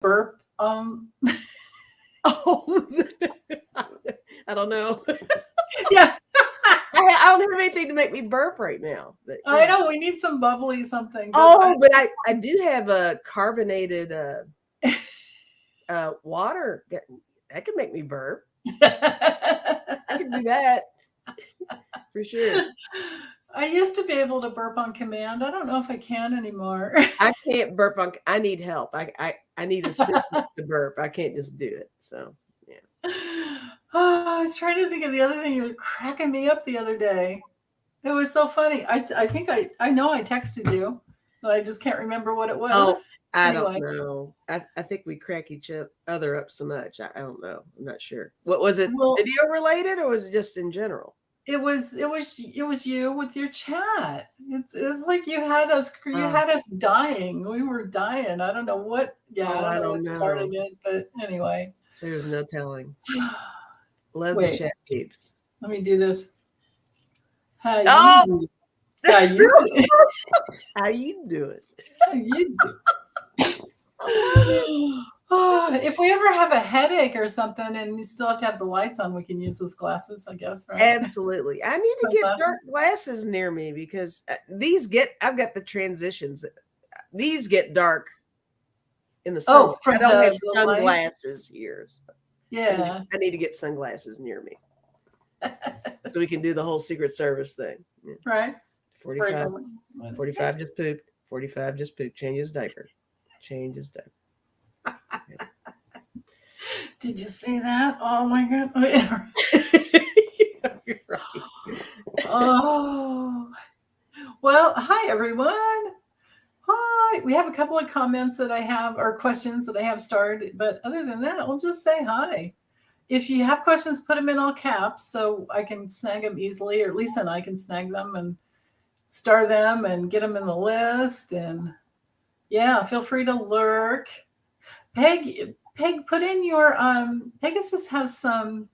burp? Oh, I don't know. Yeah, I don't have anything to make me burp right now. But I know we need some bubbly something. But oh, but I do have a carbonated water that can make me burp. I can do that for sure. I used to be able to burp on command. I don't know if I can anymore. I can't burp on. I need help. I need assistance to burp. I can't just do it. So yeah. Oh, I was trying to think of the other thing. You were cracking me up the other day. It was so funny. I think I know I texted you, but I just can't remember what it was. Oh, I don't Anyway, know. I think we crack each other up so much. I don't know. I'm not sure. What was it? well, Video related or was it just in general? it was you with your chat. It's like you Oh, had us dying. We were dying. I don't know what. Yeah, I oh, don't I know don't what started know. it, but anyway. There's no telling. Love the Wait, chat peeps. let me do this. How you Oh, do? How you do? how you doing? How you do? I love it. Oh, if we ever have a headache or something and you still have to have the lights on, we can use those glasses, I guess, right? Absolutely. I need to get Sunglasses. dark glasses near me because I've got the transitions. These get dark in the Oh, sun. I from don't have the light? sunglasses here. So Yeah. I need to get sunglasses near me so we can do the whole Secret Service thing. Yeah. Right? Break 45, them. 45 just pooped. 45 just pooped. Change his diaper. Change his diaper. Yeah. Did you see that? Oh my god. Oh, yeah. You're right. Oh. Well, hi everyone. Hi. We have a couple of comments that I have or questions that I have starred, but other than that, I'll just say hi. If you have questions, put them in all caps so I can snag them easily, or Lisa and I can snag them and star them and get them in the list. And yeah, feel free to lurk. Peg, put in your Pegasus has some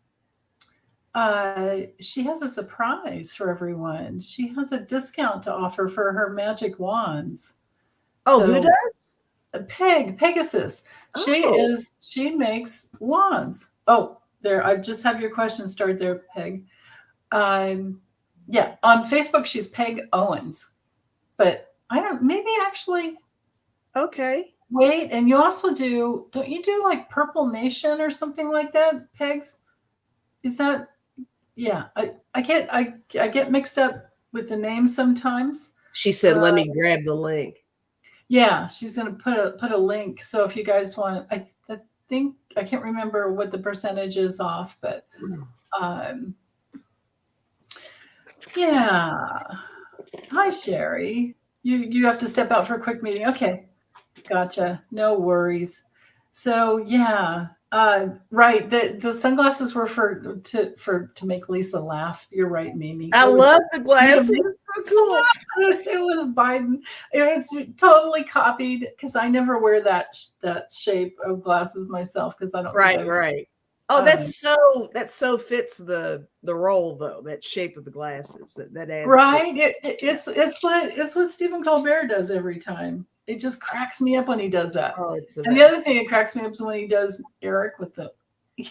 she has a surprise for everyone. She has a discount to offer for her magic wands. Oh, who So does? Pegasus. Oh, She makes wands. Oh, there, I just have your question start there, Peg. Um yeah, on Facebook she's Peg Owens. But I don't maybe actually okay. wait, and you also don't you do like Purple Nation or something like that, Pegs? Is that yeah, I get mixed up with the names sometimes. She said, Uh, let me grab the link. yeah, she's gonna put a link. So if you guys want, I think I can't remember what the percentage is off, but um, yeah. Hi Sherry, you have to step out for a quick meeting. Okay, gotcha. No worries. So yeah, right. The sunglasses were to make Lisa laugh. You're right, Mimi. I It was love the me to glasses. make It's so cool. it was Biden. It was totally copied because I never wear that shape of glasses myself because I don't think Right, I've. right. Oh, Um, that so fits the role though. That shape of the glasses that adds to. right? It's what Stephen Colbert does every time. It just cracks me up when he does that. Oh, it's the And the other best. thing that cracks me up is when he does Eric with the. I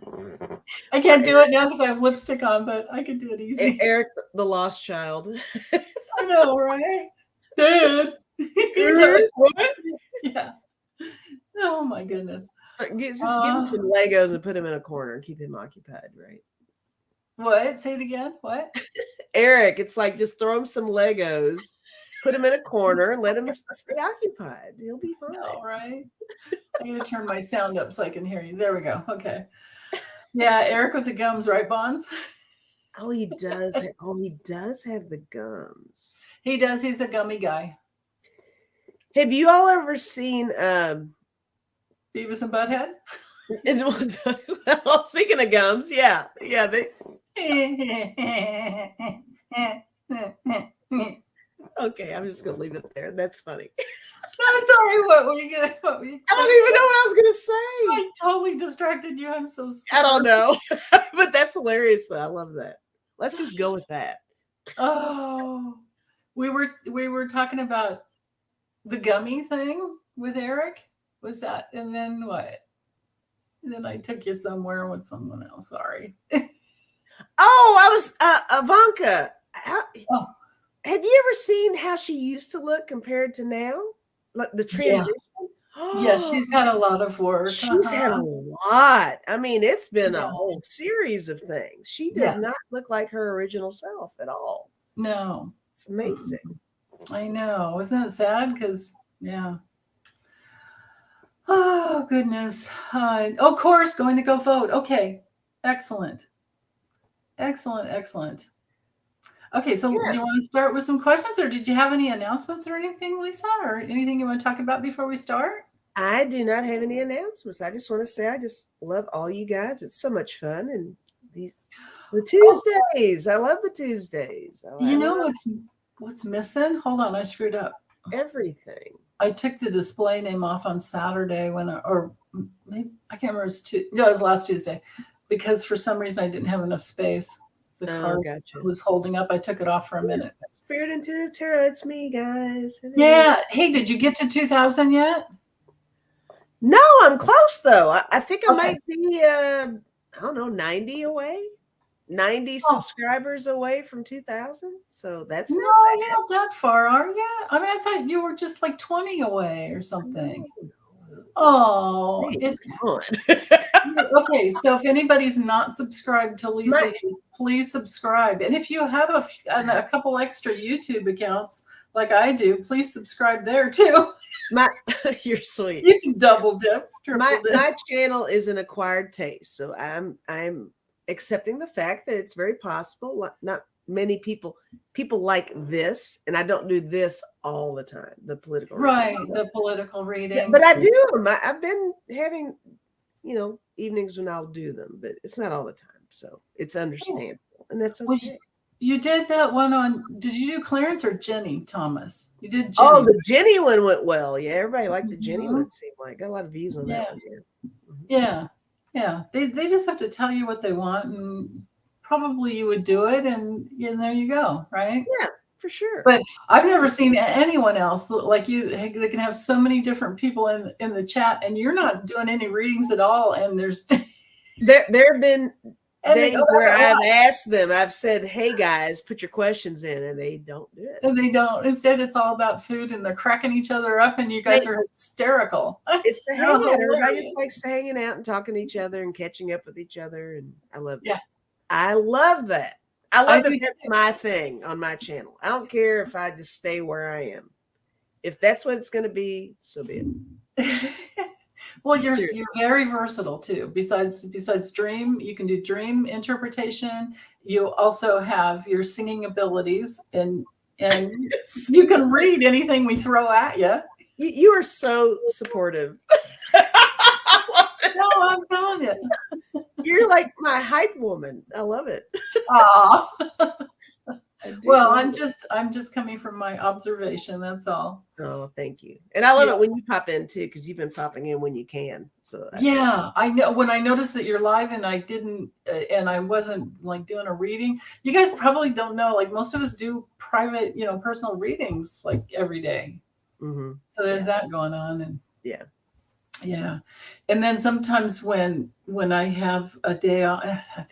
Poor can't do it now because I have lipstick on, but I can do it easy. Eric, the lost child. I know, right? Dude. What? Yeah. Oh my goodness. Just give him Uh, some Legos and put him in a corner and keep him occupied, right? what? Say it again. What? Eric, it's like just throw him some Legos, put him in a corner, and let him stay occupied. He'll be All fine. right. I'm gonna turn my sound up so I can hear you. There we go. Okay. Yeah, Eric with the gums, right, Bonds? Oh, he does. Oh, he does have the gums. He does. He's a gummy guy. Have you all ever seen Beavis and Butthead. well, speaking of gums, yeah, they okay, I'm just gonna leave it there. That's funny. I'm sorry. What were you gonna? What were you I don't saying? even know what I was gonna say. I totally distracted you. I'm so I don't sorry. know. But that's hilarious though. I love that. Let's just go with that. Oh, we were talking about the gummy thing. with Eric? Was that, and then what? And then I took you somewhere with someone else. Sorry. Oh, I was Ivanka. Oh, Have you ever seen how she used to look compared to now? Like the yeah. transition? Yeah, Oh, she's had a lot of work. she's had a lot. I mean, it's been a Yeah. whole series of things. She does Yeah. not look like her original self at all. No. It's amazing. I know. Isn't it sad? Because, yeah. Oh, goodness. Of course, going to go vote. Okay. Excellent. Excellent. Excellent. Okay. So, Yeah, you want to start with some questions, or did you have any announcements or anything, Lisa, or anything you want to talk about before we start? I do not have any announcements. I just want to say I just love all you guys. It's so much fun. And the Oh, Tuesdays. I love the Tuesdays. I you know love what's missing? Hold on. I screwed up. everything. I took the display name off on Saturday or maybe I can't remember. No, it was last Tuesday, because for some reason I didn't have enough space. The Oh, car gotcha. was holding up. I took it off for a minute. Spirit Intuitive Tarot, it's me, guys. Hello. Yeah. Hey, did you get to 2,000 yet? No, I'm close though. I think I Okay. might be I don't know, 90 away. 90 Oh, subscribers away from 2,000. So that's no, not you're bad. not that far, are you? I mean, I thought you were just like 20 away or something. Oh, Hey, it's come on. okay. So if anybody's not subscribed to Lisa, my please subscribe. And if you have a couple extra YouTube accounts like I do, please subscribe there too. my you're sweet. You can double dip, triple dip. My channel is an acquired taste. So I'm accepting the fact that it's very possible. Not many people like this, and I don't do this all the time, the political Right, readings. the political Yeah, readings. but I do them. I've been having, evenings when I'll do them, but it's not all the time. So it's understandable, and that's Well, okay. you did that one on. Did you do Clarence or Jenny Thomas? You did Oh, Jenny. the Jenny one went well. Yeah, everybody liked the Jenny Mhm. one. It seemed like got a lot of views on Yeah, that one. Yeah. Mhm. yeah, yeah. They just have to tell you what they want, and probably you would do it, and there you go, right? Yeah, for sure. But I've never seen anyone else like you. They can have so many different people in the chat, and you're not doing any readings at all. And there's There have been and they days go back where and I've watch, asked them, I've said, "Hey guys, put your questions in," and they don't do it. and they don't. Instead, it's all about food, and they're cracking each other up, and you guys They, are hysterical. it's the You're hangout. Everybody just hilarious. likes hanging out and talking to each other and catching up with each other, and I love Yeah, that. I love that. I I love that do that's my thing on my channel. I don't care if I just stay where I am. If that's what it's going to be, so be it. Well, you're Seriously. you're very versatile too. Besides dream, you can do dream interpretation. You also have your singing abilities, and you can read anything we throw at you. You are so supportive. I love it. No, I'm telling you. You're like my hype woman. I love it. Aw. I do Well, love I'm just coming from my observation. That's all. it. Oh, thank you. And I love Yeah. it when you pop in too, because you've been popping in when you can. So that's Yeah, I know. When I noticed that you're live and I didn't, and I wasn't like doing a reading, you guys probably don't know. Like most of us do private, personal readings like every day. mm-hmm. So there's Yeah. that going on, and Yeah. yeah, and then sometimes when I have a day off, I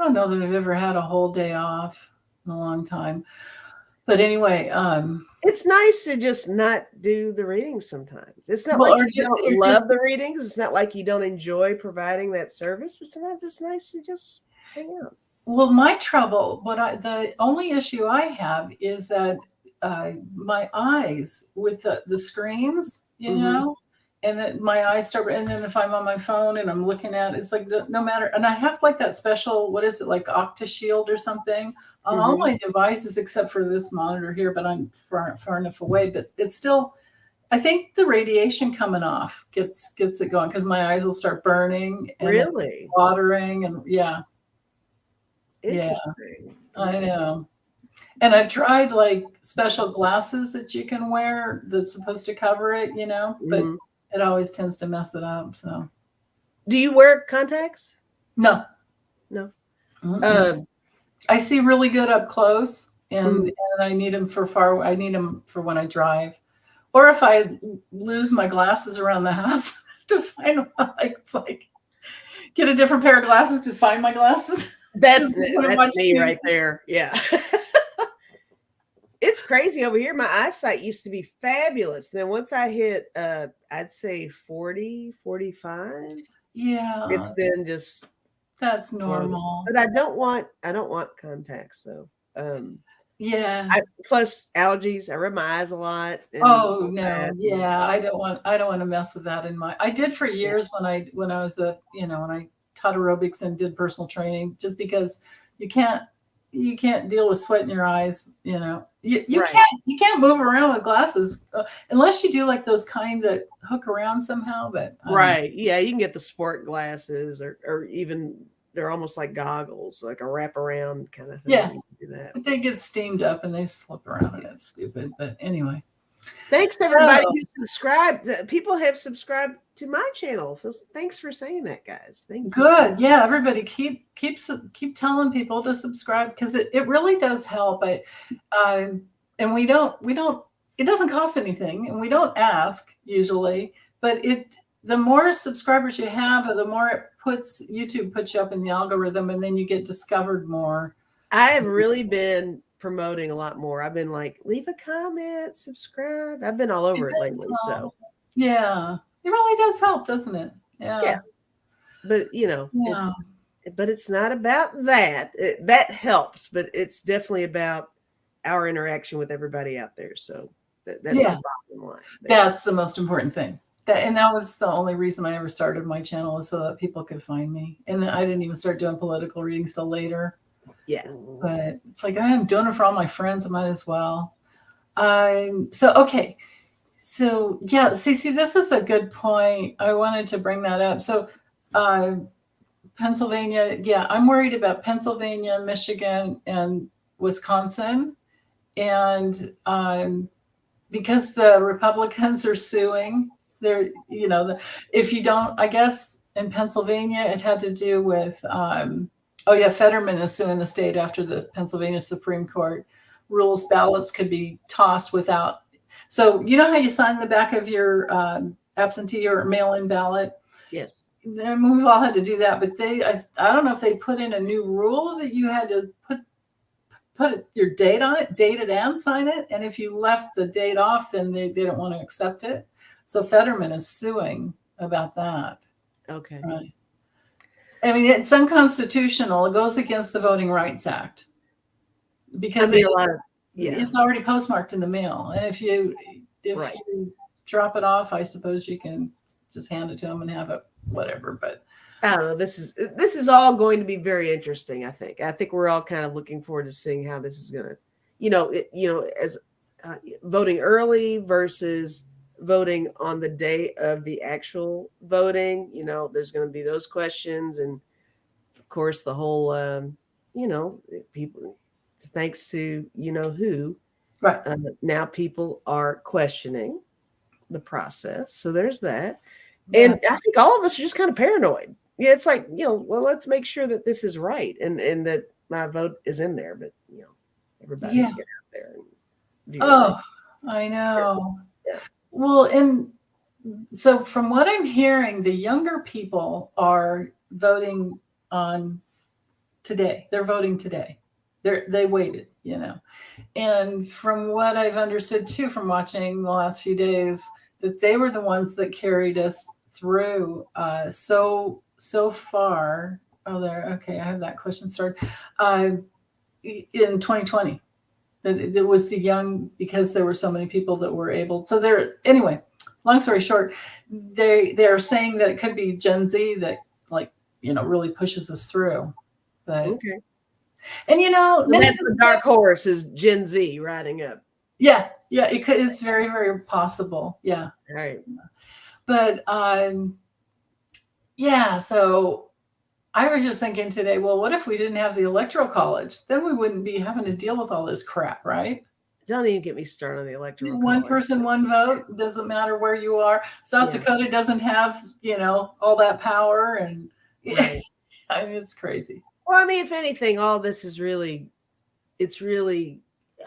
don't know that I've ever had a whole day off in a long time. But anyway, It's nice to just not do the readings sometimes. It's not well, like or you don't or love just the readings. It's not like you don't enjoy providing that service, but sometimes it's nice to just hang out. well, my trouble, the only issue I have is that my eyes with the screens, Mm-hmm. and that my eyes start. And then if I'm on my phone and I'm looking at it, it's like no matter. And I have like that special, what is it, like Octa Shield or something on all Mm-hmm. my devices except for this monitor here, but I'm far enough away. But it's still, I think the radiation coming off gets it going because my eyes will start burning and then Really watering, and yeah, interesting. I know. And I've tried like special glasses that you can wear that's supposed to cover it, but Mm-hmm. it always tends to mess it up. So Do you wear contacts? no. No. Mm-mm. I see really good up close, Mm. and I need them for I need them for when I drive, or if I lose my glasses around the house to find it's like get a different pair of glasses to find my glasses. That's me right there. Yeah. It's crazy over here. My eyesight used to be fabulous. Then once I hit I'd say 40, 45, Yeah, it's been just that's normal. But I don't want contacts though. Yeah. Plus allergies. I rub my eyes a lot. Oh no, yeah, I don't want to mess with that in my. I did for years when I was when I taught aerobics and did personal training, just because you can't deal with sweat in your eyes. You can't move around with glasses unless you do like those kind that hook around somehow. But right, yeah, you can get the sport glasses or even they're almost like goggles, like a wraparound kind of thing. Yeah, you can do that. But they get steamed up and they slip around, and it's stupid. But anyway. Thanks everybody who subscribed. People have subscribed to my channel. So thanks for saying that, guys. Thank you. Good. Yeah, everybody keep telling people to subscribe because it really does help. And we don't it doesn't cost anything and we don't ask usually, but the more subscribers you have, the more YouTube puts you up in the algorithm and then you get discovered more. I have really been promoting a lot more. I've been like, leave a comment, subscribe. I've been all over it lately. So yeah, it really does help, doesn't it? Yeah. But it's not about that. That helps, but it's definitely about our interaction with everybody out there. So that's the bottom line. That's the most important thing. And that was the only reason I ever started my channel, is so that people could find me. And I didn't even start doing political readings till later. Yeah. But it's like, I'm doing it for all my friends. I might as well. Okay. So yeah, see, this is a good point. I wanted to bring that up. So Pennsylvania, yeah, I'm worried about Pennsylvania, Michigan, and Wisconsin. And because the Republicans are suing, if you don't, I guess in Pennsylvania, it had to do with, Fetterman is suing the state after the Pennsylvania Supreme Court rules ballots could be tossed without. So you know how you sign the back of your absentee or mail-in ballot? Yes. And we've all had to do that, but I don't know if they put in a new rule that you had to put your date on it, date it and sign it. And if you left the date off, then they don't want to accept it. So Fetterman is suing about that. Okay. Right. I mean, it's unconstitutional. It goes against the Voting Rights Act because it's already postmarked in the mail. And if you drop it off, I suppose you can just hand it to them and have it, whatever. But I don't know. This is all going to be very interesting. I think we're all kind of looking forward to seeing how this is going to, as voting early versus voting on the day of the actual voting. There's going to be those questions, and of course the whole, people, thanks to who, right now people are questioning the process. So there's that. Yeah. And I think all of us are just kind of paranoid. Yeah, it's like, well, let's make sure that this is right and that my vote is in there. But, everybody get out there and do that. I know. Yeah. Well, and so from what I'm hearing, the younger people are voting on today. They're voting today. They waited, And from what I've understood too, from watching the last few days, that they were the ones that carried us through so far. Okay, I have that question started in 2020. That it was the young, because there were so many people that were able. So anyway, long story short, they're saying that it could be Gen Z that really pushes us through. But okay. And so that's the dark horse, is Gen Z riding up. Yeah, it's very, very possible. Yeah. All right. But so I was just thinking today, well, what if we didn't have the electoral college? Then we wouldn't be having to deal with all this crap, right? Don't even get me started on the electoral college. One person, one vote. Doesn't matter where you are. South Dakota doesn't have, all that power, and right. I mean, it's crazy. Well, I mean, if anything, all this is really, it's really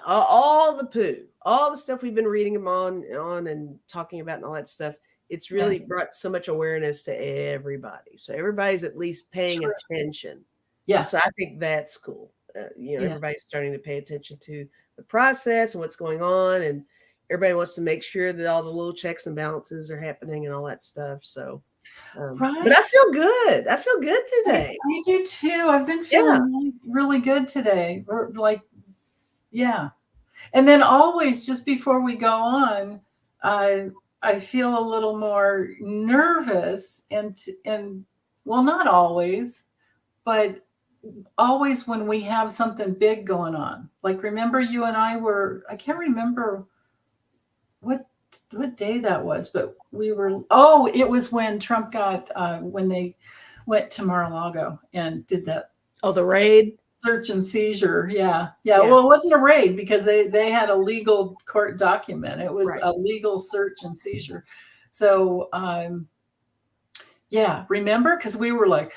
all the poo, all the stuff we've been reading them on and talking about and all that stuff, it's really brought so much awareness to everybody. So everybody's at least paying attention. Yeah. So I think that's cool. Everybody's starting to pay attention to the process and what's going on, and everybody wants to make sure that all the little checks and balances are happening and all that stuff. So, but I feel good. I feel good today. I do too. I've been feeling really good today. Yeah. And then always, just before we go on, I feel a little more nervous, and well, not always, but always when we have something big going on. Like, remember you and I can't remember what day that was, but it was when Trump got, when they went to Mar-a-Lago and did that. Oh, the raid? Search and seizure. Yeah. Well, it wasn't a raid because they had a legal court document. It was a legal search and seizure. So, remember? Because we were like,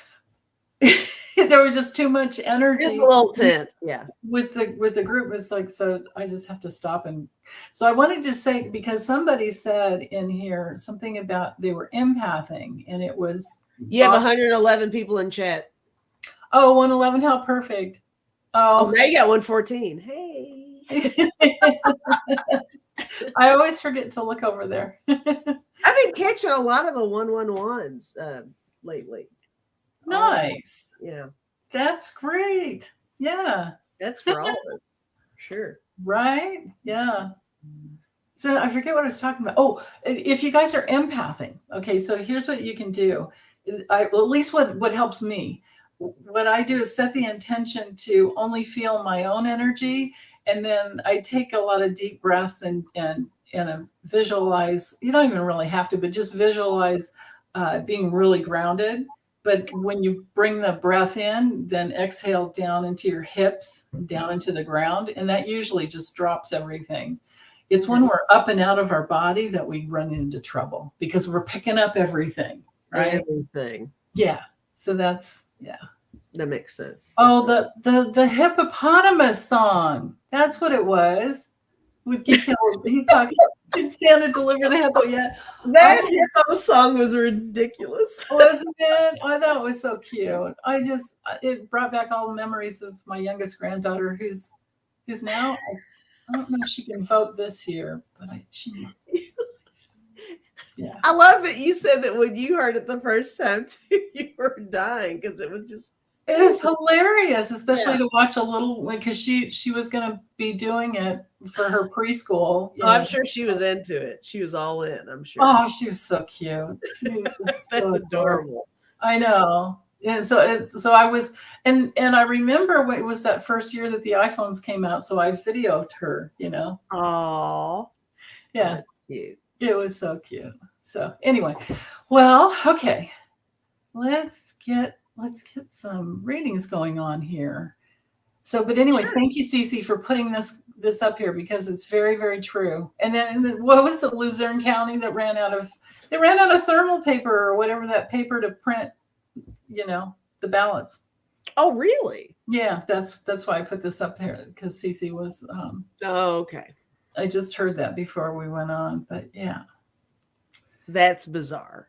there was just too much energy. Just a little tense. Yeah. With the group. It's like, so I just have to stop. And so I wanted to say, because somebody said in here something about they were empathing, and it was. You have 111 people in chat. Oh, 111, how perfect. Oh, now you got 114. Hey. I always forget to look over there. I've been catching a lot of the 111s lately. Nice. Yeah. That's great. Yeah. That's for all of us. Sure. Right? Yeah. So I forget what I was talking about. Oh, if you guys are empathing. Okay, so here's what you can do. At least what helps me. What I do is set the intention to only feel my own energy, and then I take a lot of deep breaths and visualize. You don't even really have to, but just visualize being really grounded. But when you bring the breath in, then exhale down into your hips, down into the ground, and that usually just drops everything. It's when we're up and out of our body that we run into trouble, because we're picking up everything, right? Everything. Yeah. So that's, that makes sense. Oh, the hippopotamus song. That's what it was. With he's talking. Did Santa deliver the hippo yet? That hippo song was ridiculous. Wasn't it? I thought it was so cute. It brought back all the memories of my youngest granddaughter, who's now, I don't know if she can vote this year, but she. Yeah. I love that you said that when you heard it the first time too, you were dying, because it was hilarious, especially to watch a little, because she was going to be doing it for her preschool. I'm sure she was into it. She was all in, I'm sure. Oh, she was so cute. She was just That's so adorable. I know. And so I was, and I remember when it was that first year that the iPhones came out, so I videoed her, Oh, yeah. That's cute. It was so cute. So anyway, well, okay. Let's get some readings going on here. So, but anyway, Thank you, Cece, for putting this up here, because it's very, very true. And then what was the Luzerne County that ran out of thermal paper or whatever, that paper to print, the ballots. Oh, really? Yeah, that's why I put this up there, because Cece was. Oh, okay. I just heard that before we went on, but yeah. That's bizarre.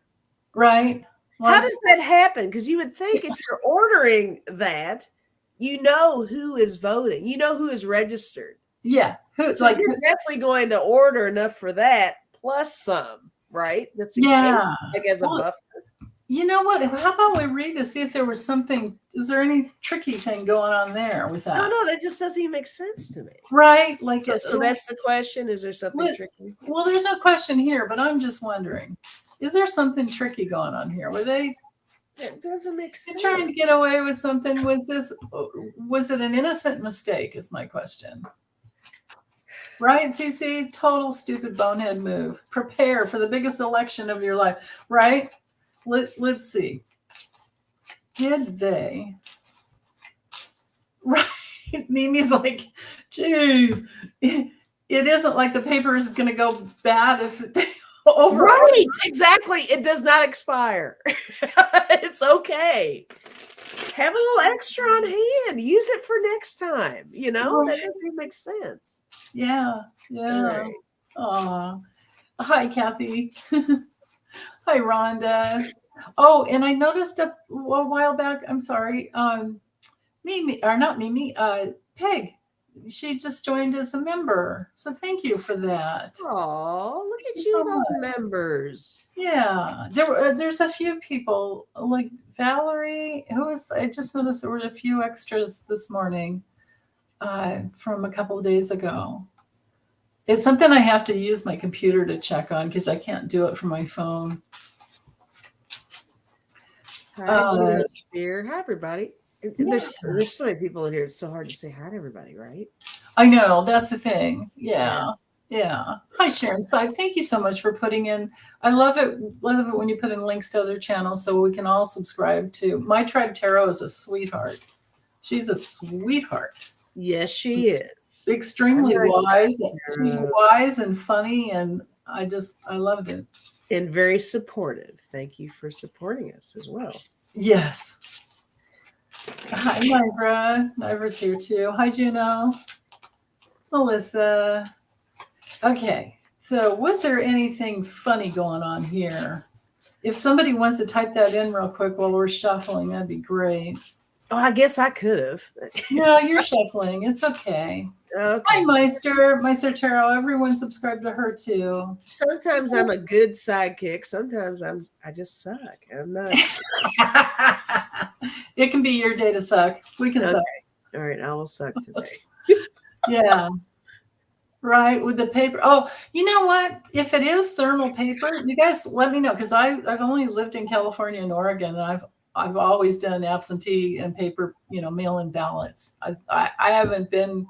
Right? Well, how does that happen? Because you would think if you're ordering that, who is voting, who is registered. Yeah. Who's so you're definitely going to order enough for that plus some, right? That's as a buffer. You know what? How about we read to see if there was something? Is there any tricky thing going on there with that? No, that just doesn't even make sense to me. Right? Like, so that's the question. Is there something tricky? Well, there's no question here, but I'm just wondering, is there something tricky going on here? That doesn't make sense. Trying to get away with something? Was it an innocent mistake? Is my question. Right, CC? Total stupid bonehead move. Prepare for the biggest election of your life. Right? Let's see. Did they? Right. Mimi's like, geez, it isn't like the paper is going to go bad if they over. Right. Exactly. It does not expire. It's okay. have a little extra on hand. Use it for next time. You know, Right. that doesn't even make sense. Yeah. All Yeah. right. Aw. Hi, Kathy. Hi, Rhonda. Oh, and I noticed a while back, I'm sorry, Mimi, or not Mimi, Peg. She just joined as a member. So thank you for that. Oh, look Thank you at you so with all the much. members. Yeah, there's a few people like Valerie, who is, I just noticed there were a few extras this morning from a couple of days ago. It's something I have to use my computer to check on because I can't do it from my phone. Hi, Uh, Gina Spear. Hi, everybody. And yeah, there's so many people in here. It's so hard to say hi to everybody, right? I know that's the thing. Yeah. Yeah, yeah. Hi, Sharon Sipe. Thank you so much for putting in. I love it. Love it when you put in links to other channels so we can all subscribe to. My Tribe Tarot is a sweetheart. She's a sweetheart. Yes, she is. Extremely I'm not wise. She's sure. wise and funny, and I loved it. And very supportive. Thank you for supporting us as well. Yes. Hi, Nibra. Nibra's here too. Hi, Juno. Melissa. Okay. So, was there anything funny going on here? If somebody wants to type that in real quick while we're shuffling, that'd be great. Oh, I guess I could have. No, you're shuffling. It's okay. Okay. Hi, Meister Tarot. Everyone subscribe to her too. Sometimes I'm a good sidekick. Sometimes I just suck. I'm not. It can be your day to suck. We can Okay. suck. All right, I will suck today. Yeah. Right, with the paper. Oh, you know what? If it is thermal paper, you guys let me know because I've only lived in California and Oregon, and I've always done absentee and paper, mail-in ballots. I haven't been.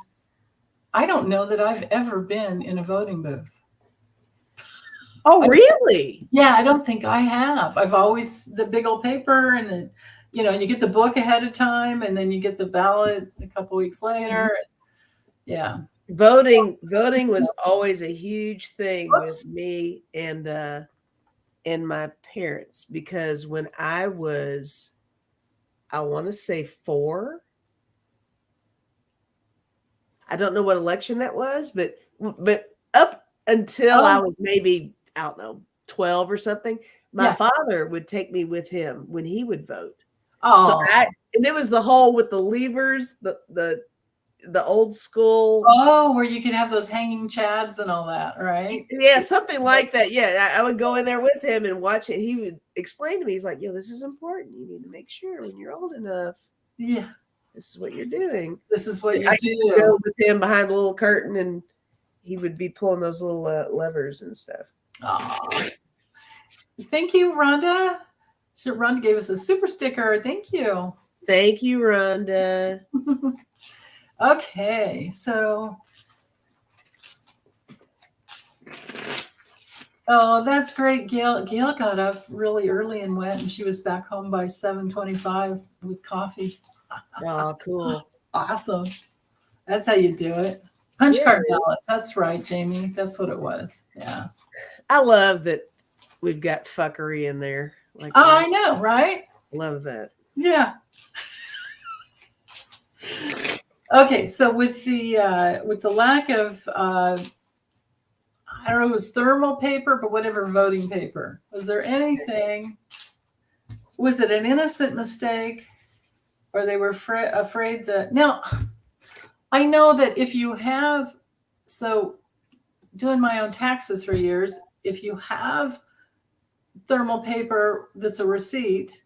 I don't know that I've ever been in a voting booth. Oh, really? Yeah, I don't think I have. I've always the big old paper, and then you get the book ahead of time, and then you get the ballot a couple weeks later. Yeah. Voting was always a huge thing Whoops. with me and my parents because when I was, I want to say 4. I don't know what election that was, but up until I was maybe, I don't know, 12 or something, my father would take me with him when he would vote. So and it was the whole with the levers, the old school. Oh, where you could have those hanging chads and all that, right? Yeah, something like that. Yeah, I would go in there with him and watch it. He would explain to me, he's like, this is important. You need to make sure when you're old enough. Yeah. This is what you're doing. This is what you I do. used to go with him behind the little curtain and he would be pulling those little levers and stuff. Oh. Thank you, Rhonda. Rhonda gave us a super sticker. Thank you. Thank you, Rhonda. Okay, so. Oh, that's great. Gail got up really early and went, and she was back home by 7:25 with coffee. Oh, cool. Awesome. That's how you do it. Punch card ballots. That's right, Jamie. That's what it was. Yeah. I love that we've got fuckery in there. Like I know, right? Love that. Yeah. Okay, so with the lack of I don't know, it was thermal paper, but whatever voting paper. Was there anything? Was it an innocent mistake, or they were afraid that? Now, I know that if you have, doing my own taxes for years, if you have thermal paper that's a receipt,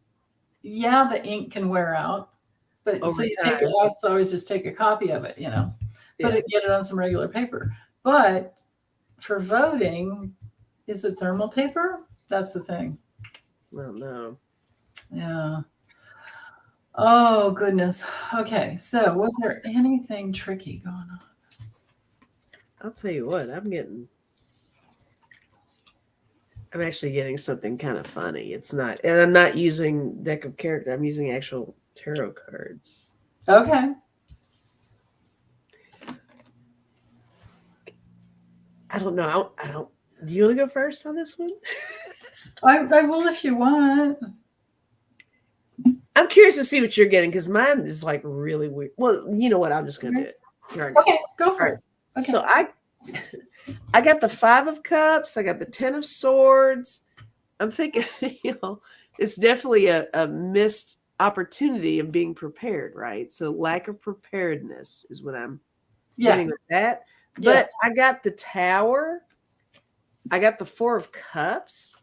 yeah, the ink can wear out, but Over so you time. take it. I always just take a copy of it, get it on some regular paper. But for voting, is it thermal paper? That's the thing. Well, no. Yeah. Oh goodness. Okay. So was there anything tricky going on? I'll tell you what, I'm actually getting something kind of funny. It's not, and I'm not using deck of character. I'm using actual tarot cards. Okay. I don't know. I don't. Do you want to go first on this one? I will if you want. I'm curious to see what you're getting because mine is like really weird. Well, you know what? I'm just gonna do it. Here I go. Okay, go for All right. it. Okay. So I got the 5 of Cups. I got the 10 of Swords. I'm thinking, it's definitely a missed opportunity of being prepared, right? So lack of preparedness is what I'm getting with that. But I got the Tower. I got the 4 of Cups.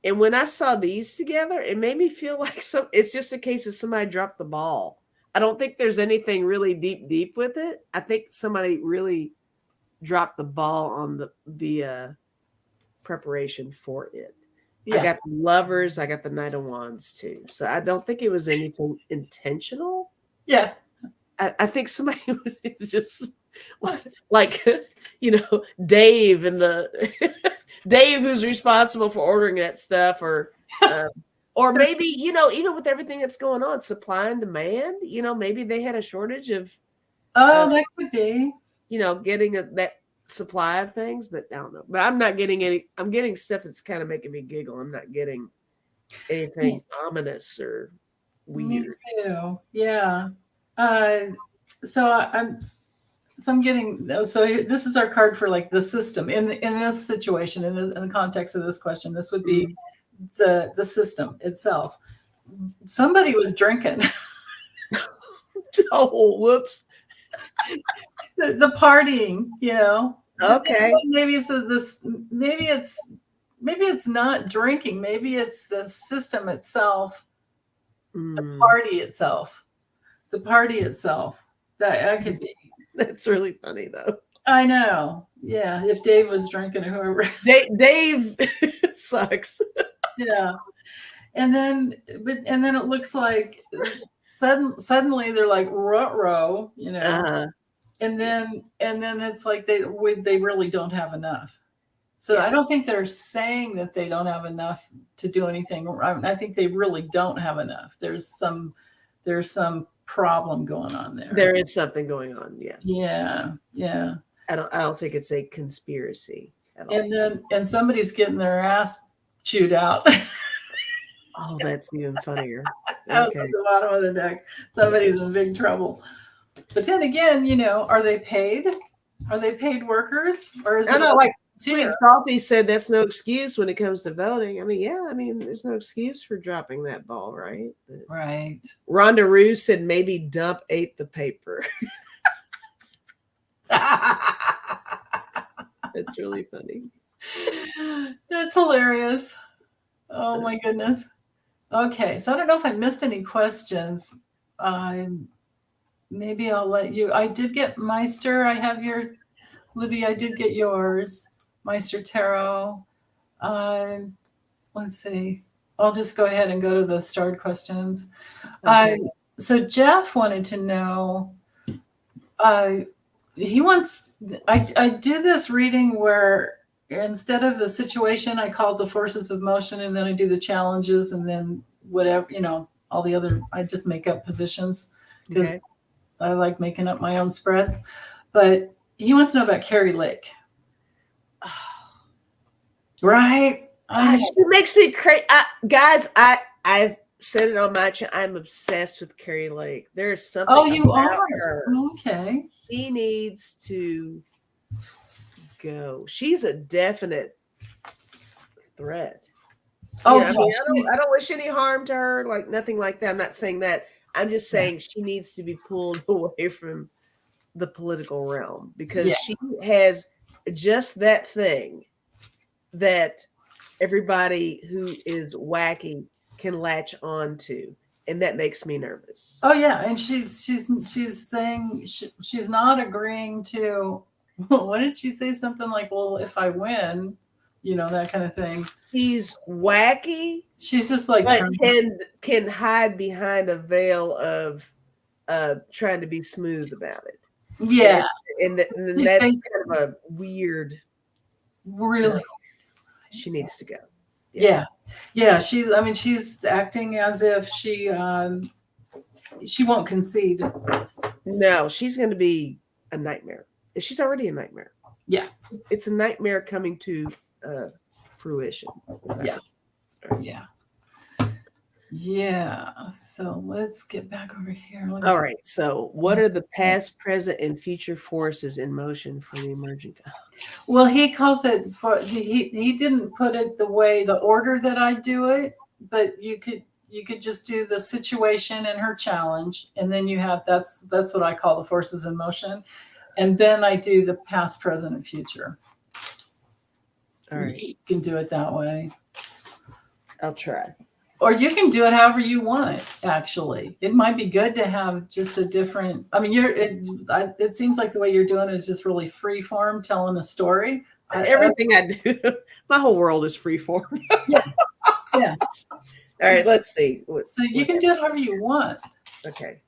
And when I saw these together, it made me feel like it's just a case of somebody dropped the ball. I don't think there's anything really deep with it. I think somebody really dropped the ball on the preparation for it. I got the Lovers. I got the Knight of Wands too. So I don't think it was anything intentional. Yeah. I think somebody was just like Dave and Dave who's responsible for ordering that stuff, or maybe even with everything that's going on, supply and demand. Maybe they had a shortage of. That could be. Getting that supply of things, but I don't know. But I'm not getting any. I'm getting stuff that's kind of making me giggle. I'm not getting anything ominous or weird. Me too. Yeah. So I'm getting. So this is our card for like the system in this situation, in the context of this question. This would be the system itself. Somebody was drinking. Oh, whoops. The partying, Okay. maybe it's not drinking. Maybe it's the system itself, the party itself. That could be. That's really funny though. I know. Yeah, if Dave was drinking or whoever. Dave sucks. Yeah, and then it looks like suddenly they're like ruh-roh, and then it's like they really don't have enough. So I don't think they're saying that they don't have enough to do anything. I think they really don't have enough. There's some problem going on there. There is something going on. Yeah. I don't think it's a conspiracy at all. And somebody's getting their ass chewed out. Oh, that's even funnier. Out at the bottom of the deck. Somebody's in big trouble. But then again, are they paid? Are they paid workers? Or is it like Sweet and Salty said that's no excuse when it comes to voting. There's no excuse for dropping that ball, right? But right. Rhonda Rue said maybe Dump ate the paper. That's really funny. That's hilarious. Oh my goodness. Okay, so I don't know if I missed any questions. Maybe I'll let you. I did get Meister. I have your, Libby. I did get yours, Meister Tarot. Let's see. I'll just go ahead and go to the starred questions. Okay. So Jeff wanted to know. He wants. I do this reading where instead of the situation, I call it the forces of motion, and then I do the challenges, and then whatever, all the other, I just make up positions because I like making up my own spreads. But he wants to know about Carrie Lake. Right? She makes me crazy. Guys, I've said it on my channel. I'm obsessed with Carrie Lake. There's something about her. Okay. She needs to go. She's a definite threat. Oh, I don't wish any harm to her, like nothing like that. I'm not saying that. I'm just saying she needs to be pulled away from the political realm because she has just that thing that everybody who is wacky can latch on to, and that makes me nervous. Oh yeah, and she's saying she's not agreeing to. What did she say? Something like, "Well, if I win, that kind of thing." She's wacky. She's just like, but can hide behind a veil of trying to be smooth about it. Yeah, and that's kind of a weird. Really, she needs to go. Yeah. She's acting as if she won't concede. No, she's going to be a nightmare. She's already a nightmare. Yeah, it's a nightmare coming to fruition. Yeah. So let's get back over here. All right. So, what are the past, present, and future forces in motion for the emerging? Well, he calls it for he didn't put it the order that I do it, but you could just do the situation and her challenge, and then you have that's what I call the forces in motion, and then I do the past, present, and future. All right. You can do it that way. I'll try. Or you can do it however you want, actually. It might be good to have just a different, I mean, it seems like the way you're doing it is just really free form, telling a story. Everything I do, my whole world is free form. Yeah. Yeah. All right, let's see. So you can do it however you want. Okay.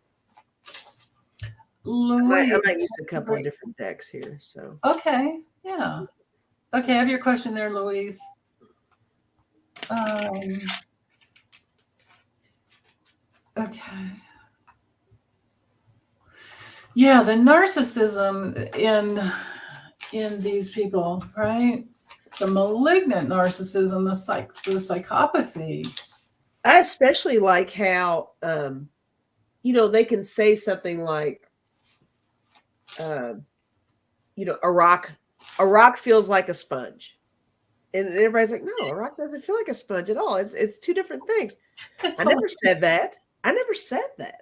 Louise, I might use a couple of different decks here. So okay, yeah. Okay, I have your question there, Louise. Okay. Yeah, the narcissism in these people, right? The malignant narcissism, the psychopathy. I especially like how they can say something like a rock feels like a sponge. And everybody's like, no, a rock doesn't feel like a sponge at all. It's two different things. I never said that. I never said that.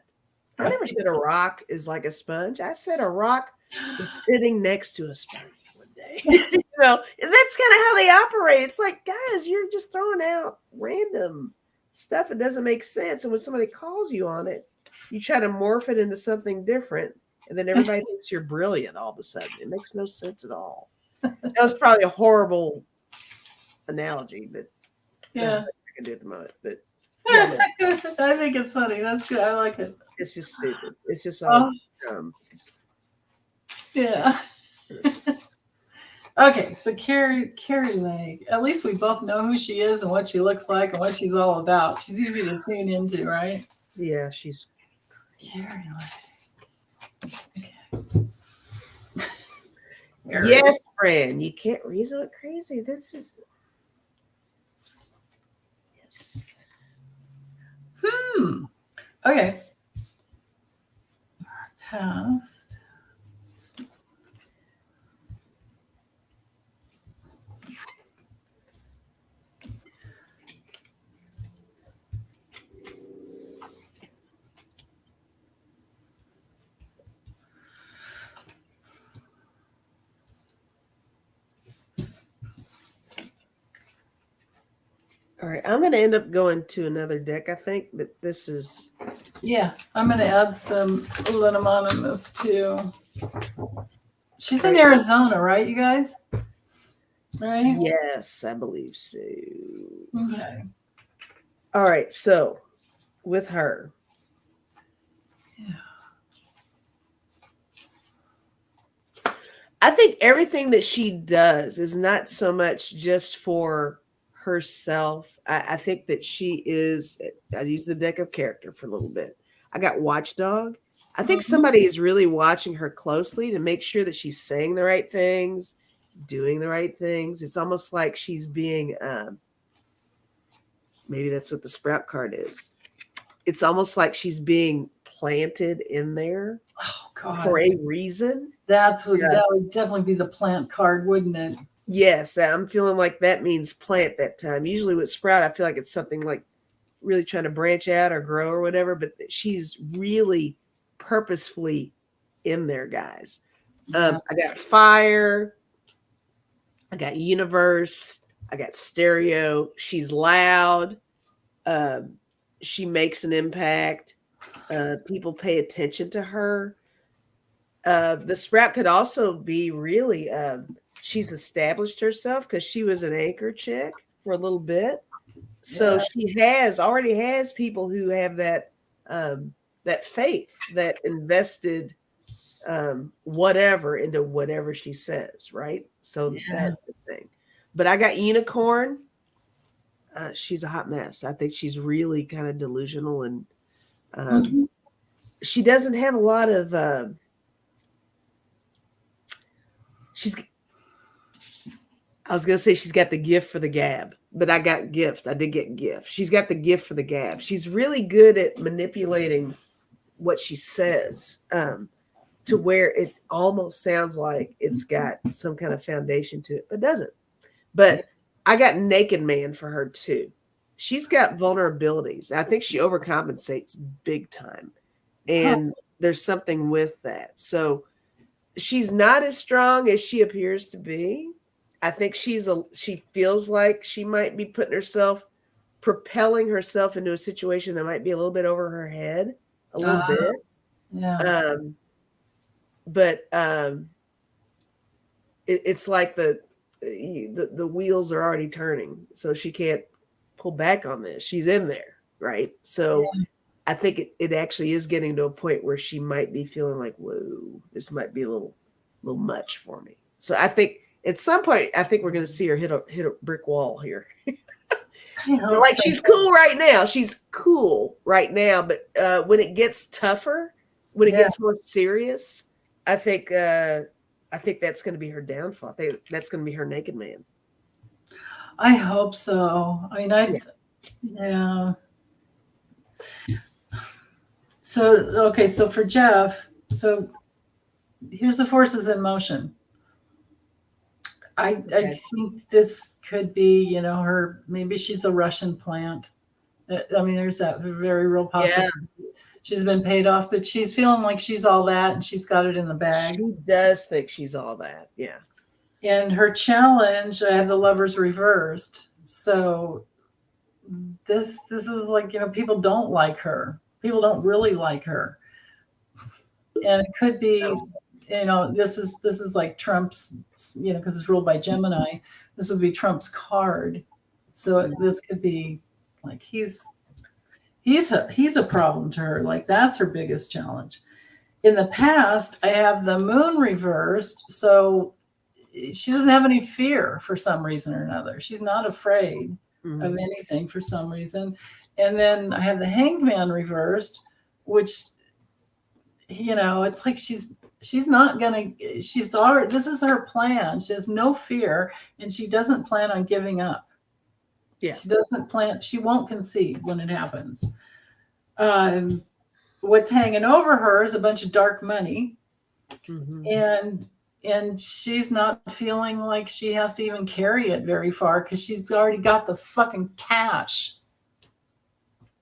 Right. I never said a rock is like a sponge. I said a rock is sitting next to a sponge one day. And that's kind of how they operate. It's like, guys, you're just throwing out random stuff. It doesn't make sense. And when somebody calls you on it, you try to morph it into something different. And then everybody thinks you're brilliant all of a sudden. It makes no sense at all. That was probably a horrible analogy, but that's what I can do at the moment. But yeah, I think it's funny. That's good. I like it. It's just stupid. It's just all dumb. Yeah. Okay, so Carrie Lake. At least we both know who she is and what she looks like and what she's all about. She's easy to tune into, right? Yeah, she's Carrie Lake. Okay. Yes, Fran. You can't reason it crazy. This is Okay. Past. all right. I'm going to end up going to another deck, I think, but this is. Yeah, I'm going to add some liniment in this too. She's in Arizona, right, you guys? Right? Yes, I believe so. Okay. All right. So with her. Yeah. I think everything that she does is not so much just for herself. I think that she is, I use the deck of character for a little bit. I got watchdog. I think somebody is really watching her closely to make sure that she's saying the right things, doing the right things. It's almost like she's being, maybe that's what the sprout card is. It's almost like she's being planted in there for a reason. That would definitely be the plant card, wouldn't it? Yes, I'm feeling like that means plant that time. Usually with sprout, I feel like it's something like really trying to branch out or grow or whatever, but she's really purposefully in there, guys. I got fire. I got universe. I got stereo. She's loud. She makes an impact. People pay attention to her. The sprout could also be really, she's established herself because she was an anchor chick for a little bit. So she already has people who have that faith, that invested whatever into whatever she says, right? So that's the thing. But I got unicorn. She's a hot mess. I think she's really kind of delusional, and she doesn't have a lot of I was going to say she's got the gift for the gab. but I got gift. I did get gift. She's got the gift for the gab. She's really good at manipulating what she says, to where it almost sounds like it's got some kind of foundation to it, but doesn't. But I got naked man for her too. She's got vulnerabilities. I think she overcompensates big time. And there's something with that. So she's not as strong as she appears to be. I think she feels like she might be propelling herself into a situation that might be a little bit over her head, a little bit. Yeah. But it's like the wheels are already turning, so she can't pull back on this. She's in there, right? So I think it actually is getting to a point where she might be feeling like, whoa, this might be a little much for me. So I think at some point, I think we're going to see her hit a brick wall here. Like she's cool right now. She's cool right now, but when it gets tougher, when it gets more serious, I think that's going to be her downfall. I think that's going to be her naked man. I hope so. I mean, yeah. So, okay. So for Jeff, so here's the forces in motion. I think this could be, maybe she's a Russian plant. I mean, there's that very real possibility. Yeah. She's been paid off, but she's feeling like she's all that and she's got it in the bag. She does think she's all that. Yeah. And her challenge, I have the lovers reversed. So this is like, people don't like her. People don't really like her. And it could be, this is like Trump's, because it's ruled by Gemini. This would be Trump's card. So this could be like he's a problem to her. Like that's her biggest challenge. In the past, I have the moon reversed. So she doesn't have any fear for some reason or another. She's not afraid of anything for some reason. And then I have the hanged man reversed, which, it's like she's not going to, this is her plan. She has no fear and she doesn't plan on giving up. Yeah. She won't concede when it happens. What's hanging over her is a bunch of dark money. And she's not feeling like she has to even carry it very far because she's already got the fucking cash.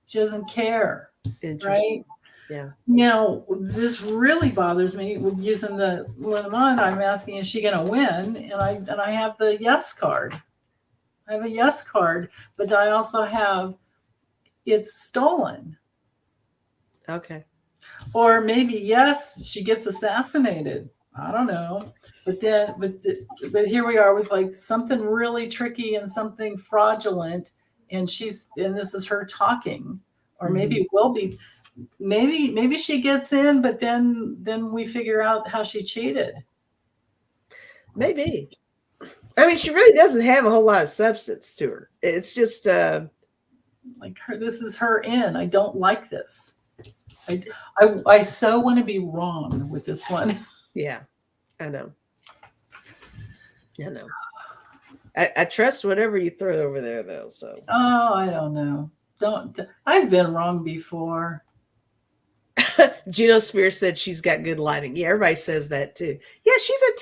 She doesn't care. Right? Yeah. Now, this really bothers me with using the Lenormand. I'm asking, is she going to win? And I have the yes card. I have a yes card, but I also have it's stolen. Okay. Or maybe yes, she gets assassinated. I don't know. But here we are with like something really tricky and something fraudulent, and this is her talking. Or maybe it will be. Maybe she gets in, but then we figure out how she cheated. Maybe. I mean, she really doesn't have a whole lot of substance to her. It's just like her. This is her in. I don't like this. I so want to be wrong with this one. Yeah, I know. I trust whatever you throw over there, though. So. Oh, I don't know. I've been wrong before. Juno Spears said she's got good lighting. Yeah, everybody says that too. Yeah, she's a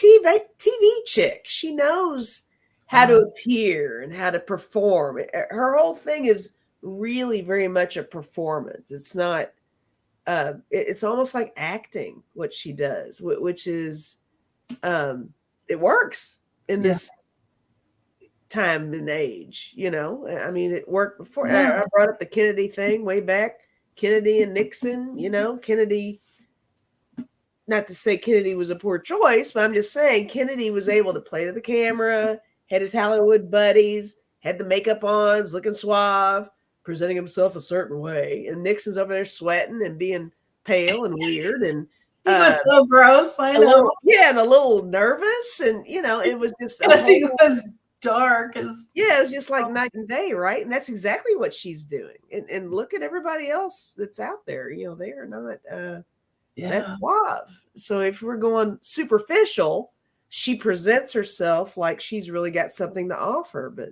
TV chick. She knows how to appear and how to perform. Her whole thing is really very much a performance. It's not. It's almost like acting what she does, which is, it works in this time and age. I mean, it worked before. I brought up the Kennedy thing way back. Kennedy and Nixon, Kennedy, not to say Kennedy was a poor choice, but I'm just saying Kennedy was able to play to the camera, had his Hollywood buddies, had the makeup on, was looking suave, presenting himself a certain way. And Nixon's over there sweating and being pale and weird. And he was so gross. I know. And a little nervous. And, it was just. He was dark as it was just like night and day, right? And that's exactly what she's doing. And look at everybody else that's out there. They are not that suave. So if we're going superficial, she presents herself like she's really got something to offer, but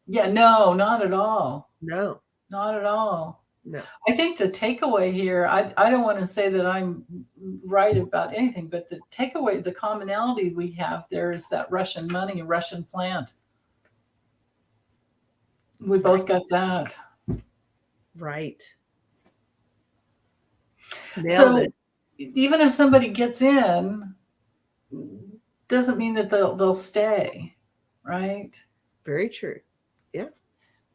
Yeah, no, not at all. No, Not at all. no. I think the takeaway here, I don't want to say that I'm right about anything, but the takeaway, the commonality we have there is that Russian money, Russian plant. We both got that. Right. Nailed So it. even if somebody gets in, doesn't mean that they'll stay, right? Very true. Yeah.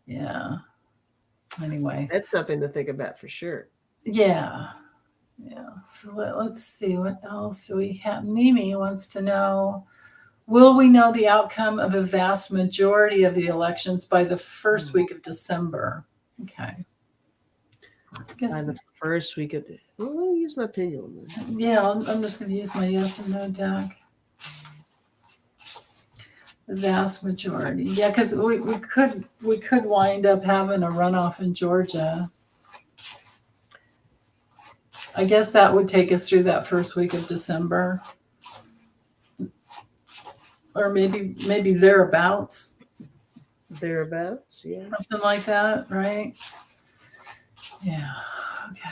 Yeah. Anyway. That's something to think about for sure. Yeah. Yeah. So let's see what else do we have. Mimi wants to know, will we know the outcome of a vast majority of the elections by the first week of December? Okay. By the first week of well, let me use my pendulum. Yeah, I'm just going to use my yes and no deck. The vast majority. Yeah, because we could wind up having a runoff in Georgia. I guess that would take us through that first week of December. Or maybe thereabouts. Thereabouts, yeah. Something like that, right? Yeah. Okay.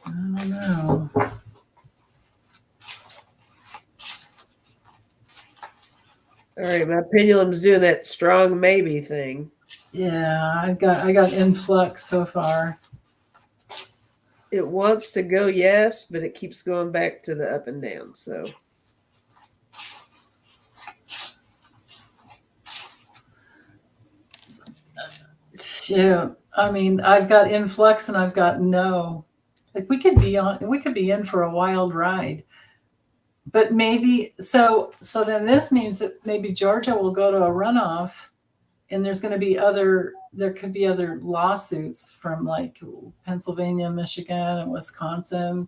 I don't know. All right, my pendulum's doing that strong maybe thing. Yeah, I got influx so far. It wants to go yes, but it keeps going back to the up and down. So shoot. I mean, I've got influx and I've got no. Like we could be in for a wild ride. But maybe so then this means that maybe Georgia will go to a runoff and there could be other lawsuits from like Pennsylvania, Michigan, and Wisconsin.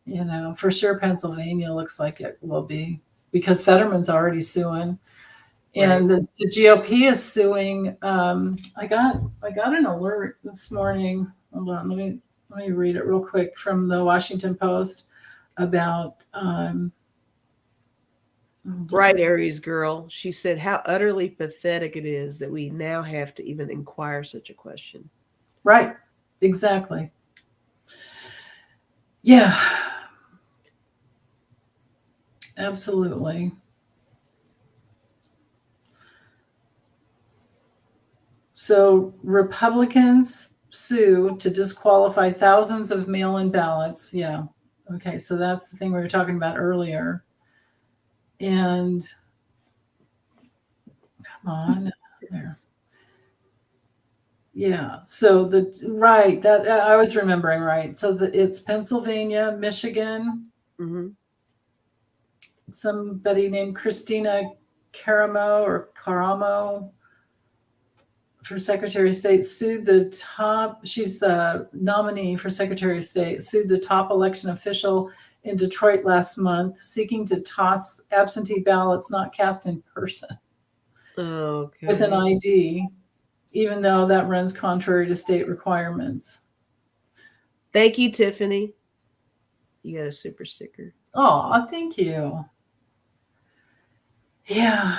You know, for sure Pennsylvania looks like it will be because Fetterman's already suing. And right. the GOP is suing. I got an alert this morning. Hold on, let me read it real quick from the Washington Post about Right, Aries girl. She said how utterly pathetic it is that we now have to even inquire such a question. right, exactly. Yeah, absolutely. So Republicans sue to disqualify thousands of mail-in ballots. Yeah. Okay, so that's the thing we were talking about earlier. And come on there. Yeah. So that I was remembering right. So it's Pennsylvania, Michigan. Mm-hmm. Somebody named Christina Caramo for Secretary of State sued she's the nominee for Secretary of State, sued the top election official in Detroit last month, seeking to toss absentee ballots not cast in person with an ID, even though that runs contrary to state requirements. Thank you, Tiffany. You got a super sticker. Oh, thank you. Yeah.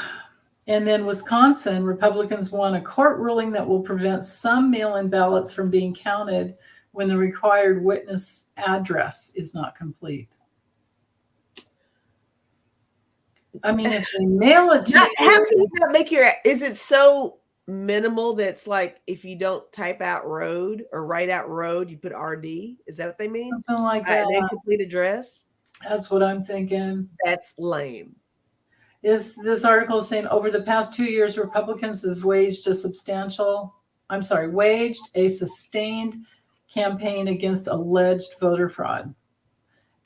And then Wisconsin, Republicans won a court ruling that will prevent some mail-in ballots from being counted when the required witness address is not complete. I mean, if they mail it to How can you, you not make is it so minimal that's like if you don't type out road or write out road, you put RD? Is that what they mean? something like that. An incomplete address? That's what I'm thinking. That's lame. This article is saying over the past 2 years, Republicans have waged a sustained campaign against alleged voter fraud.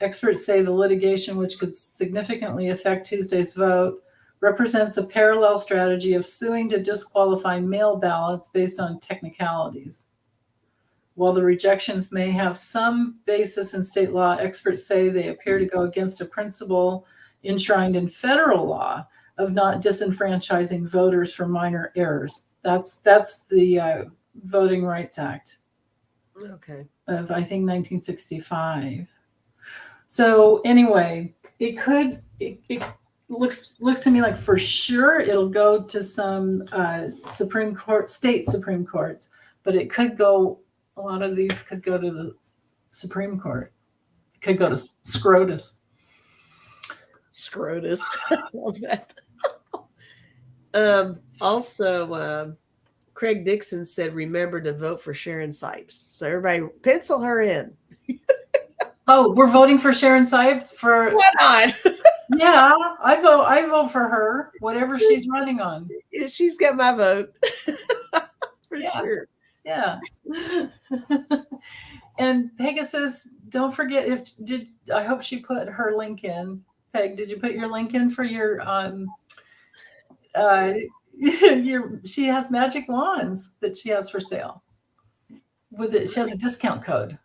Experts say the litigation, which could significantly affect Tuesday's vote, represents a parallel strategy of suing to disqualify mail ballots based on technicalities. While the rejections may have some basis in state law, experts say they appear to go against a principle enshrined in federal law of not disenfranchising voters for minor errors. That's the Voting Rights Act Okay. of, I think, 1965. So anyway, it looks to me like for sure it'll go to some Supreme Court, state Supreme Courts, but it could go. A lot of these could go to the Supreme Court. It could go to SCROTUS. Scrotus. Love that. Also, Craig Dixon said, remember to vote for Sharon Sipes. So everybody pencil her in. Oh, we're voting for Sharon Sipes for. Why not? Yeah, I vote for her, whatever she's running on. She's got my vote. For Yeah. sure. Yeah. And Pegasus, don't forget I hope she put her link in. Peg, did you put your link in for your she has magic wands that she has for sale. With it, she has a discount code.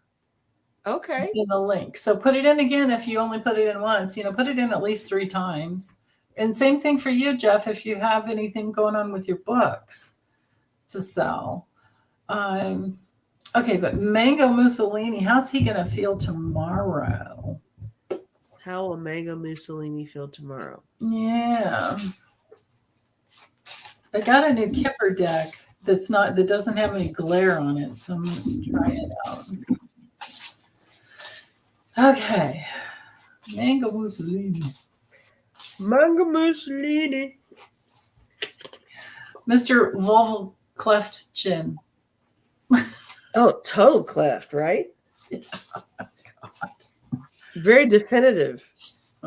Okay. In the link. So put it in again if you only put it in once, put it in at least 3 times. And same thing for you, Jeff, if you have anything going on with your books to sell. Okay, but Mango Mussolini, how's he going to feel tomorrow? How will Mango Mussolini feel tomorrow? Yeah. I got a new Kipper deck that doesn't have any glare on it, so I'm going to try it out. Okay. Mango Mussolini. Mango Mussolini. Mr. Volvo Cleft Chin. Oh, total cleft, right? Very definitive.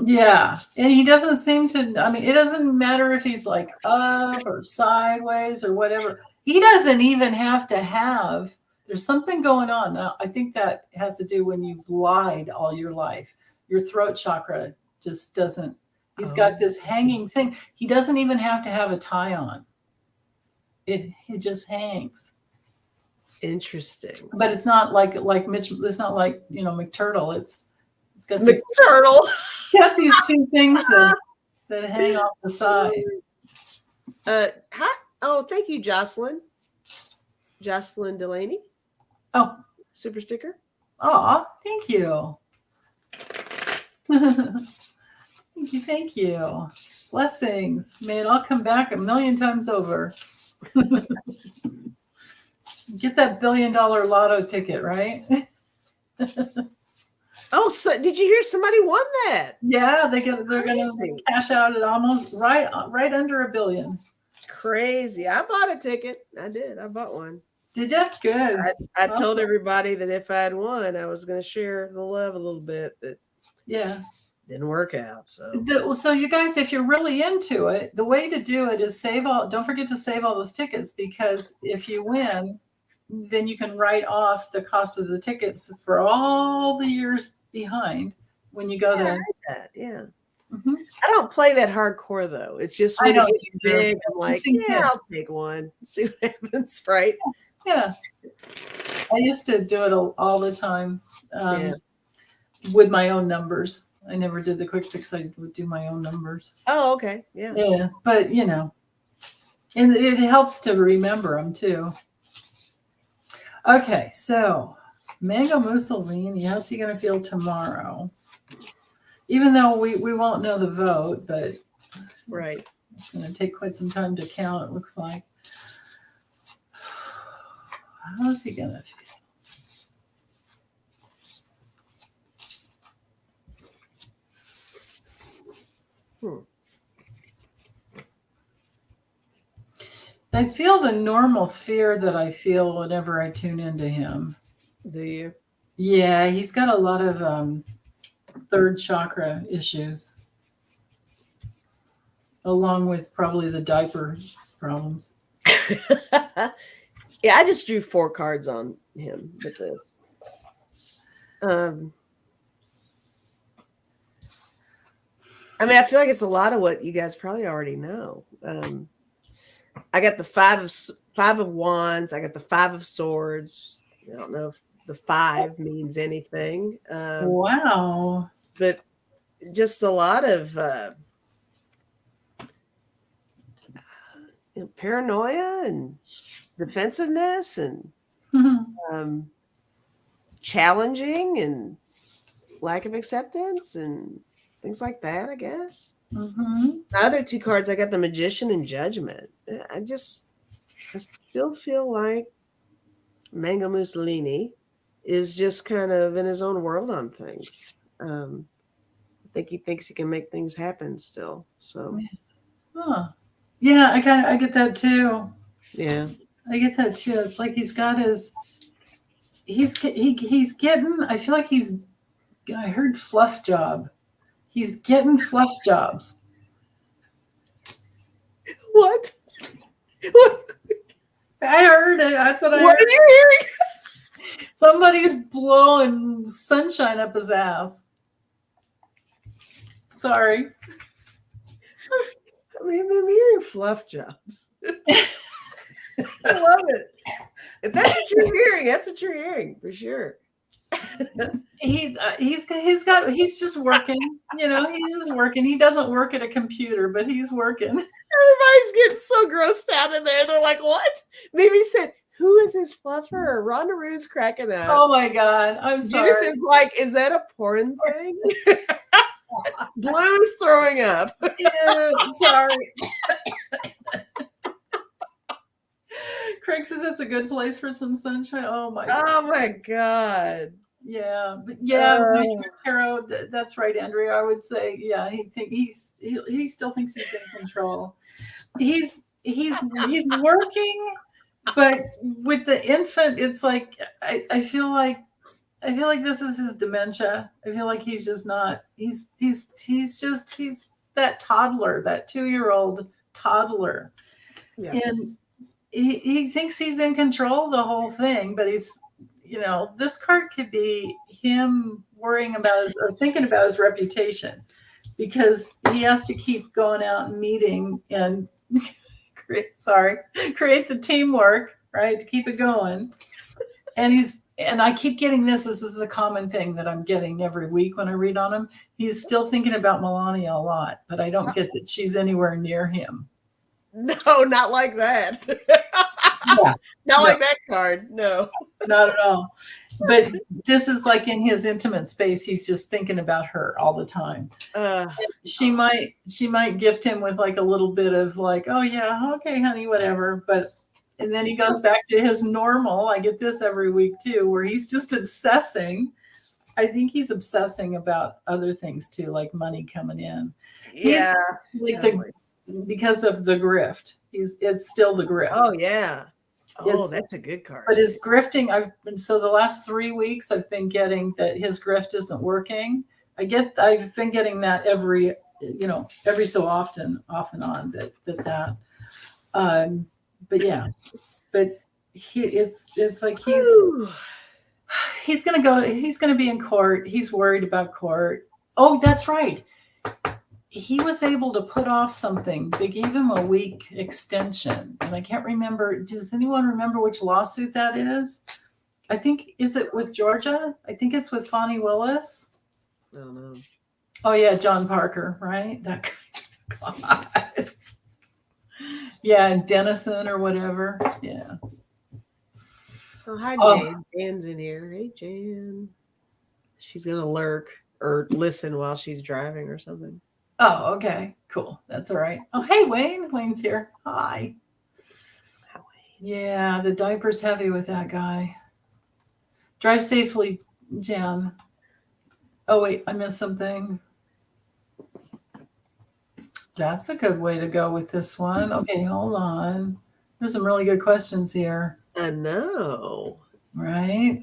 Yeah. And he doesn't seem to, it doesn't matter if he's like up or sideways or whatever. He doesn't even have to have, there's something going on. Now, I think that has to do when you've lied all your life. Your throat chakra just doesn't, he's got this hanging thing. He doesn't even have to have a tie on. It just hangs. Interesting. But it's not like Mitch, it's not like, McTurtle. It's got this McTurtle. Got these 2 things that hang off the side. Hi. Oh, thank you, Jocelyn. Jocelyn Delaney. Oh, super sticker. Oh, thank you. Thank you. Blessings. May it all come back 1,000,000 times over. Get that $1 billion lotto ticket, right? Oh, so did you hear somebody won that? Yeah, they're gonna cash out at almost right under $1 billion. Crazy. I bought a ticket. I did. I bought one. Did you? Good. I told everybody that if I had won, I was going to share the love a little bit, but yeah, didn't work out. So you guys, if you're really into it, the way to do it is don't forget to save all those tickets, because if you win, then you can write off the cost of the tickets for all the years behind when you go there. Yeah. Mm-hmm. I don't play that hardcore though. It's just when you get big, I'm like, I'll take one, see what happens, right? Yeah. I used to do it all the time with my own numbers. I never did the quick fix. I would do my own numbers. Oh, okay. Yeah. Yeah. But, and it helps to remember them too. Okay. So Mango Mussolini, how's he going to feel tomorrow? Even though we won't know the vote, but right. It's going to take quite some time to count, it looks like. How's he going to feel? I feel the normal fear that I feel whenever I tune into him. Do you? Yeah, he's got a lot of third chakra issues, along with probably the diaper problems. Yeah, I just drew 4 cards on him with this. I feel like it's a lot of what you guys probably already know. I got the 5 of wands. I got the 5 of swords. I don't know if the 5 means anything. Wow. But just a lot of paranoia and defensiveness and challenging and lack of acceptance and things like that, I guess. Mm-hmm. The other two cards, I got the Magician and Judgment. I still feel like Mango Mussolini is just kind of in his own world on things. I think he thinks he can make things happen still. So Huh. Yeah, I get that too. yeah. I get that too. It's like he's got his he's getting. I feel like he's. I heard fluff job. He's getting fluff jobs. What? What? I heard it. That's what I What heard. are you hearing? Somebody's blowing sunshine up his ass. Sorry. I mean, I'm hearing fluff jobs. I love it. If that's what you're hearing, that's what you're hearing for sure. He's just working. You know, he's just working. He doesn't work at a computer, but he's working. Everybody's getting so grossed out in there. They're like, what? Maybe said, who is his fluffer? Rhonda Rue's cracking up. Oh my God. I'm sorry. Judith is like, is that a porn thing? Blue's throwing up. Yeah, sorry. Craig says it's a good place for some sunshine. Oh my God. Oh my God. Yeah, but yeah, Tarot. That's right, Andrea. I would say, yeah, he still thinks he's in control. He's working, but with the infant, it's like I feel like this is his dementia. I feel like he's just not. He's that toddler, that 2-year-old toddler, Yeah. and he thinks he's in control of the whole thing, but he's. You know, this card could be him worrying about or thinking about his reputation because he has to keep going out and meeting and create the teamwork, right, to keep it going. And I keep getting this is a common thing that I'm getting every week when I read on him. He's still thinking about Melania a lot, but I don't get that she's anywhere near him. No, not like that. Yeah. Not like that card. No. Not at all. But this is like in his intimate space. He's just thinking about her all the time. She might gift him with like a little bit of like, oh yeah, okay, honey, whatever. But and then he goes back to his normal. I get this every week too, where he's just obsessing. I think he's obsessing about other things too, like money coming in. Yeah. Like because of the grift. It's still the grift. Oh yeah. Oh, that's a good card. But his grifting, so the last 3 weeks I've been getting that his grift isn't working. I've been getting that every so often, off and on that. But yeah, but it's like he's gonna be in court. He's worried about court. Oh, that's right. He was able to put off something. They gave him a week extension. And I can't remember. Does anyone remember which lawsuit that is? I think, is it with Georgia? I think it's with Fonnie Willis. I don't know. Oh, yeah, John Parker, right? That guy. Yeah, Dennison or whatever. Yeah. Oh, hi, Jan. Jan's in here. Hey, Jan. She's going to lurk or listen while she's driving or something. Oh, okay. Cool. That's all right. Oh, hey, Wayne. Wayne's here. Hi. Hi, Wayne. Yeah, the diaper's heavy with that guy. Drive safely, Jan. Oh, wait, I missed something. That's a good way to go with this one. Okay, hold on. There's some really good questions here. I know. Right?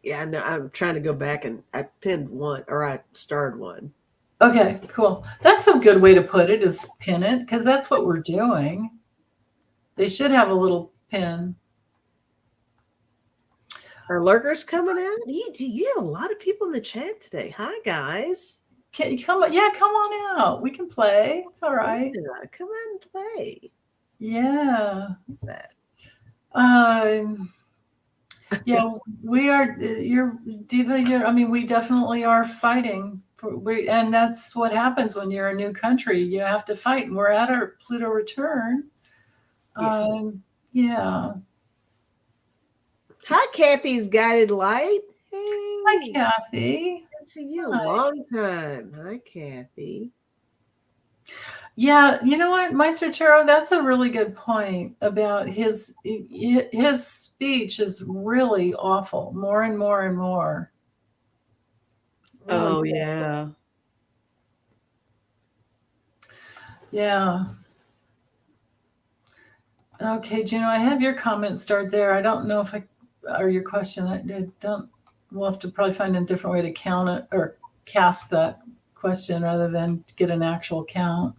Yeah, no, I'm trying to go back and I pinned one or I starred one. Okay, cool. That's a good way to put it is pin it because that's what we're doing. They should have a little pin. Are lurkers coming out? You have a lot of people in the chat today. Hi, guys. Can you come? Yeah, come on out. We can play. It's all right. Yeah, come on and play. Yeah. Yeah, we are. You're Diva. We definitely are fighting. And that's what happens when you're a new country. You have to fight. And we're at our Pluto return. Yeah. Hi, Kathy's Guided Light. Hey. Hi, Kathy. haven't seen you in a long time. Hi, Kathy. Yeah, you know what, Meister Tarot, that's a really good point about his speech is really awful, more and more and more. Really Oh, awful. yeah. Yeah. Okay, Juno, I have your comment start there. I don't know if or your question. I don't. We'll have to probably find a different way to count it or cast that question rather than get an actual count.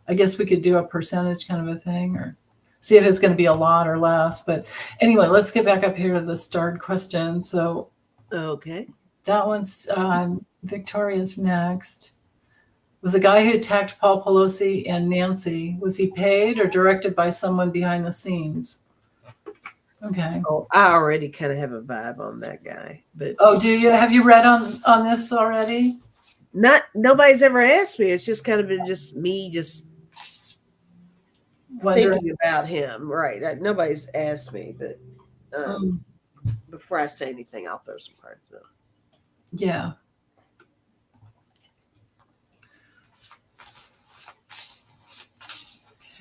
I guess we could do a percentage kind of a thing or see if it's going to be a lot or less. But anyway, let's get back up here to the starred question. So Okay. that one's Victoria's next. Was the guy who attacked Paul Pelosi and Nancy, was he paid or directed by someone behind the scenes? Okay. Oh, I already kind of have a vibe on that guy, but Oh, do you? Have you read on this already? nobody's ever asked me. It's just kind of been just me just Wondering. thinking about him. Right. Nobody's asked me, but before I say anything, I'll throw some cards up. Yeah.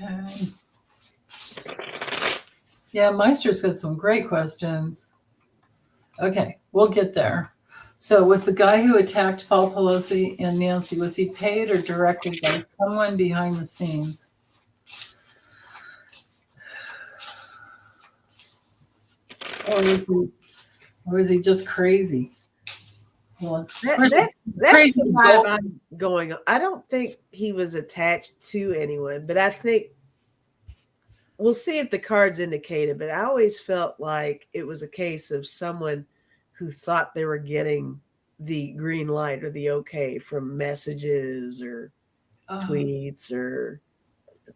Okay. Yeah, Meister's got some great questions. Okay, we'll get there. So was the guy who attacked Paul Pelosi and Nancy, was he paid or directed by someone behind the scenes? Or was he just crazy? Well, That's crazy. the vibe I'm going on. I don't think he was attached to anyone, but I think we'll see if the cards indicate it. But I always felt like it was a case of someone who thought they were getting the green light or the okay from messages or tweets or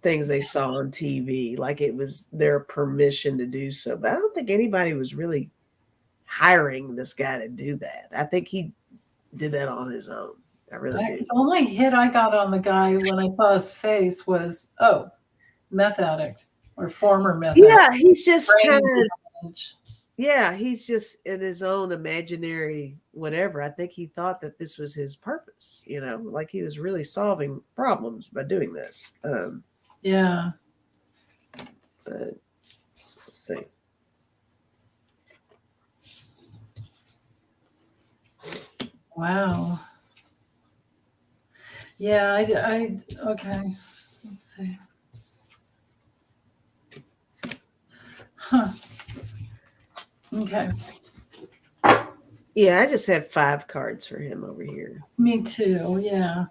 things they saw on TV, like it was their permission to do so. But I don't think anybody was really hiring this guy to do that. I think he did that on his own. I really do. The only hit I got on the guy when I saw his face was, meth addict or former meth addict. Yeah, he's just kind of, yeah, he's just in his own imaginary whatever. I think he thought that this was his purpose, like he was really solving problems by doing this. Yeah. But let's see. Wow. Yeah, I okay. Let's see. Huh. Okay. Yeah, I just had 5 cards for him over here. Me too. Yeah.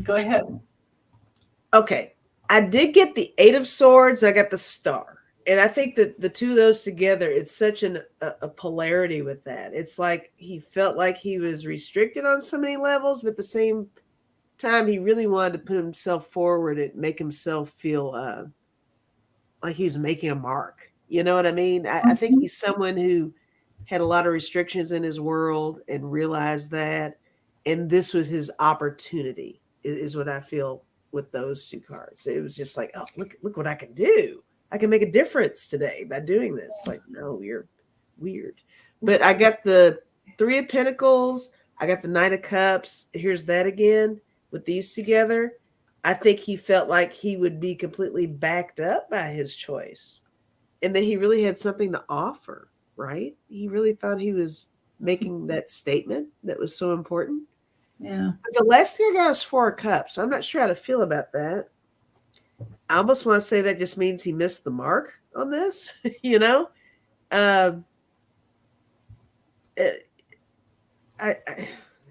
Go ahead. Okay. I did get the 8 of Swords. I got the Star. And I think that the two of those together, it's such a polarity with that. It's like he felt like he was restricted on so many levels, but at the same time, he really wanted to put himself forward and make himself feel like he was making a mark. You know what I mean? I think he's someone who had a lot of restrictions in his world and realized that. And this was his opportunity, is what I feel with those 2 cards. It was just like, oh, look what I can do. I can make a difference today by doing this. Like, no, you're weird. But I got the 3 of Pentacles. I got the Knight of Cups. Here's that again with these together. I think he felt like he would be completely backed up by his choice and that he really had something to offer, right? He really thought he was making that statement that was so important. Yeah. The last thing I got is 4 of Cups. I'm not sure how to feel about that. I almost want to say that just means he missed the mark on this, I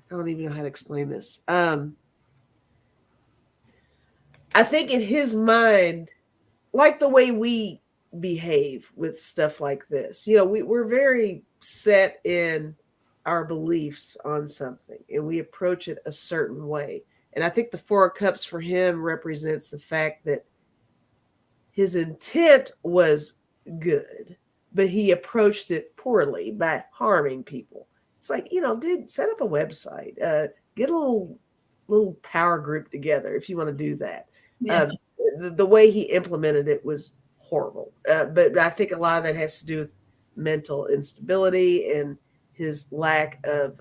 don't even know how to explain this. I think in his mind, like the way we behave with stuff like this, we're very set in our beliefs on something and we approach it a certain way. And I think the 4 of Cups for him represents the fact that his intent was good, but he approached it poorly by harming people. It's like, dude, set up a website, get a little power group together if you want to do that. Yeah. The way he implemented it was horrible. But I think a lot of that has to do with mental instability and his lack of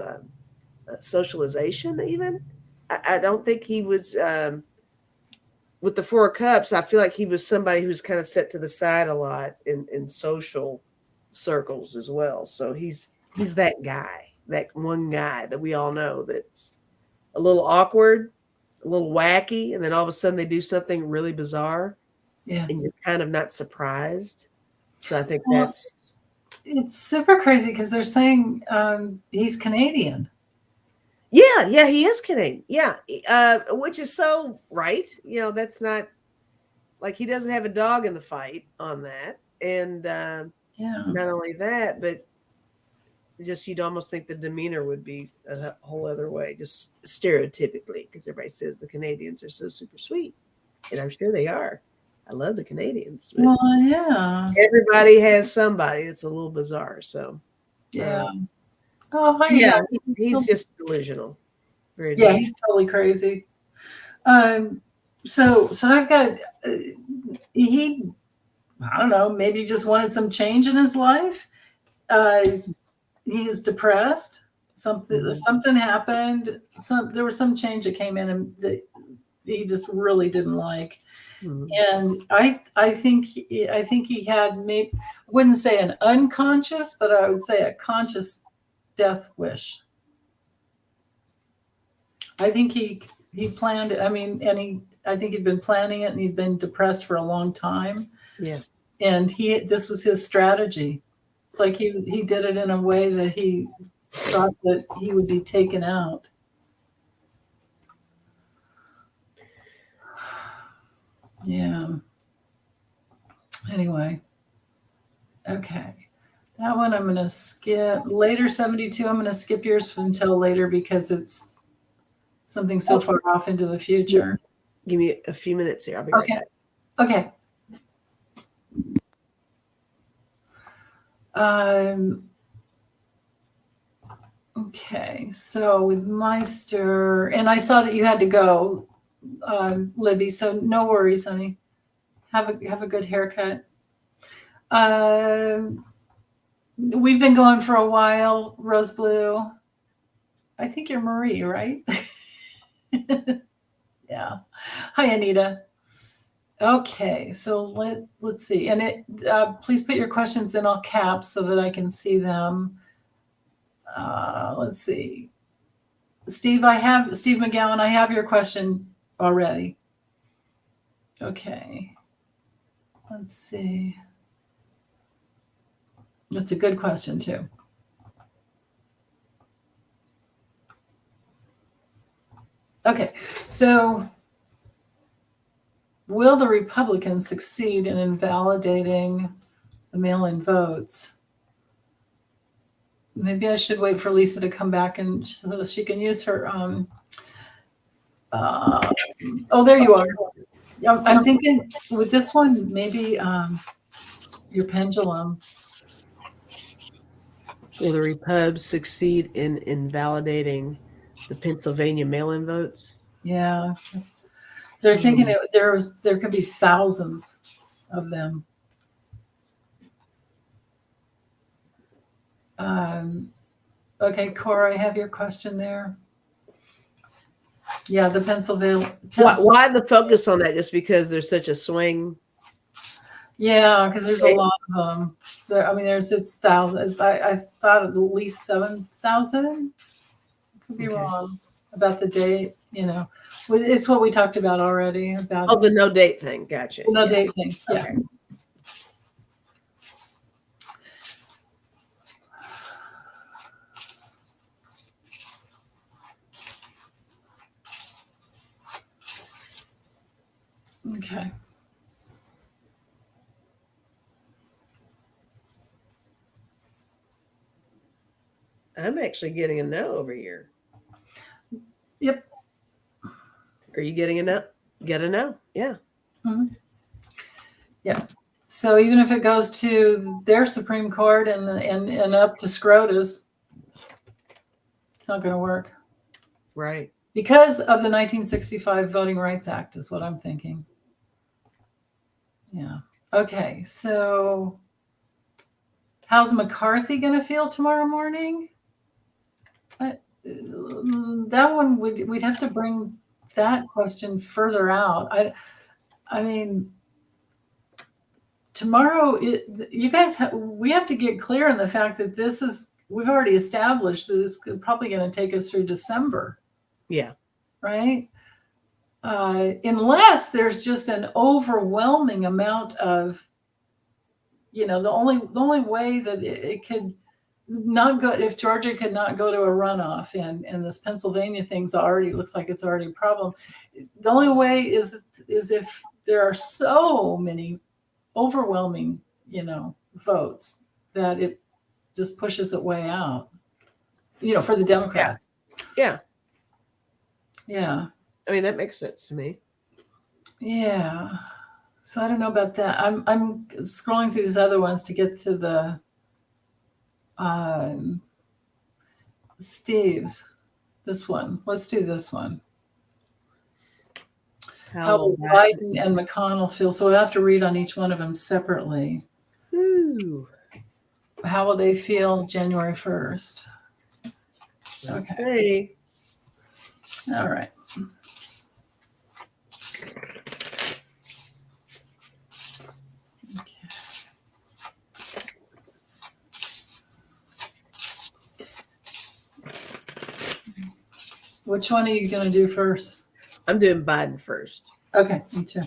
socialization. Even I don't think he was with the Four of Cups. I feel like he was somebody who's kind of set to the side a lot in social circles as well. So he's that guy, that one guy that we all know that's a little awkward, a little wacky, and then all of a sudden they do something really bizarre, Yeah. and you're kind of not surprised. So I think Well, it's super crazy because they're saying he's Canadian. yeah, he is Canadian. Yeah, which is so right. That's not like he doesn't have a dog in the fight on that. And Yeah. not only that, but just you'd almost think the demeanor would be a whole other way, just stereotypically, because everybody says the Canadians are so super sweet, and I'm sure they are. I love the Canadians, but Well, yeah. everybody has somebody that's a little bizarre. So Yeah. Oh, hi. yeah, Yeah. he's just delusional. Very Yeah, delusional. he's totally crazy. So I've got he. I don't know. Maybe just wanted some change in his life. He was depressed. Something happened. There was some change that came in and that he just really didn't like. And I think he had, maybe, I wouldn't say an unconscious, but I would say a conscious death wish. I think he planned it. I mean, I think he'd been planning it, and he'd been depressed for a long time. Yeah. And this was his strategy. It's like he did it in a way that he thought that he would be taken out. Yeah. Anyway. Okay. That one I'm going to skip. Later 72, I'm going to skip yours until later because it's something so far off into the future. Give me a few minutes here. I'll be right back. Okay. Okay, so with Meister, and I saw that you had to go, Libby. So no worries, honey. Have a good haircut. We've been going for a while. Rose Blue. I think you're Marie, right? Yeah. Hi, Anita. Okay, so let's see, and please put your questions in all caps so that I can see them. Let's see. Steve McGowan, I have your question already. Okay. Let's see. That's a good question too. Okay. So will the Republicans succeed in invalidating the mail-in votes? Maybe I should wait for Lisa to come back and so she can use her. Oh, there you are. I'm thinking with this one, maybe your pendulum. Will the Repubs succeed in invalidating the Pennsylvania mail-in votes? Yeah. So they're thinking there could be thousands of them. Okay, Cora, I have your question there. Yeah, the Pennsylvania. Why the focus on that? Just because there's such a swing? Yeah, because there's a lot of them. It's thousands. I thought at least 7,000. Could be wrong about the date. It's what we talked about already. About the no date thing. Gotcha. The no date thing. Yeah. Okay. Okay. I'm actually getting a no over here. Yep. Are you getting a no? Get a no. Yeah. Mm-hmm. Yeah. So even if it goes to their Supreme Court and up to SCROTUS, it's not going to work. Right. Because of the 1965 Voting Rights Act is what I'm thinking. Yeah. Okay. So how's McCarthy going to feel tomorrow morning? That one we'd have to bring that question further out. I mean, tomorrow, you guys, we have to get clear on the fact that we've already established that this is probably going to take us through December. Yeah. Right. Unless there's just an overwhelming amount of, the only way that it could not go, if Georgia could not go to a runoff and this Pennsylvania thing's looks like it's already a problem. The only way is if there are so many overwhelming, votes that it just pushes it way out, for the Democrats. Yeah. Yeah. I mean, that makes sense to me. Yeah. So I don't know about that. I'm scrolling through these other ones to get to the Steve's. This one. Let's do this one. How will Biden and McConnell feel? So we have to read on each one of them separately. Ooh. How will they feel January 1st? Let's see. All right. Which one are you going to do first? I'm doing Biden first. Okay, me too.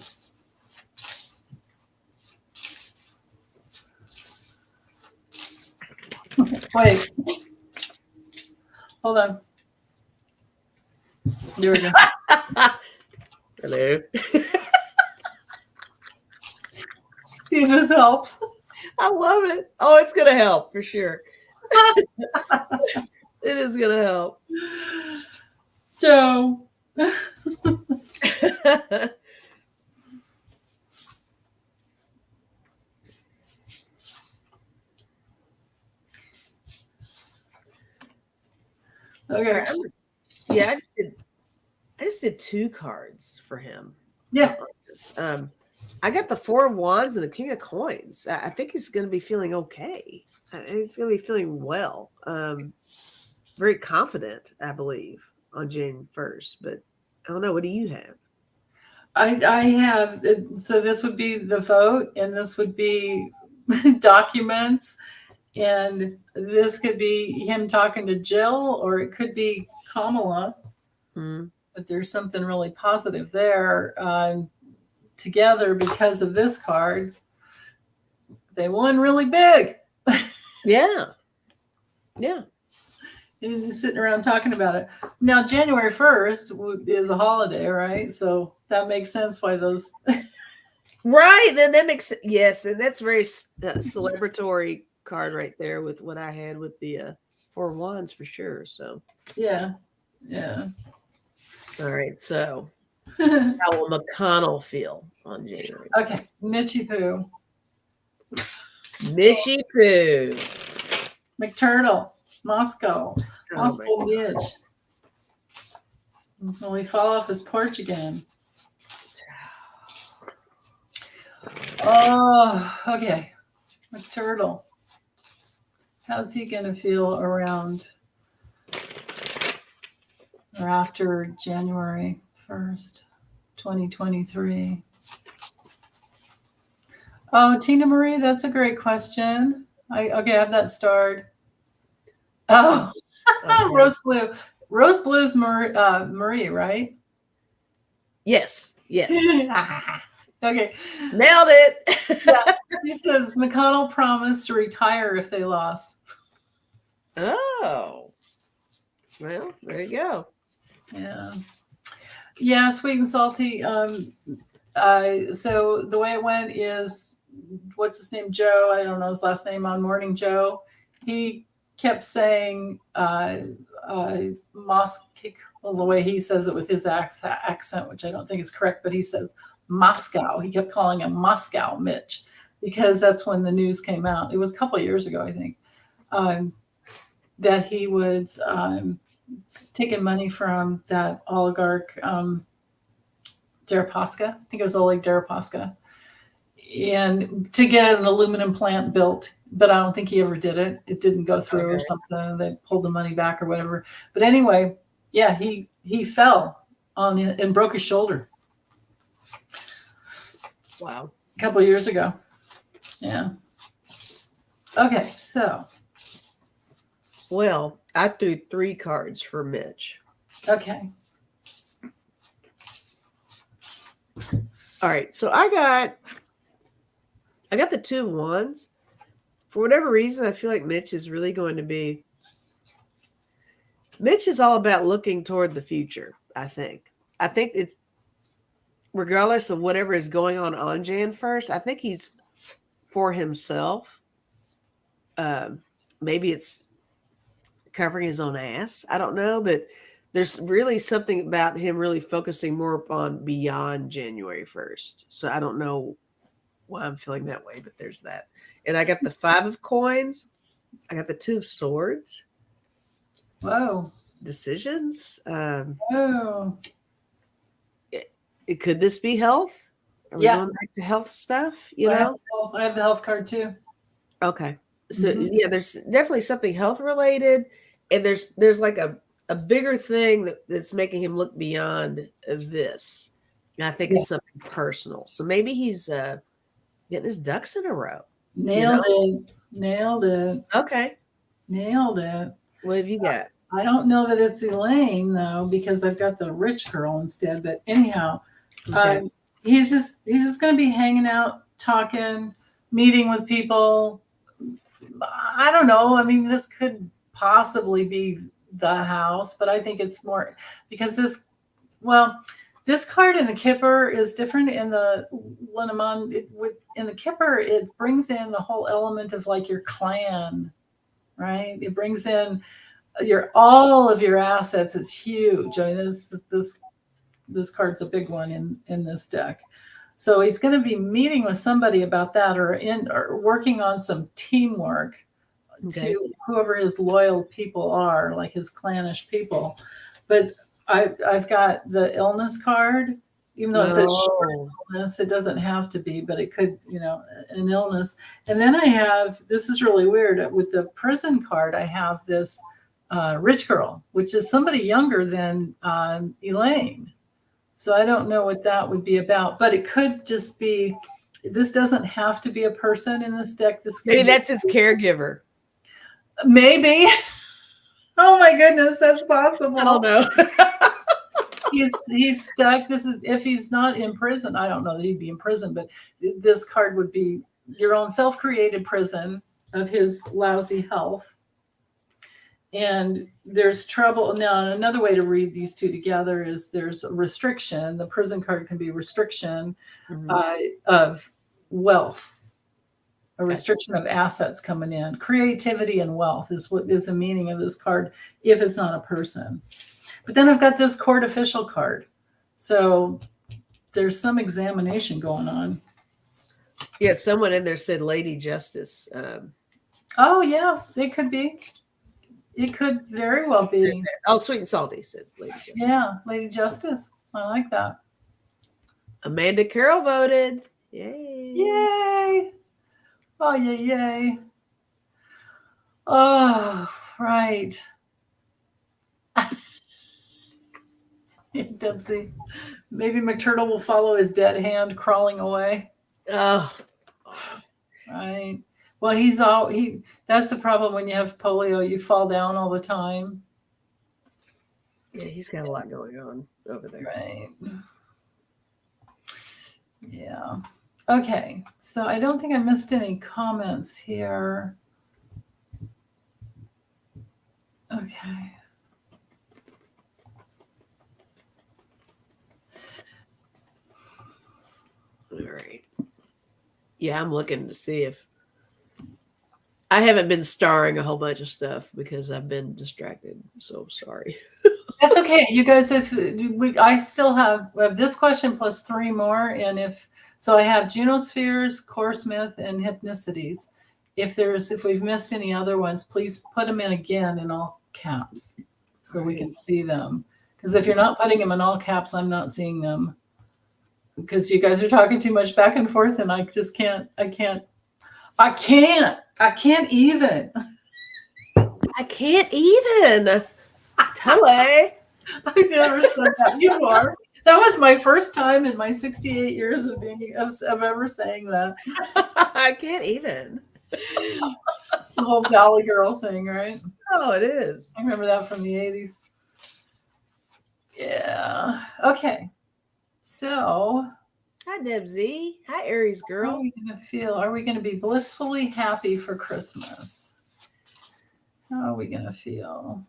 Wait. Hold on. There we go. Hello. See if this helps. I love it. Oh, it's going to help for sure. It is going to help. Joe. Okay. Yeah, I just did 2 cards for him. Yeah. I got the 4 of Wands and the King of Coins. I think he's going to be feeling okay. He's going to be feeling well. Very confident, I believe, on June 1st. But I don't know. What do you have? I have, so this would be the vote, and this would be documents, and this could be him talking to Jill, or it could be Kamala. But there's something really positive there. Together, because of this card, they won really big. Yeah. Yeah. And he's sitting around talking about it. Now, January 1st is a holiday, right? So that makes sense why those. Right. Then that makes sense. Yes. And that's very celebratory card right there with what I had with the 4 of Wands for sure. So, yeah. Yeah. All right. So, how will McConnell feel on January? Okay. Mitchy Poo. Mitchy Poo. McTurtle. Moscow. Moscow Mitch. Will he fall off his porch again? Oh, okay. McTurtle. How's he going to feel around or after January 1st, 2023? Oh, Tina Marie, that's a great question. I have that starred. Oh, okay. Rose Blue. Rose Blue's Marie, right? Yes. Yes. Okay. Nailed it. Yeah. He says McConnell promised to retire if they lost. Oh. Well, there you go. Yeah. Yeah, sweet and salty. So the way it went is, what's his name? Joe. I don't know his last name on Morning Joe. He kept saying Moscow, well, the way he says it with his accent, which I don't think is correct, but he says Moscow. He kept calling him Moscow Mitch because that's when the news came out. It was a couple of years ago, I think, that he was taking money from that oligarch, Deripaska. I think it was Oleg Deripaska. and to get an aluminum plant built, but I don't think he ever did it. It didn't go through or something. They pulled the money back or whatever. But anyway, yeah, he fell on and broke his shoulder. Wow. A couple of years ago. Yeah. Okay, so. Well, I threw 3 cards for Mitch. Okay. All right, so I got the 2 of Wands. For whatever reason, I feel like Mitch is really going to be. Mitch is all about looking toward the future. I think it's regardless of whatever is going on Jan 1st. I think he's for himself. Maybe it's covering his own ass. I don't know, but there's really something about him really focusing more on beyond January 1st. So I don't know why I'm feeling that way, but there's that. And I got the 5 of coins. I got the 2 of swords. Whoa. Decisions. Whoa. Could this be health? Are we going back to health stuff? You know? I have the health card too. Okay. So yeah, there's definitely something health related. And there's like a bigger thing that's making him look beyond this. And I think it's something personal. So maybe he's getting his ducks in a row. Nailed it. Okay. Nailed it. What have you got? I don't know that it's Elaine though, because I've got the rich girl instead. But anyhow, he's just going to be hanging out, talking, meeting with people. I don't know. I mean, this could possibly be the house, but I think it's more because this card in the Kipper is different in the Lenormand. In the Kipper, it brings in the whole element of like your clan, right? It brings in all of your assets. It's huge. I mean, this card's a big one in this deck. So he's going to be meeting with somebody about that, or working on some teamwork to whoever his loyal people are, like his clannish people. But I've got the illness card, even though it says short illness, it doesn't have to be, but it could, an illness. And then I have, this is really weird, with the prison card, I have this rich girl, which is somebody younger than Elaine. So I don't know what that would be about, but it could just be, this doesn't have to be a person in this deck. Maybe that's his caregiver. Maybe. Oh my goodness, that's possible. I don't know. He's stuck. This is if he's not in prison. I don't know that he'd be in prison, but this card would be your own self-created prison of his lousy health. And there's trouble. Now, another way to read these two together is there's a restriction. The prison card can be restriction of wealth, a restriction of assets coming in. Creativity and wealth is what is the meaning of this card if it's not a person. But then I've got this court official card. So there's some examination going on. Yeah, someone in there said Lady Justice. Oh, yeah, it could be. It could very well be. Oh, Sweet and Salty said Lady Justice. Yeah, Lady Justice. I like that. Amanda Carroll voted. Yay. Yay. Oh, yay. Oh, right. Dempsey. Maybe McTurtle will follow his dead hand crawling away. Oh. Right. Well, that's the problem when you have polio. You fall down all the time. Yeah, he's got a lot going on over there. Right. Yeah. Okay. So I don't think I missed any comments here. Okay. All right. Yeah, I'm looking to see if I haven't been starring a whole bunch of stuff because I've been distracted. So sorry. That's okay. You guys, I still have this question plus 3 more. And so I have Junospheres, Core Smith, and Hypnicities. If we've missed any other ones, please put them in again in all caps so we can see them. Because if you're not putting them in all caps, I'm not seeing them. because you guys are talking too much back and forth, and I just can't. I can't even. I can't even. Tully. I never said that. You are. That was my first time in my 68 years of being of ever saying that. I can't even. The whole Valley Girl thing, right? Oh, it is. I remember that from the 80s. Yeah. Okay. So, Hi, Deb Z. Hi, Aries how are girl. we going to feel? Are we going to be blissfully happy for Christmas? How are we going to feel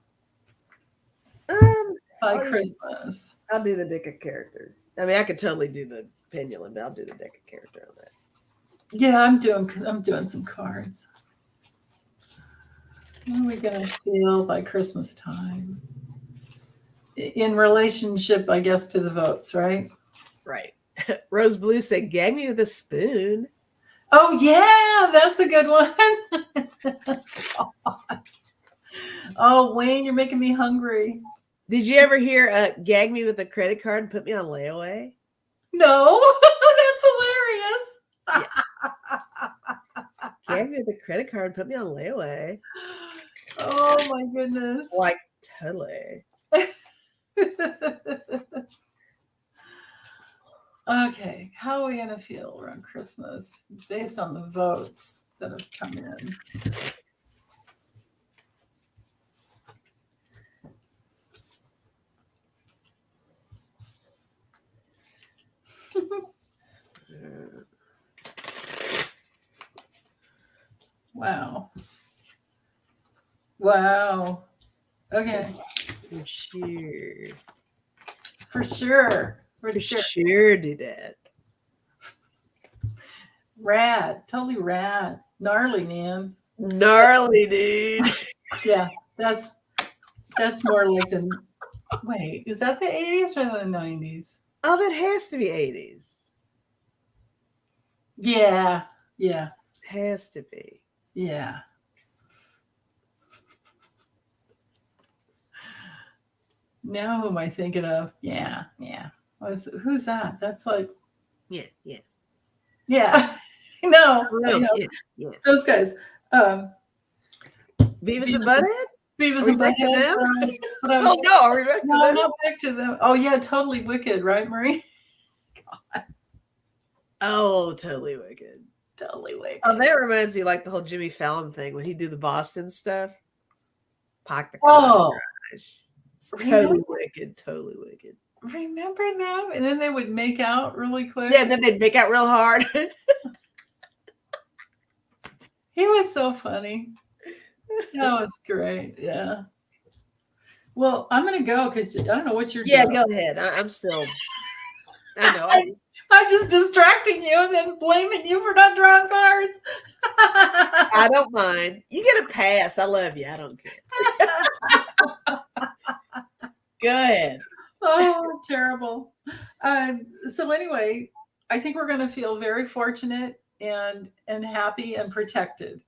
by Christmas? I'll do the deck of characters. I mean, I could totally do the pendulum, but I'll do the deck of character on that. Yeah, I'm doing some cards. How are we going to feel by Christmas time? In relationship, I guess, to the votes, right? Right. Rose Blue said, "Gag me with a spoon." Oh, yeah, that's a good one. Oh, Wayne, you're making me hungry. Did you ever hear "Gag me with a credit card and put me on layaway"? No, that's hilarious. Gag me with a credit card and put me on layaway. Oh, my goodness. Like, totally. Okay, how are we going to feel around Christmas based on the votes that have come in? Wow. Wow. Okay. For sure. For sure. For For sure. sure do that. Rad. Totally rad. Gnarly, man. Gnarly, dude. Yeah, that's more like the. Wait, is that the 80s or the 90s? Oh, that has to be 80s. Yeah. Yeah. Has to be. Yeah. Now who am I thinking of? Yeah. Yeah. Who's that? That's like. Yeah. Yeah. No. I know. Yeah. Those guys. Beavis and Butthead? Beavis Are we and back to Butthead. them? But I was, Oh no, are we back to no, them? not back to them. Oh yeah, totally wicked, right, Marie? Oh, totally wicked. Totally wicked. Oh, that reminds me like the whole Jimmy Fallon thing when he do the Boston stuff. Park the car Oh, in the garage. It's totally wicked, totally wicked. remember them? And then they would make out really quick. Yeah, and then they'd make out real hard. He was so funny. That was great. Yeah. Well, I'm gonna go because I don't know what you're Yeah, doing. go ahead. I'm still. I know. I'm just distracting you and then blaming you for not drawing cards. I don't mind. You get a pass. I love you. I don't care. Go ahead. Oh, terrible. So anyway, I think we're going to feel very fortunate and happy and protected.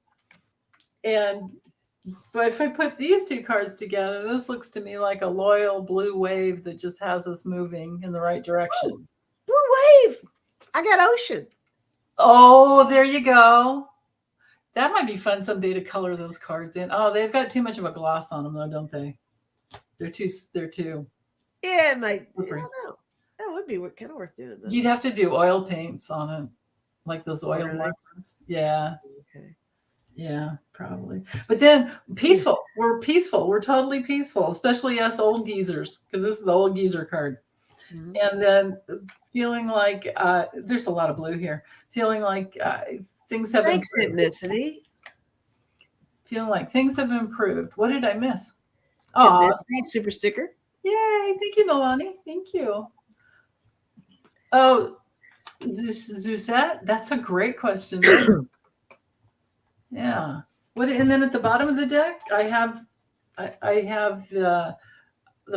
But if I put these two cards together, this looks to me like a loyal blue wave that just has us moving in the right direction. Blue wave. I got ocean. Oh, there you go. That might be fun someday to color those cards in. Oh, they've got too much of a gloss on them though, don't they? They're too. Yeah, mate. I don't know. That would be kind of worth doing. Though. You'd have to do oil paints on it, like those oil markers. Yeah. Okay. Yeah, probably. But then peaceful. We're peaceful. We're totally peaceful, especially us old geezers, because this is the old geezer card. Mm-hmm. And then feeling like there's a lot of blue here. Feeling like things have improved. Synchronicity. Feeling like things have improved. What did I miss? Oh, super sticker. Yay! Thank you, Nalani. Thank you. Oh, Zuzette, that's a great question. Yeah. What? And then at the bottom of the deck, I have the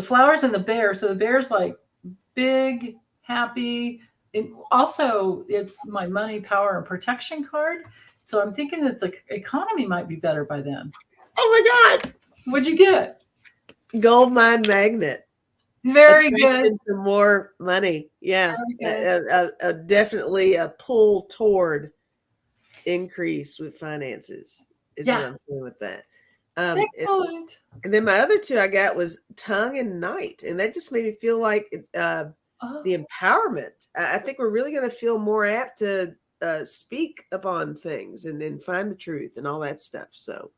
flowers and the bear. So the bear's like big, happy. It's my money, power, and protection card. So I'm thinking that the economy might be better by then. Oh my God! What'd you get? Gold mine magnet. Very good. attraction to more money. Yeah, Very good. definitely a pull toward increase with finances is what Yeah. I'm doing with that. Excellent. And then my other two I got was tongue and night, and that just made me feel like the Oh, empowerment. I think we're really going to feel more apt to speak upon things and find the truth and all that stuff. So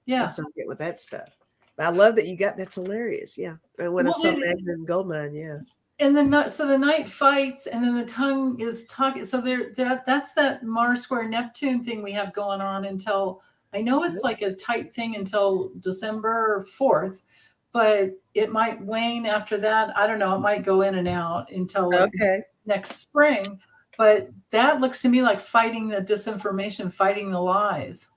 yeah. that's what I get with that stuff. But I love that you got that's hilarious. Yeah, and when I Well, saw Magna and Goldmine, yeah, and so the night fights, and then the tongue is talking. So that's that Mars square Neptune thing we have going on until, I know it's like a tight thing until December 4th, but it might wane after that. I don't know. It might go in and out until like okay, next spring. But that looks to me like fighting the disinformation, fighting the lies,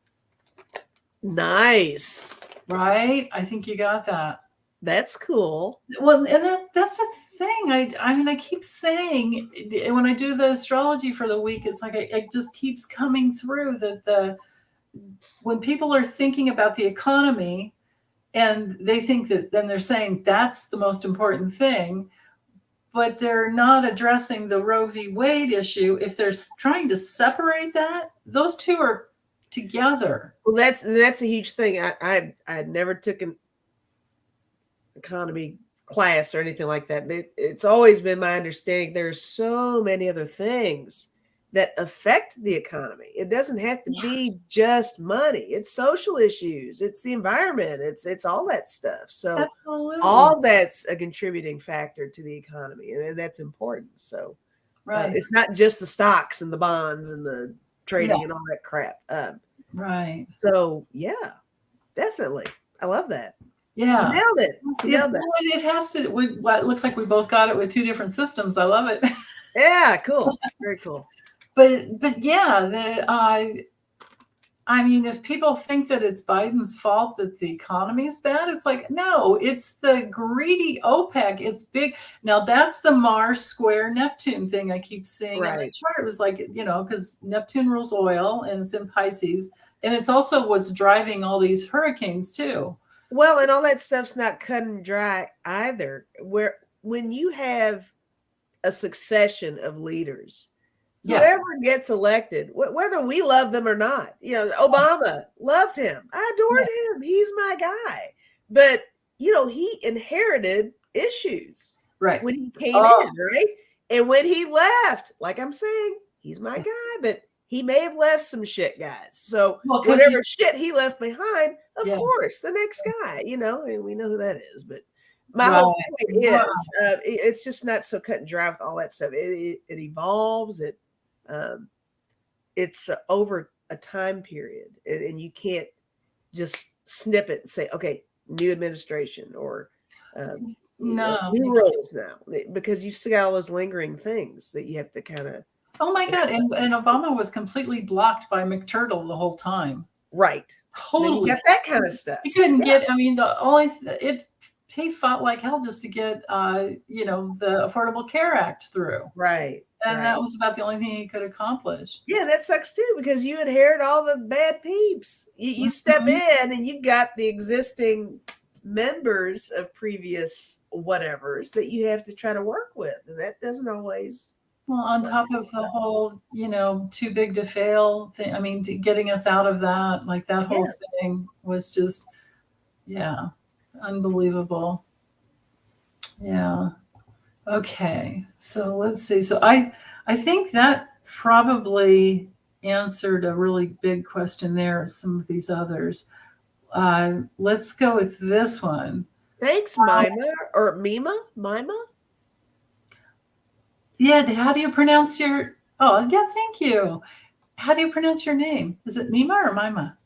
nice. right? I think you got that. That's cool. Well, and that's the thing. I mean, I keep saying when I do the astrology for the week, it's like it just keeps coming through that when people are thinking about the economy and they think that, then they're saying that's the most important thing, but they're not addressing the Roe v. Wade issue. If they're trying to separate that, those two are together. Well, that's a huge thing. I had never took an economy class or anything like that, but it's always been my understanding there's so many other things that affect the economy. It doesn't have to be just money. It's social issues, it's the environment, it's all that stuff. So Absolutely. all that's a contributing factor to the economy, and that's important. So Right. it's not just the stocks and the bonds and the No. trading and all that crap. Right. So yeah, definitely. I love that. You Yeah. nailed it. You nailed that. It has to. Well, it looks like we both got it with two different systems. I love it. Yeah, cool. Very cool. But yeah, I mean, if people think that it's Biden's fault that the economy is bad, it's like, no, it's the greedy OPEC. It's big. Now that's the Mars square Neptune thing I keep seeing in the Right. chart. It was like, because Neptune rules oil and it's in Pisces, and it's also what's driving all these hurricanes too. Well, and all that stuff's not cut and dry either. Where when you have a succession of leaders, Yeah. whoever gets elected, whether we love them or not, Obama, loved him. I Yeah. adored him. He's my guy. But, he inherited issues Right. when he came Oh, in, right? And when he left, like I'm saying, he's my yeah. guy, but he may have left some shit, guys. So Well, because whatever shit he left behind, of yeah. course, the next guy, and we know who that is. But my Right. whole point Wow. is, it's just not so cut and dry with all that stuff. It evolves. Um, it's over a time period, and you can't just snip it and say, okay, new administration or No. new rules now, because you still got all those lingering things that you have to kind of Oh my God. And Obama was completely blocked by McTurtle the whole time. right. Then you Totally. got that kind of stuff. He couldn't Yeah, get, I mean, he fought like hell just to get, the Affordable Care Act through. right, And that right. was about the only thing he could accomplish. Yeah, that sucks too because you inherit all the bad peeps. You step Mhm. in and you've got the existing members of previous whatevers that you have to try to work with, and that doesn't always Well, on work top of the out. whole, too big to fail thing, I mean, getting us out of that, like that Yeah, whole thing was just, yeah, unbelievable. Yeah. Okay. So let's see. So I think that probably answered a really big question there. Some of these others. Let's go with this one. thanks, Mima or Mima. Yeah. How do you pronounce your? Oh, yeah. Thank you. How do you pronounce your name? Is it Mima or Mima?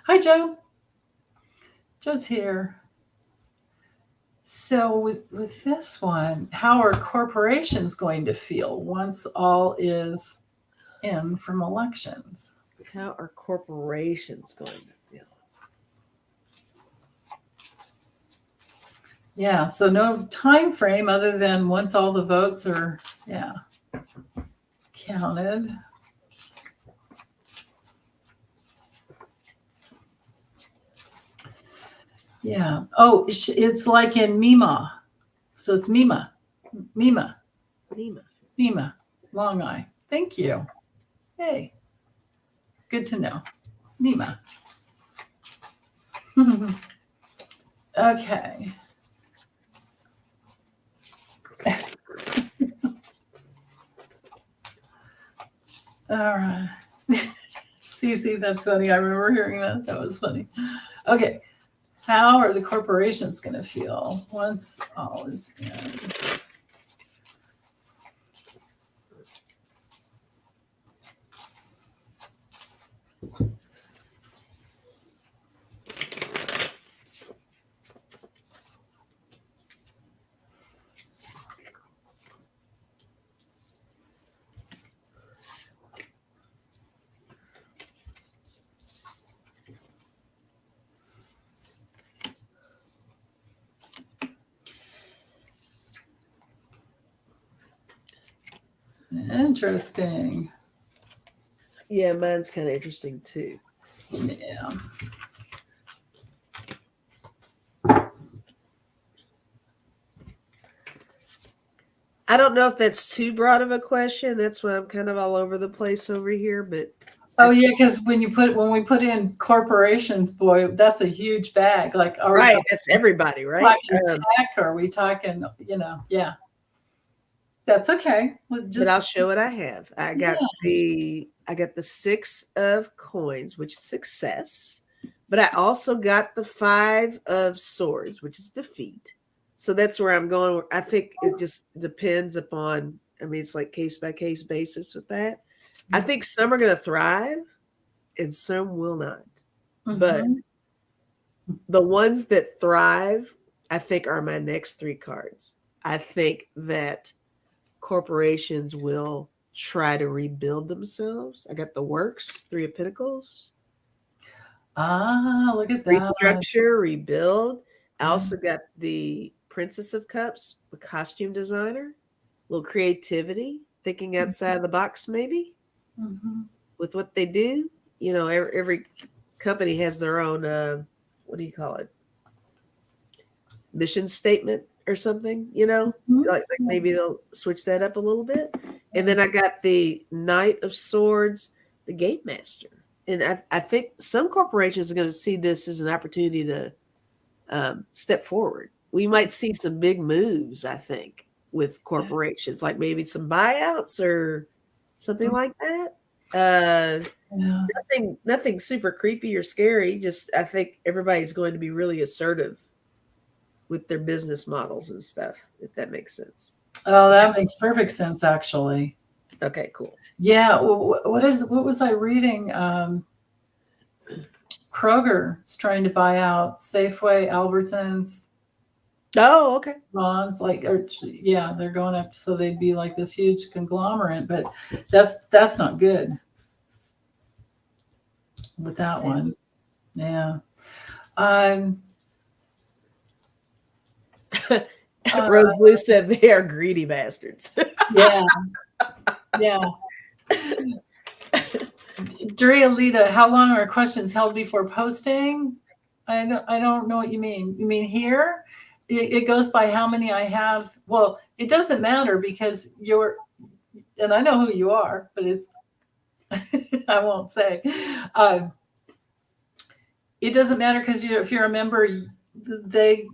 Hi, Joe. Joe's here. So with this one, how are corporations going to feel once all is in from elections? How are corporations going to feel? Yeah, so no time frame other than once all the votes are, counted. Yeah. Oh, it's like in Mima. So it's Mima. Mima. Nima. Mima. Long I. Thank you. Hey, good to know. Mima. Okay. All right. Cece, that's funny. I remember hearing that. That was funny. Okay. How are the corporations going to feel once all is in? Interesting. Yeah, mine's kind of interesting too. Yeah. I don't know if that's too broad of a question. That's why I'm kind of all over the place over here. But Oh yeah, because when we put in corporations, boy, that's a huge bag. Like, are we right, that's everybody, right? talking tech? Or are we talking? Yeah. That's okay. But I'll show what I have. I got the 6 of coins, which is success. But I also got the 5 of swords, which is defeat. So that's where I'm going. I think it just depends upon, I mean, it's like case by case basis with that. I think some are going to thrive and some will not. But the ones that thrive, I think, are my next 3 cards. I think that corporations will try to rebuild themselves. I got the works, 3 of pentacles. Look at that. Restructure, rebuild. I also got the princess of cups, the costume designer, a little creativity, thinking outside the box maybe with what they do. You know, every company has their own, what do you call it? Mission statement or something, you know, like maybe they'll switch that up a little bit. And then I got the Knight of Swords, the Game Master. And I think some corporations are going to see this as an opportunity to step forward. We might see some big moves, I think, with corporations, like maybe some buyouts or something like that. Nothing super creepy or scary. Just I think everybody's going to be really assertive with their business models and stuff, if that makes sense. Oh, that makes perfect sense, actually. Okay, cool. Yeah. What was I reading? Kroger's trying to buy out Safeway, Albertsons. Oh, okay. Bonds, they're going up, so they'd be like this huge conglomerate, but that's not good with that one. Yeah. Rose Blue said they are greedy bastards. Yeah. Durialita, how long are questions held before posting? I don't know what you mean. You mean here? It goes by how many I have. Well, it doesn't matter because and I know who you are, but it's I won't say. It doesn't matter because if you're a member,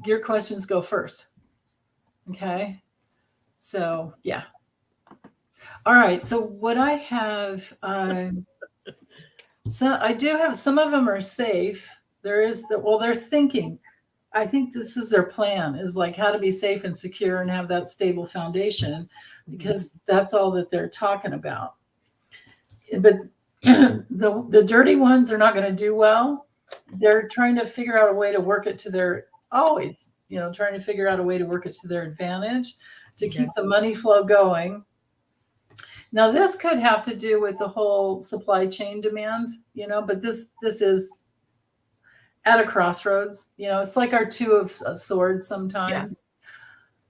your questions go first. Okay. So yeah. All right. So what I have, so I do have, some of them are safe. They're thinking. I think this is their plan, is like how to be safe and secure and have that stable foundation, because that's all that they're talking about. But the dirty ones are not going to do well. They're trying to figure out a way to work it to their trying to figure out a way to work it to their advantage to keep the money flow going. Now, this could have to do with the whole supply chain demand, but this is at a crossroads. It's like our 2 of swords sometimes. Yeah.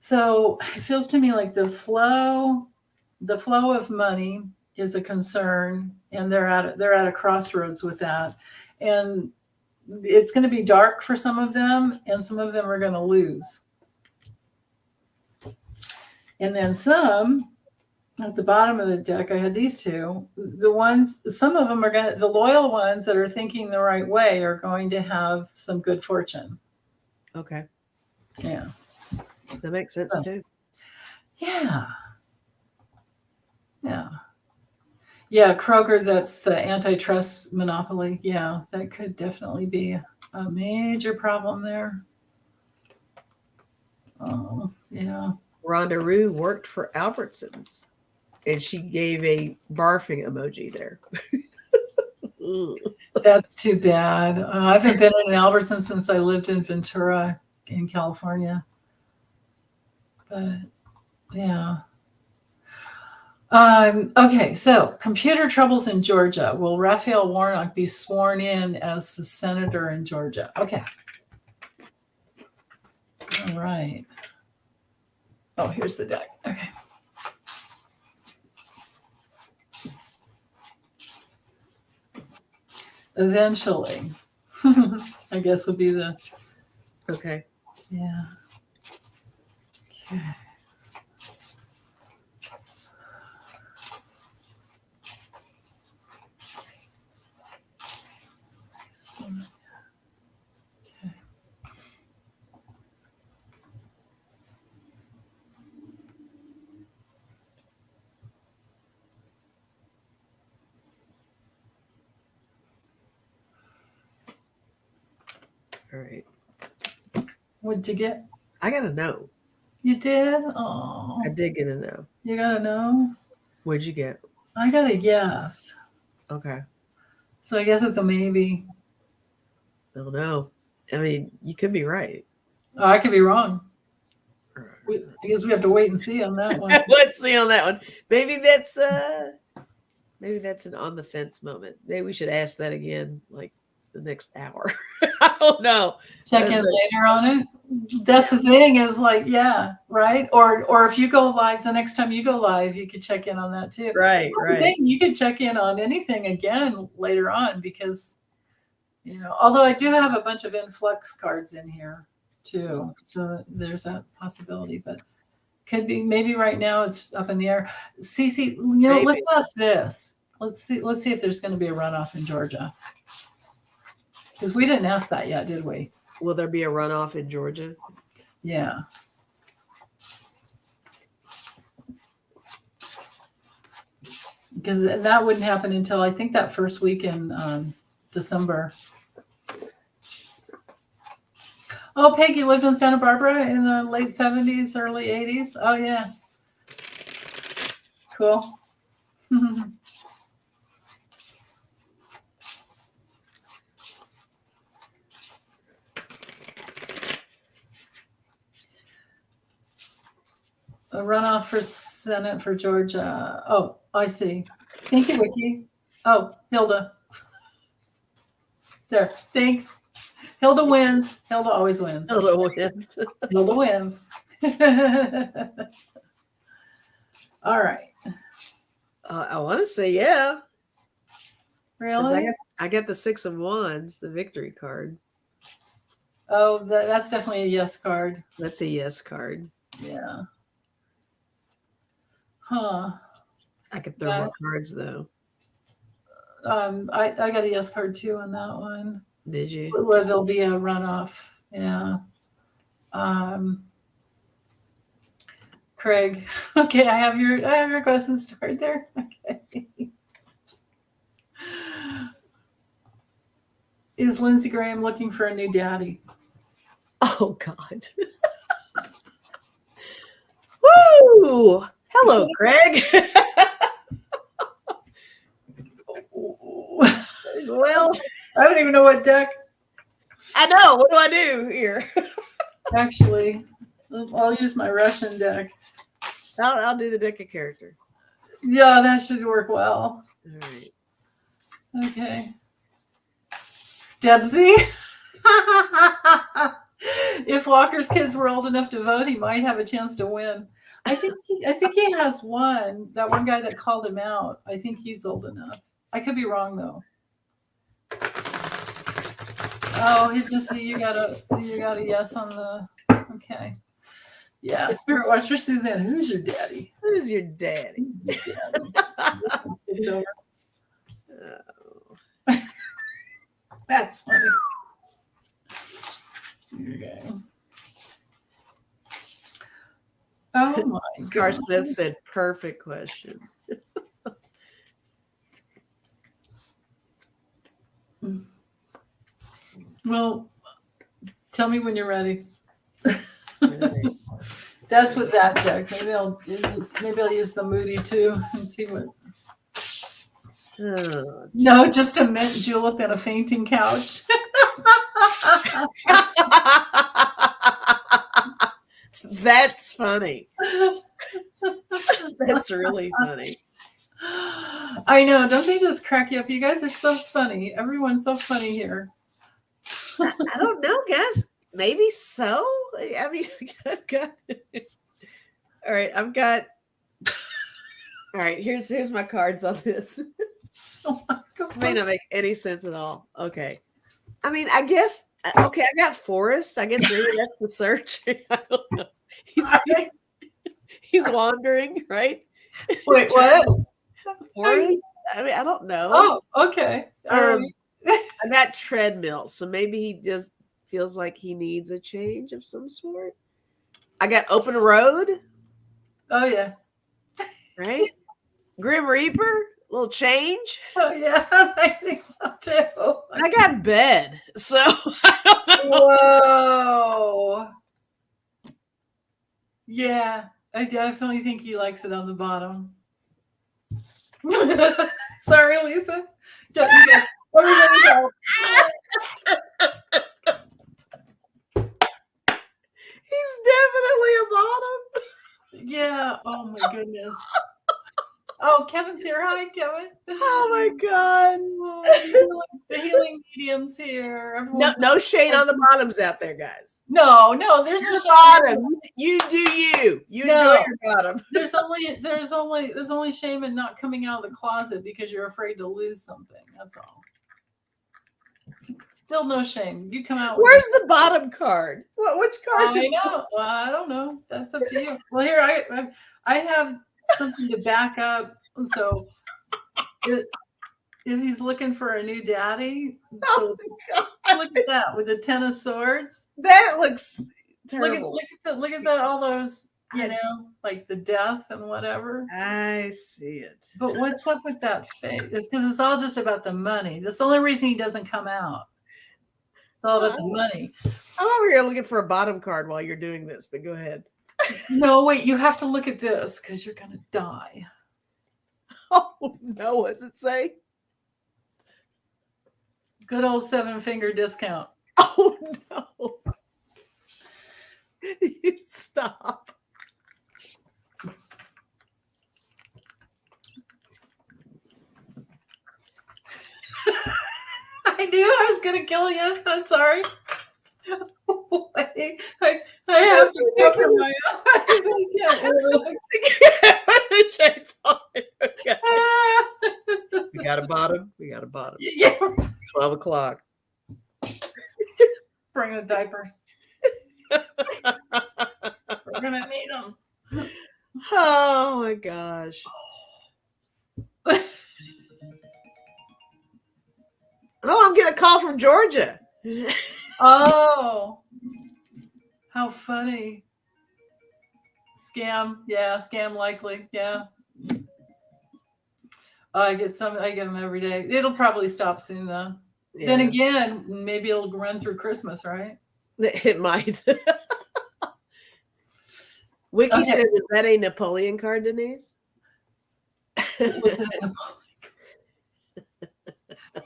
So it feels to me like the flow of money is a concern, and they're at a crossroads with that. And it's going to be dark for some of them, and some of them are going to lose. And then some at the bottom of the deck, I had these two. The ones, some of them are going to, the loyal ones that are thinking the right way are going to have some good fortune. Okay. Yeah. That makes sense too. Yeah. Yeah. Yeah. Kroger, that's the antitrust monopoly. Yeah. That could definitely be a major problem there. Oh, yeah. Rhonda Rue worked for Albertsons, and she gave a barfing emoji there. That's too bad. I haven't been in an Albertson since I lived in Ventura in California. But yeah. Okay, so computer troubles in Georgia. Will Raphael Warnock be sworn in as the senator in Georgia? Okay. All right. Oh, here's the deck. Okay. Eventually, I guess would be the. Okay. Yeah. Okay. All right. What'd you get? I gotta know. You did? Oh. I did get a no. You gotta know? What'd you get? I got a yes. Okay. So I guess it's a maybe. I don't know. I mean, you could be right. Oh, I could be wrong. I guess we have to wait and see on that one. Let's see on that one. Maybe that's an on the fence moment. Maybe we should ask that again, like the next hour. I don't know. Check in later on it. That's the thing is like, yeah, right? Or if you go live, the next time you go live, you could check in on that too. Right, right. Thing, you could check in on anything again later on because, although I do have a bunch of influx cards in here too. So there's that possibility, but could be maybe right now it's up in the air. Cece, let's ask this. Let's see if there's going to be a runoff in Georgia. Because we didn't ask that yet, did we? Will there be a runoff in Georgia? Yeah. Because that wouldn't happen until I think that first week in December. Oh, Peggy lived in Santa Barbara in the late 70s, early 80s. Oh, yeah. Cool. A runoff for Senate for Georgia. Oh, I see. Thank you, Wiki. Oh, Hilda. There. Thanks. Hilda wins. Hilda always wins. Hilda wins. Hilda wins. All right. I want to say yeah. Really? I got the 6 of Wands, the victory card. Oh, that's definitely a yes card. That's a yes card. Yeah. Huh. I could throw more cards though. I got a yes card too on that one. Did you? Where there'll be a runoff. Yeah. Craig. Okay, I have your question started there. Okay. Is Lindsey Graham looking for a new daddy? Oh God. Woo! Hello, Craig. Well, I don't even know what deck. I know. What do I do here? Actually, I'll use my Russian deck. I'll do the deck of character. Yeah, that should work well. All right. Okay. Debsy. If Walker's kids were old enough to vote, he might have a chance to win. I think he has one. That one guy that called him out. I think he's old enough. I could be wrong though. Oh, you got a yes on the. Okay. Yeah, Spirit Watcher Suzanne, who's your daddy? Who's your daddy? Who's your daddy? That's funny. Okay. Oh my Car goodness. Smith said, perfect question. Well, tell me when you're ready. That's what that deck. Maybe I'll use the Moody too and see what. Oh, no, just a mint julep and a fainting couch. That's funny. That's really funny. I know. Don't they just crack you up? You guys are so funny. Everyone's so funny here. I don't know, guys. Maybe so. I mean, I've got. All right, I've got. All right, here's my cards on this. Oh my God. This may not make any sense at all. Okay. I mean, I guess. Okay, I got Forest. I guess maybe that's the search. I don't know. He's wandering, right? Wait, what? Forest? I mean, I don't know. Oh, okay. I got treadmill, so maybe he just feels like he needs a change of some sort. I got open road. Oh yeah. Right? Grim Reaper, little change. Oh yeah, I think so too. I got bed, so I don't know. Whoa. Yeah, I definitely think he likes it on the bottom. Sorry, Lisa. Don't you guys, everybody go. He's definitely a bottom. Yeah. Oh my goodness. Oh, Kevin's here. Hi, Kevin. Oh my God. The healing medium's here. No shade on the bottoms out there, guys. No, there's no shade. Bottom. You do you. You enjoy your bottom. There's only shame in not coming out of the closet because you're afraid to lose something. That's all. Still no shame. You come out. Where's the bottom card? Which card? I know. Well, I don't know. That's up to you. Well, here I have something to back up. So if he's looking for a new daddy, so look at that with the 10 of swords. That looks terrible. Look at that. All those, like the death and whatever. I see it. But what's up with that face? It's because it's all just about the money. That's the only reason he doesn't come out. It's all about the money. I'm over here looking for a bottom card while you're doing this, but go ahead. No, wait, you have to look at this because you're going to die. Oh, no. What's it say? Good old 7-finger discount. Oh, no. You stop. I knew I was going to kill you. I'm sorry. I have to cover my eyes. We got a bottom. Yeah. 12 o'clock. Bring the diapers. We're going to need them. Oh, my gosh. Oh, I'm getting a call from Georgia. Oh, how funny. Scam. Yeah, scam likely. Yeah. I get them every day. It'll probably stop soon though. Yeah. Then again, maybe it'll run through Christmas, right? It might. Wiki said, is that a Napoleon card, Denise?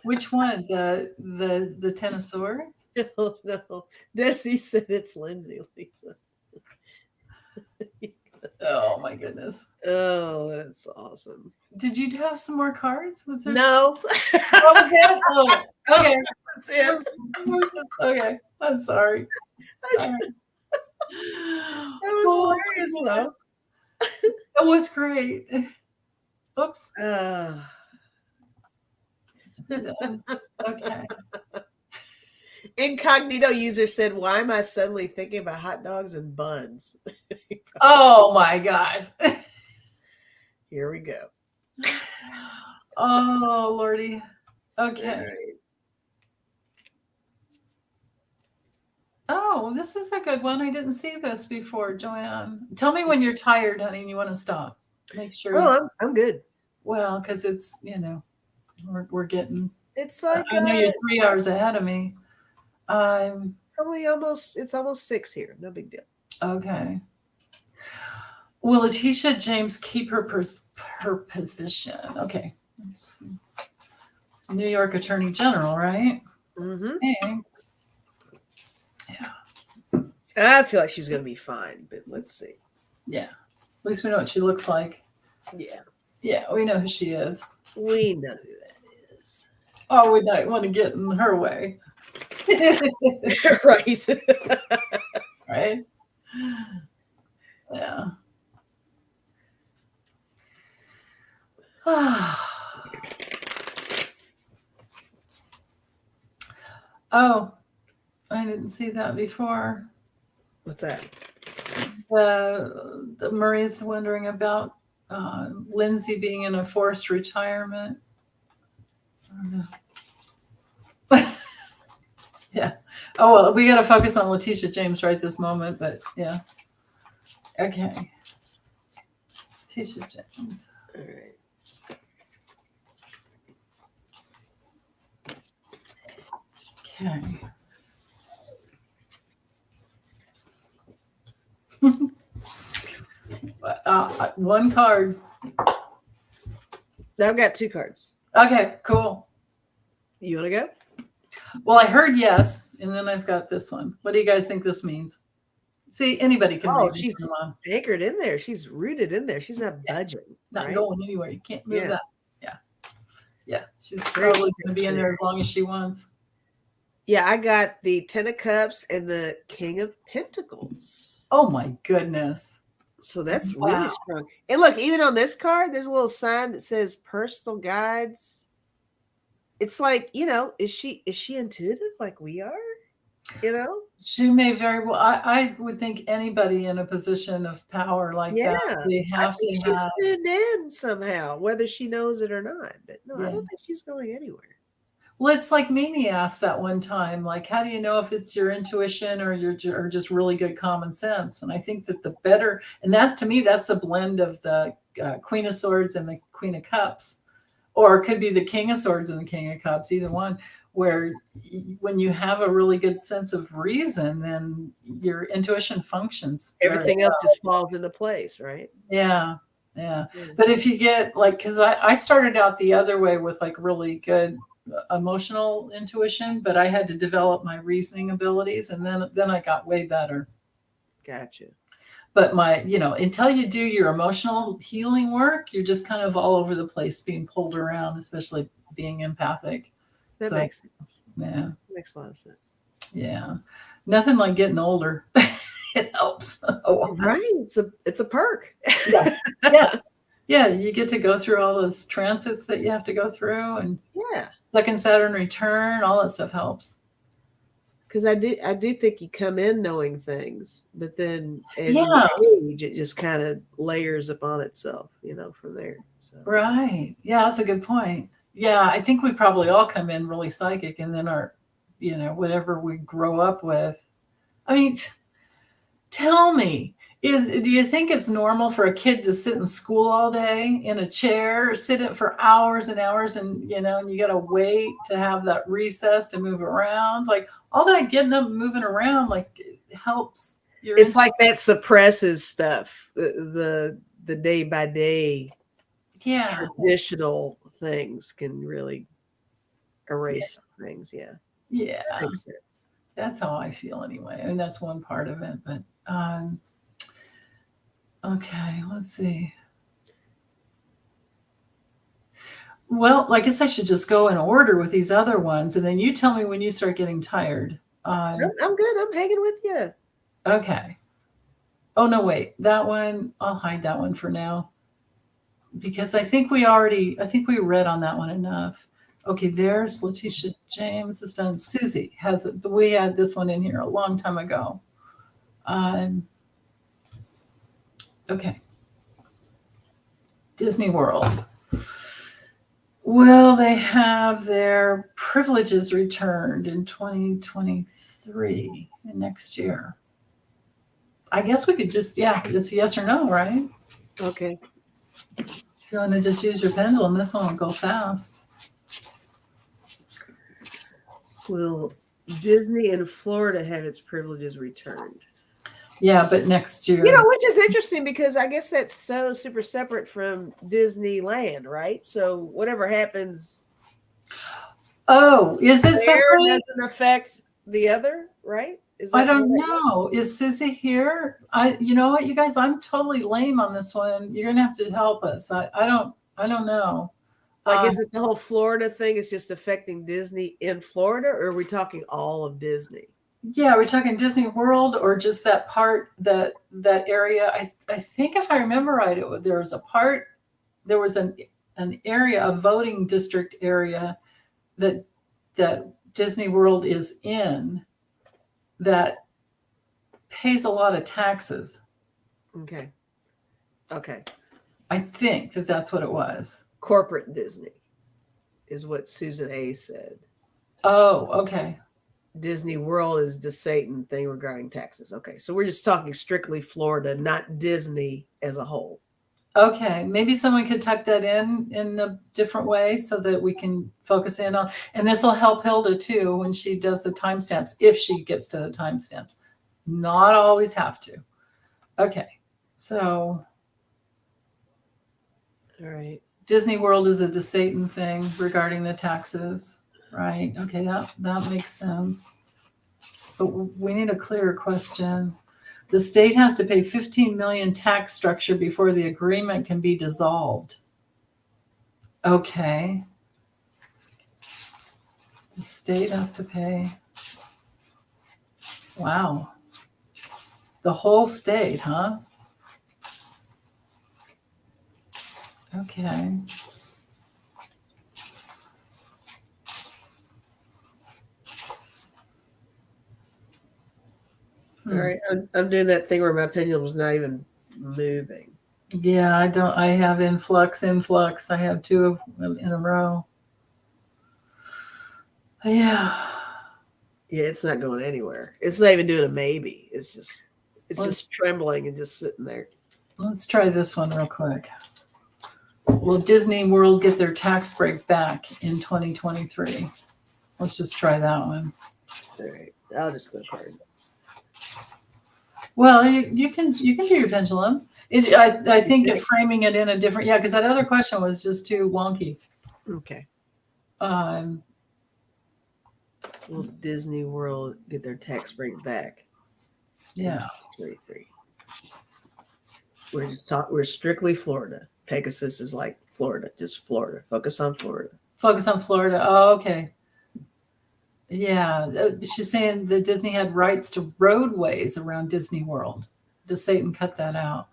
Which one? The 10 of swords? Oh, no. Desi said it's Lindsay, Lisa. Oh my goodness. Oh, that's awesome. Did you have some more cards? Was there no. Oh, okay. That's it. Okay. I'm sorry. That was hilarious though. It was great. Oops. Okay. Incognito user said, "Why am I suddenly thinking about hot dogs and buns?" Oh my gosh. Here we go. Oh Lordy. All Okay. right. Oh, this is a good one. I didn't see this before, Joanne. Tell me when you're tired, honey, and you want to stop. Make sure you, Oh, I'm good. well, because it's, we're getting, It's like I know you're 3 hours ahead of me. it's almost 6 here. No big deal. Okay. Will Letitia James keep her her position? Okay. Let's see. New York Attorney General, right? Mm-hmm. Okay. Yeah. I feel like she's gonna be fine, but let's see. Yeah. At least we know what she looks like. Yeah. Yeah, we know who she is. We know who that is. Oh, we might want to get in her way. Right. Right? Yeah. Oh, I didn't see that before. What's that? The Murray's wondering about Lindsay being in a forced retirement. I don't know. Yeah. Oh, well, we got to focus on Letitia James right this moment, but yeah. Okay. Letitia James. All right. Okay. One card. Now I've got 2 cards. Okay, cool. You want to go? Well, I heard yes, and then I've got this one. What do you guys think this means? See, anybody can read She's this one. anchored in there. She's rooted in there. She's not budging. Not right? going anywhere. You can't move that. Yeah. Yeah. She's Very probably going to be in there as long as she wants. Yeah, I got the 10 of Cups and the King of Pentacles. Oh my goodness. So that's really strong. And look, even on this card, there's a little sign that says personal guides. It's like, is she intuitive like we are? She may very well. I would think anybody in a position of power like that, they have to she's have tuned in somehow, whether she knows it or not. But no, I don't think she's going anywhere. Well, it's like Mimi asked that one time, like, how do you know if it's your intuition or or just really good common sense? And I think that the better, and that to me, that's a blend of the Queen of Swords and the Queen of Cups, or it could be the King of Swords and the King of Cups, either one, where when you have a really good sense of reason, then your intuition functions. Everything else just falls into place, right? Yeah. Yeah. But if you get like, because I started out the other way with like really good emotional intuition, but I had to develop my reasoning abilities, and then I got way better. Gotcha. But until you do your emotional healing work, you're just kind of all over the place, being pulled around, especially being empathic. That makes sense. Yeah, makes a lot of sense. Yeah, nothing like getting older. It helps. Right, it's a perk. Yeah. You get to go through all those transits that you have to go through, and second Saturn return, all that stuff helps. Because I do think you come in knowing things, but then as you age, it just kind of layers upon itself, from there. So. Right. Yeah, that's a good point. Yeah, I think we probably all come in really psychic, and then our, whatever we grow up with. I mean, tell me, do you think it's normal for a kid to sit in school all day in a chair, sit it for hours and hours, and and you got to wait to have that recess to move around? Like all that getting up and moving around, like it helps. It's like that suppresses stuff. The day by day, traditional things can really erase things. Yeah. Yeah. That makes sense. That's how I feel anyway. I mean, that's one part of it, but okay, let's see. Well, I guess I should just go in order with these other ones, and then you tell me when you start getting tired. I'm good. I'm hanging with you. Okay. Oh, no, wait. That one, I'll hide that one for now, because I think we read on that one enough. Okay, there's Letitia James is done. Susie has it. We had this one in here a long time ago. Okay. Disney World. Will they have their privileges returned in 2023 next year? I guess we could just, it's a yes or no, right? Okay. If you want to just use your pendulum, this one will go fast. Will Disney in Florida have its privileges returned? Yeah, but next year. Which is interesting because I guess that's so super separate from Disneyland, right? So whatever happens. Oh, is it there separate? doesn't affect the other, right? Is that I don't know. Is Susie here? You know what, you guys, I'm totally lame on this one. You're gonna have to help us. I don't know. Like, is it the whole Florida thing is just affecting Disney in Florida, or are we talking all of Disney? Yeah, we're talking Disney World or just that part, that area. I think if I remember right, there was an area, a voting district area that Disney World is in that pays a lot of taxes. Okay. I think that's what it was. Corporate Disney is what Susan A. said. Oh, okay. Disney World is the Satan thing regarding taxes. Okay, so we're just talking strictly Florida, not Disney as a whole. Okay, maybe someone could tuck that in a different way so that we can focus in on, and this will help Hilda too when she does the timestamps, if she gets to the timestamps. Not always have to. Okay, so. All right. Disney World is a Satan thing regarding the taxes, right? Okay, that makes sense. But we need a clearer question. The state has to pay 15 million tax structure before the agreement can be dissolved. Okay. The state has to pay. Wow. The whole state, huh? Okay. All right. I'm doing that thing where my pendulum was not even moving. Yeah, I have influx. I have two in a row. Yeah. Yeah, it's not going anywhere. It's not even doing a maybe. It's just trembling and just sitting there. Let's try this one real quick. Will Disney World get their tax break back in 2023? Let's just try that one. All right. I'll just flip cards. Well, you can do your pendulum. I think framing it in a different, because that other question was just too wonky. Okay. Will Disney World get their tax break back? Yeah. 23. We're strictly Florida. Pegasus is like Florida, just Florida. Focus on Florida. Focus on Florida. Oh, okay. Yeah, she's saying that Disney had rights to roadways around Disney World. Does Satan cut that out?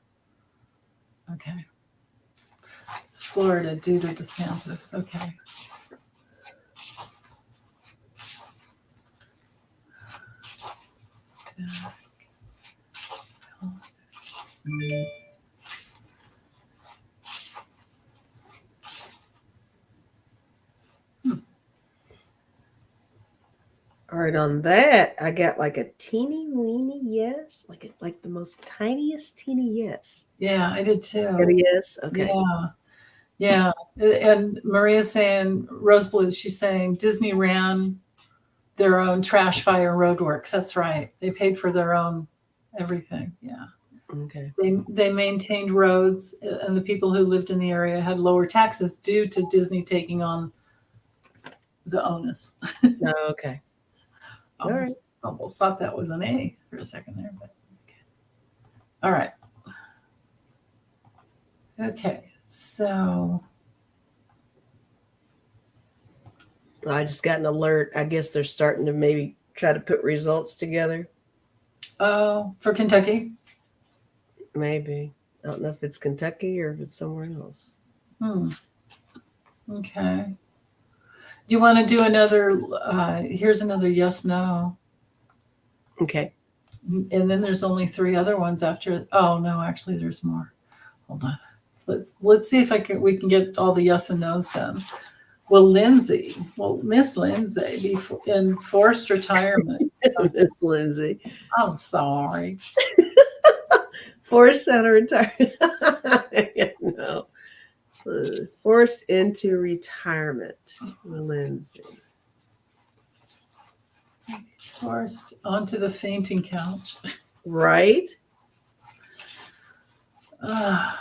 Okay. Florida due to DeSantis. Okay. All right, on that, I got like a teeny weeny yes, like the most tiniest teeny yes. Yeah, I did too. Yes, okay. Yeah. And Maria's saying, Roseblood, she's saying Disney ran their own trash fire roadworks. That's right. They paid for their own everything. Yeah. Okay. They maintained roads, and the people who lived in the area had lower taxes due to Disney taking on the onus. Oh, okay. Almost thought that was an A for a second there, but okay. All right. Okay, so I just got an alert. I guess they're starting to maybe try to put results together. Oh, for Kentucky? Maybe. I don't know if it's Kentucky or if it's somewhere else. Okay. Do you want to do another? Here's another yes, no. Okay. And then there's only 3 other ones after. Oh no, actually there's more. Hold on. Let's see if we can get all the yes and no's done. Will Miss Lindsay be in forced retirement? Miss Lindsay. I'm sorry. Forced out of retirement. No. Forced into retirement. Lindsay. Forced onto the fainting couch. Right? I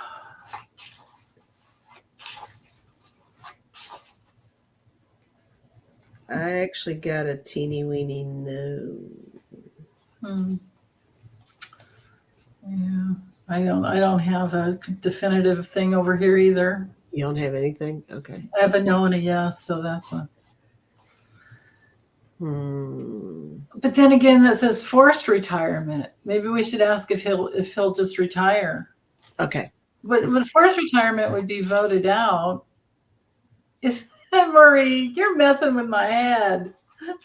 actually got a teeny weeny no. Yeah. I don't have a definitive thing over here either. You don't have anything? Okay. I have a no and a yes, so that's a. But then again, that says forced retirement. Maybe we should ask if he'll just retire. Okay. But forced retirement would be voted out. Is Marie? You're messing with my head.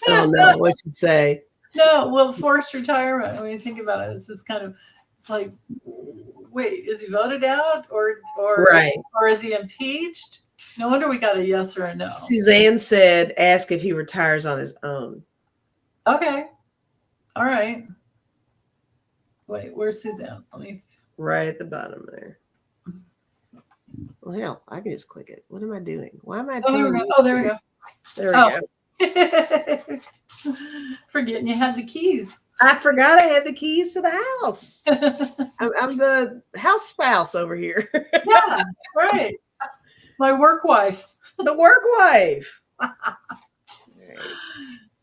Oh no! What'd you say? No, well, forced retirement. When you think about it, it's just kind of. It's like, wait, is he voted out or right? Or is he impeached? No wonder we got a yes or a no. Suzanne said, "Ask if he retires on his own." Okay. All right. Wait, where's Suzanne? Let me. Right at the bottom there. Well, hell, I can just click it. What am I doing? Why am I? There we go. Oh, there we go. There we go. Forgetting you had the keys. I forgot I had the keys to the house. I'm the house spouse over here. Yeah, right. My work wife. The work wife.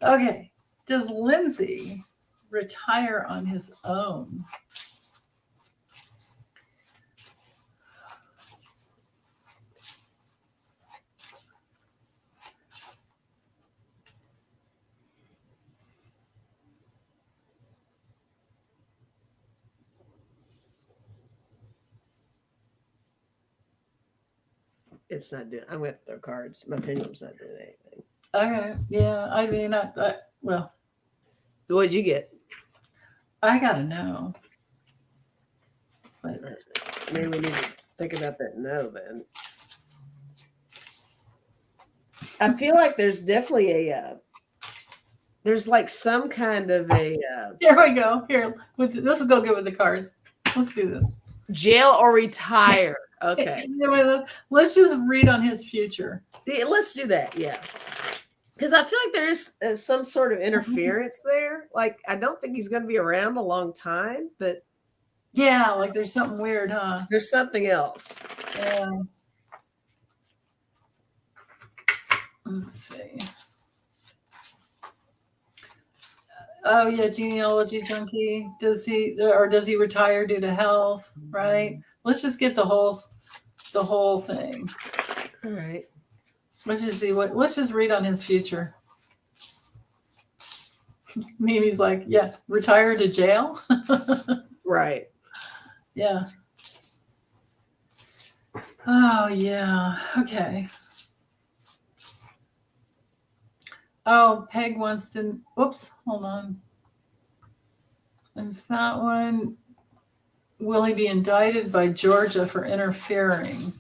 Okay. Does Lindsay retire on his own? It's not doing. I'm with their cards. My pendulum's not doing anything. Okay. Yeah. I mean, well. What'd you get? I gotta know. But maybe we need to think about that no then. I feel like there's definitely there's like some kind of a here we go. Here, this will go good with the cards. Let's do this. Jail or retire. Okay. Let's just read on his future. Yeah, let's do that. Yeah. Because I feel like there's some sort of interference there. Like, I don't think he's going to be around a long time, but. Yeah, like there's something weird, huh? There's something else. Yeah. Let's see. Oh, yeah, genealogy junkie. Does he retire due to health, right? Let's just get the whole thing. All right. Let's just see let's just read on his future. Mimi's like, yeah, retire to jail. Right. Yeah. Oh, yeah. Okay. Oh, Peg wants to, whoops, hold on. There's that one. Will he be indicted by Georgia for interfering?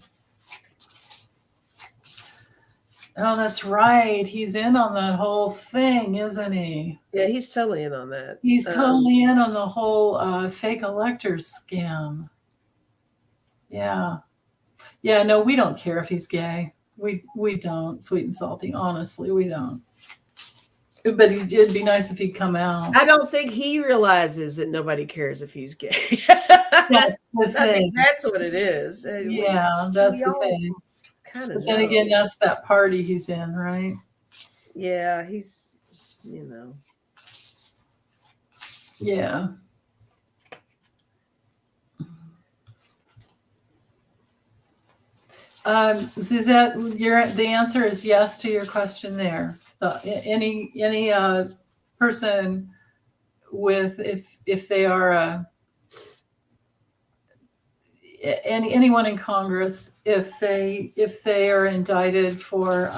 Oh, that's right. He's in on that whole thing, isn't he? Yeah, he's totally in on that. He's totally in on the whole fake electors scam. Yeah. Yeah, no, we don't care if he's gay. We don't, sweet and salty. Honestly, we don't. But it'd be nice if he'd come out. I don't think he realizes that nobody cares if he's gay. That's the thing. I think that's what it is. Yeah, that's the thing. Kind of. But then again, that's that party he's in, right? Yeah, he's, you know. Yeah. Suzette, the answer is yes to your question there. Any person with if they are anyone in Congress if they are indicted for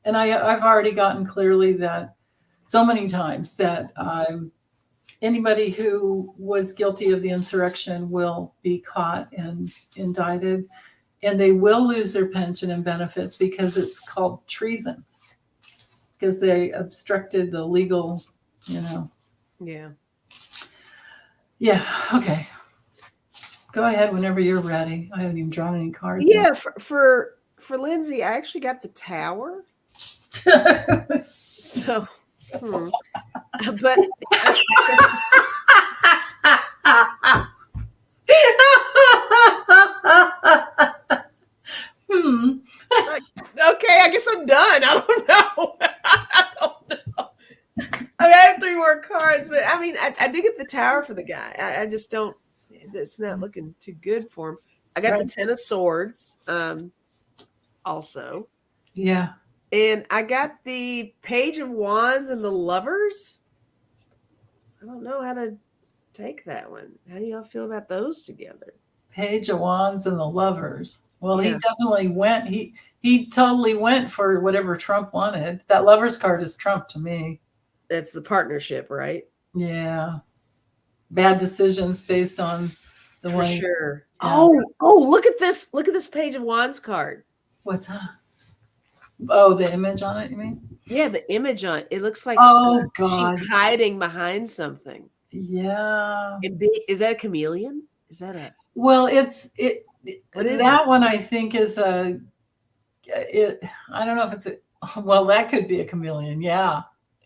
And I've already gotten clearly that so many times that anybody who was guilty of the insurrection will be caught and indicted, and they will lose their pension and benefits because it's called treason, because they obstructed the legal, Yeah. Yeah. Okay. Go ahead whenever you're ready. I haven't even drawn any cards. Yeah. For Lindsay, I actually got the Tower. So, but okay, I guess I'm done. I don't know. I don't know. I have 3 more cards, but I mean, I did get the Tower for the guy. I just don't. It's not looking too good for him. I got the Ten of Swords, also. Yeah. And I got the Page of Wands and the Lovers. I don't know how to take that one. How do y'all feel about those together? Page of Wands and the Lovers. Well, Yeah. he definitely went. He totally went for whatever Trump wanted. That Lovers card is Trump to me. That's the partnership, right? Yeah. Bad decisions based on the For one. sure. Yeah. Oh, look at this. Look at this Page of Wands card. What's that? Oh, the image on it, you mean? Yeah, the image on it. It looks like Oh, God. she's hiding behind something. Yeah. Is that a chameleon? Is that a... Well, What is that it? one I think is I don't know if it's well, that could be a chameleon. Yeah.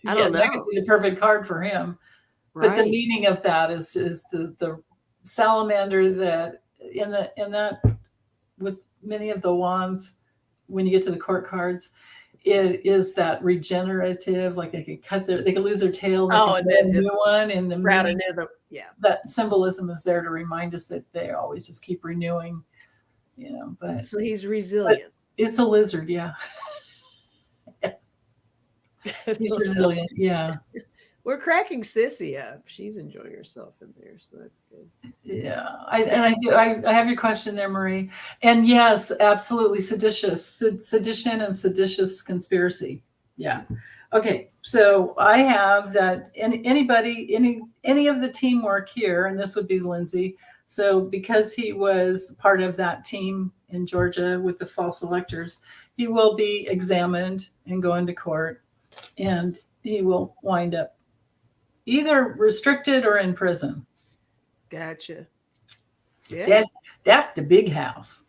I don't That could know. be the perfect card for him. Right. But the meaning of that is the salamander that in that with many of the wands, when you get to the court cards, it is that regenerative, like they could lose their tail, and then a new one, and the sprout meaning, another. Yeah. that symbolism is there to remind us that they always just keep renewing, but So he's resilient. it's a lizard, yeah. He's resilient, yeah. We're cracking Sissy up. She's enjoying herself in there, so that's good. Yeah, I have your question there, Marie. And yes, absolutely, sedition and seditious conspiracy. Yeah. Okay, so I have that any of the teamwork here, and this would be Lindsay. So because he was part of that team in Georgia with the false electors, he will be examined and go into court, and he will wind up either restricted or in prison. Gotcha. Yeah. That's the big house.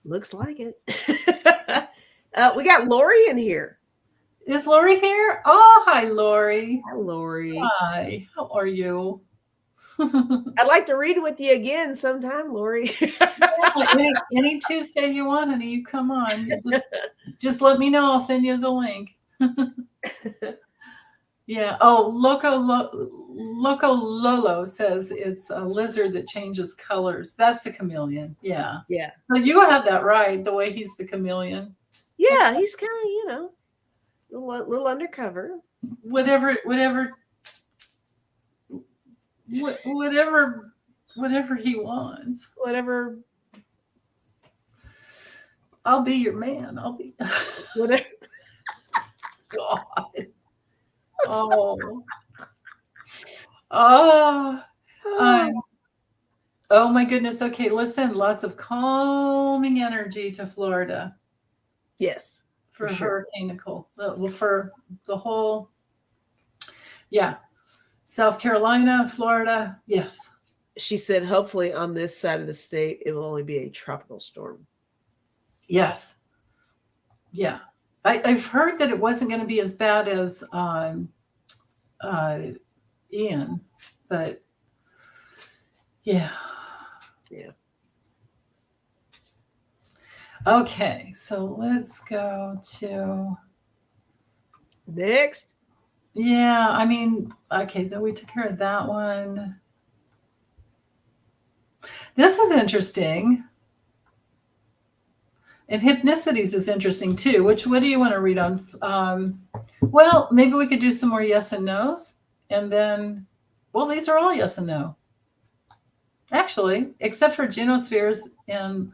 Looks like it. We got Lori in here. Is Lori here? Oh, hi, Lori. Hi, Lori. Hi. How are you? I'd like to read with you again sometime, Lori. any Tuesday you want, honey, you come on. Just let me know. I'll send you the link. Yeah. Oh, Loco Lolo says it's a lizard that changes colors. That's the chameleon. Yeah. Yeah. So you have that right, the way he's the chameleon. Yeah, he's kind of, a little undercover. Whatever he wants. Whatever. I'll be your man. I'll be Whatever. God. Oh. Oh. Oh my goodness. Okay, listen. Lots of calming energy to Florida. Yes. For sure. Hurricane Nicole. For the whole, yeah. South Carolina, Florida. Yes. She said, hopefully on this side of the state, it will only be a tropical storm. Yes. Yeah. I've heard that it wasn't going to be as bad as Ian, but yeah. Yeah. Okay, so let's go to next. Yeah, I mean, okay, then we took care of that one. This is interesting. And hypnicities is interesting too. What do you want to read on? Well, maybe we could do some more yes and no's. And then, well, these are all yes and no. Actually, except for genospheres and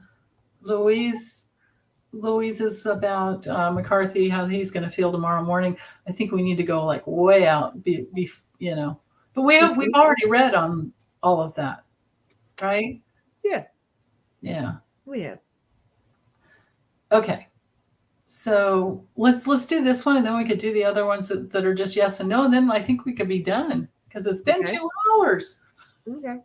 Louise Louise is about McCarthy, how he's going to feel tomorrow morning. I think we need to go like way out, But we've already read on all of that, right? Yeah. Yeah. We have. Okay. So let's do this one, and then we could do the other ones that are just yes and no, and then I think we could be done because it's been 2 hours. Okay.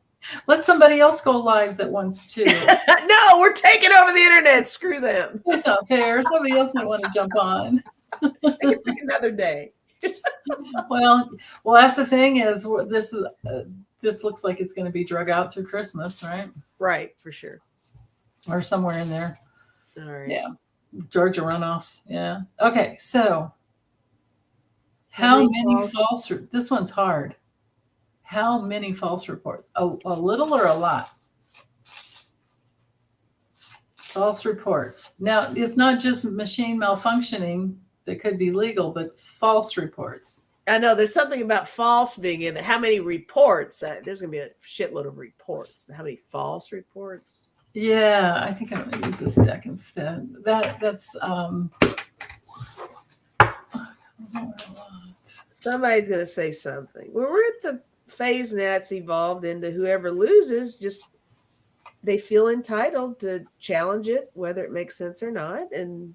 Let somebody else go live that wants to. No, we're taking over the internet. Screw them. It's not fair. Somebody else might want to jump on. I can pick another day. Well, that's the thing is this looks like it's going to be drug out through Christmas, right? Right, for sure. Or somewhere in there. All right. Yeah. Georgia runoffs. Yeah. Okay. So how many false, this one's hard. How many false reports? A little or a lot? False reports. Now, it's not just machine malfunctioning that could be legal, but false reports. I know there's something about false being in there. How many reports? There's going to be a shitload of reports. But how many false reports? Yeah, I think I'm going to use this deck instead. That's somebody's going to say something. Well, we're at the phase now it's evolved into whoever loses, just they feel entitled to challenge it, whether it makes sense or not. And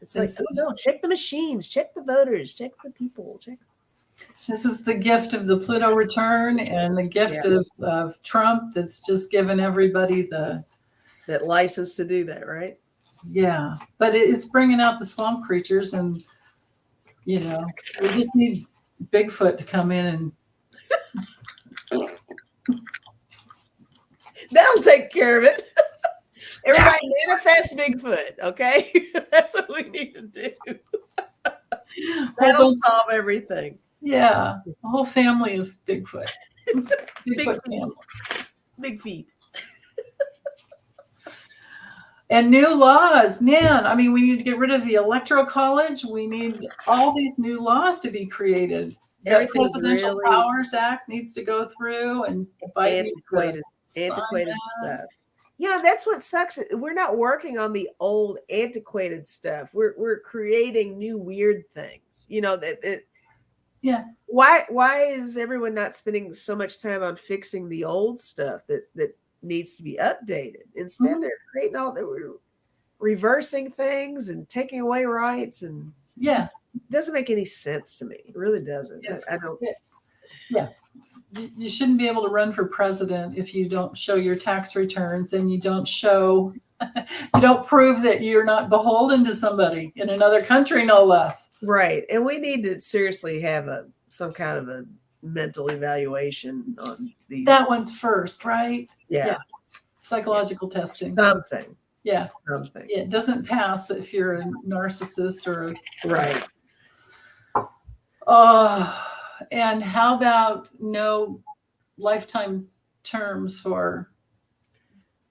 it's like, no, check the machines, check the voters, check the people, check. This is the gift of the Pluto return and the gift of Trump that's just given everybody that license to do that, right? Yeah, but it's bringing out the swamp creatures, and we just need Bigfoot to come in and that'll take care of it. Everybody manifest Bigfoot, okay? That's what we need to do. That'll solve everything. Yeah, a whole family of Bigfoot. Bigfoot family. Big feet. And new laws, man. I mean, we need to get rid of the electoral college. We need all these new laws to be created. The Presidential Powers Act needs to go through, and antiquated stuff. Yeah, that's what sucks. We're not working on the old antiquated stuff. We're creating new weird things. Yeah. Why is everyone not spending so much time on fixing the old stuff that needs to be updated? Instead, they're creating we're reversing things and taking away rights, and it doesn't make any sense to me. It really doesn't. I don't. Yeah. You shouldn't be able to run for president if you don't show your tax returns and you don't prove that you're not beholden to somebody in another country, no less. Right. And we need to seriously have some kind of a mental evaluation on these. That one's first, right? Yeah. Psychological testing. Something. Yeah. Something. It doesn't pass if you're a narcissist or right. And how about no lifetime terms for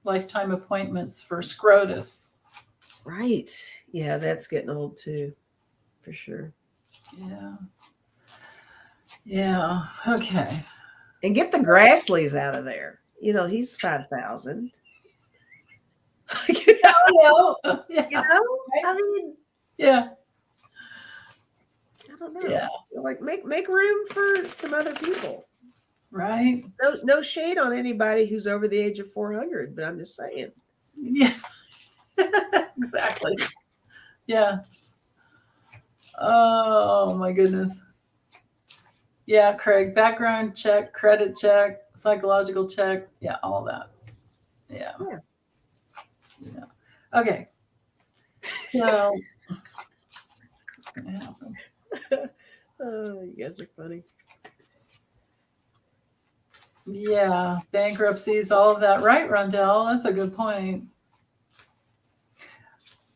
lifetime appointments for SCROTUS? Right. Yeah, that's getting old too, for sure. Yeah. Yeah. Okay. And get the Grassleys out of there. He's 5,000. Yeah. I mean, yeah. I don't know. Yeah. Like make room for some other people. Right. No shade on anybody who's over the age of 400, but I'm just saying. Yeah. Exactly. Yeah. Oh my goodness. Yeah, Craig. Background check, credit check, psychological check. Yeah, all that. Yeah. Okay. So what's gonna happen? Oh, you guys are funny. Yeah, bankruptcies, all of that. Right, Rondell? That's a good point.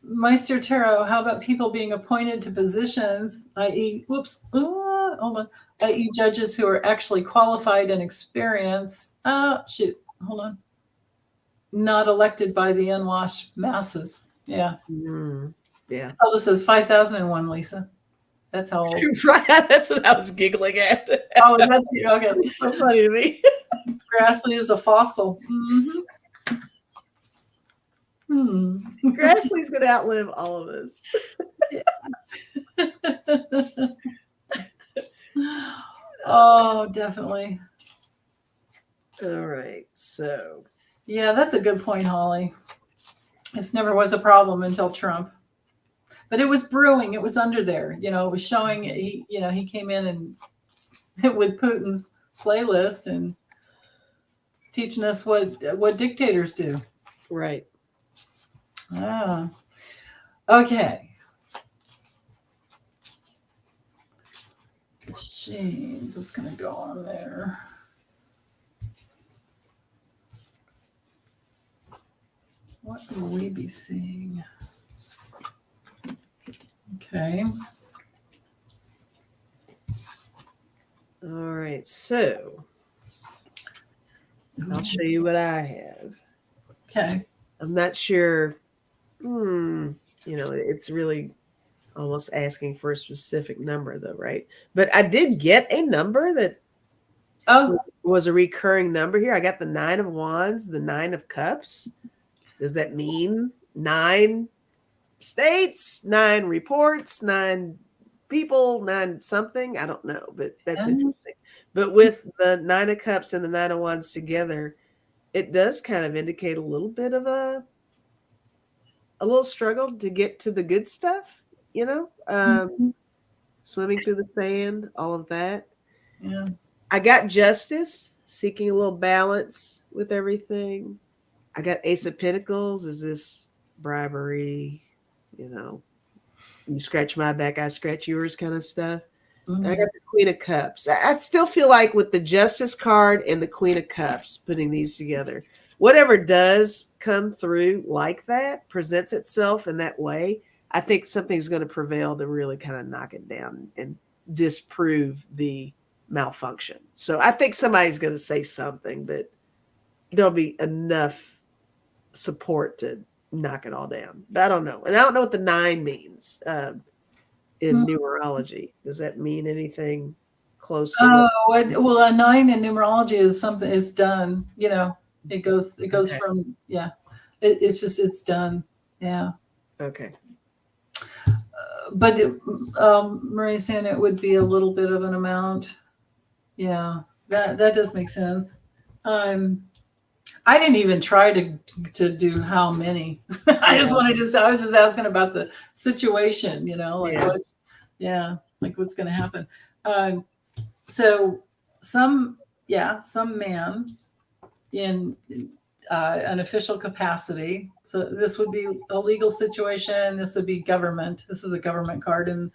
Meister Tarot, how about people being appointed to positions, i.e., i.e. judges who are actually qualified and experienced, not elected by the unwashed masses. Yeah. Yeah. Elda says 5,001, Lisa. That's how old. Right. That's what I was giggling at. Oh, that's okay. So funny to me. Grassley is a fossil. Grassley's going to outlive all of us. Oh, definitely. All right. So, yeah, that's a good point, Holly. This never was a problem until Trump. But it was brewing. It was under there. It was showing. He came in and with Putin's playlist and teaching us what dictators do. right. Ah, okay. Machines. What's going to go on there? What will we be seeing? Okay. All right. So, I'll show you what I have. Okay. I'm not sure. It's really almost asking for a specific number, though, right? But I did get a number that was a recurring number here. I got the 9 of Wands, the 9 of Cups. Does that mean 9 states, 9 reports, 9 people, 9 something? I don't know, but that's interesting. But with the 9 of Cups and the 9 of Wands together, it does kind of indicate a little bit of a little struggle to get to the good stuff, swimming through the sand, all of that. Yeah. I got Justice, seeking a little balance with everything. I got Ace of Pentacles. Is this bribery? You scratch my back, I scratch yours kind of stuff. Mm-hmm. I got the Queen of Cups. I still feel like with the Justice card and the Queen of Cups, putting these together, whatever does come through like that, presents itself in that way, I think something's going to prevail to really kind of knock it down and disprove the malfunction. So I think somebody's going to say something, but there'll be enough support to knock it all down. But I don't know. And I don't know what the 9 means in numerology. Does that mean anything close to well, a 9 in numerology is something is done. It goes Okay. from it's done. Yeah. Okay. But Marie's saying it would be a little bit of an amount. Yeah, that does make sense. I didn't even try to do how many. I was just asking about the situation, what's going to happen. So some man in an official capacity. So this would be a legal situation. This would be government. This is a government card in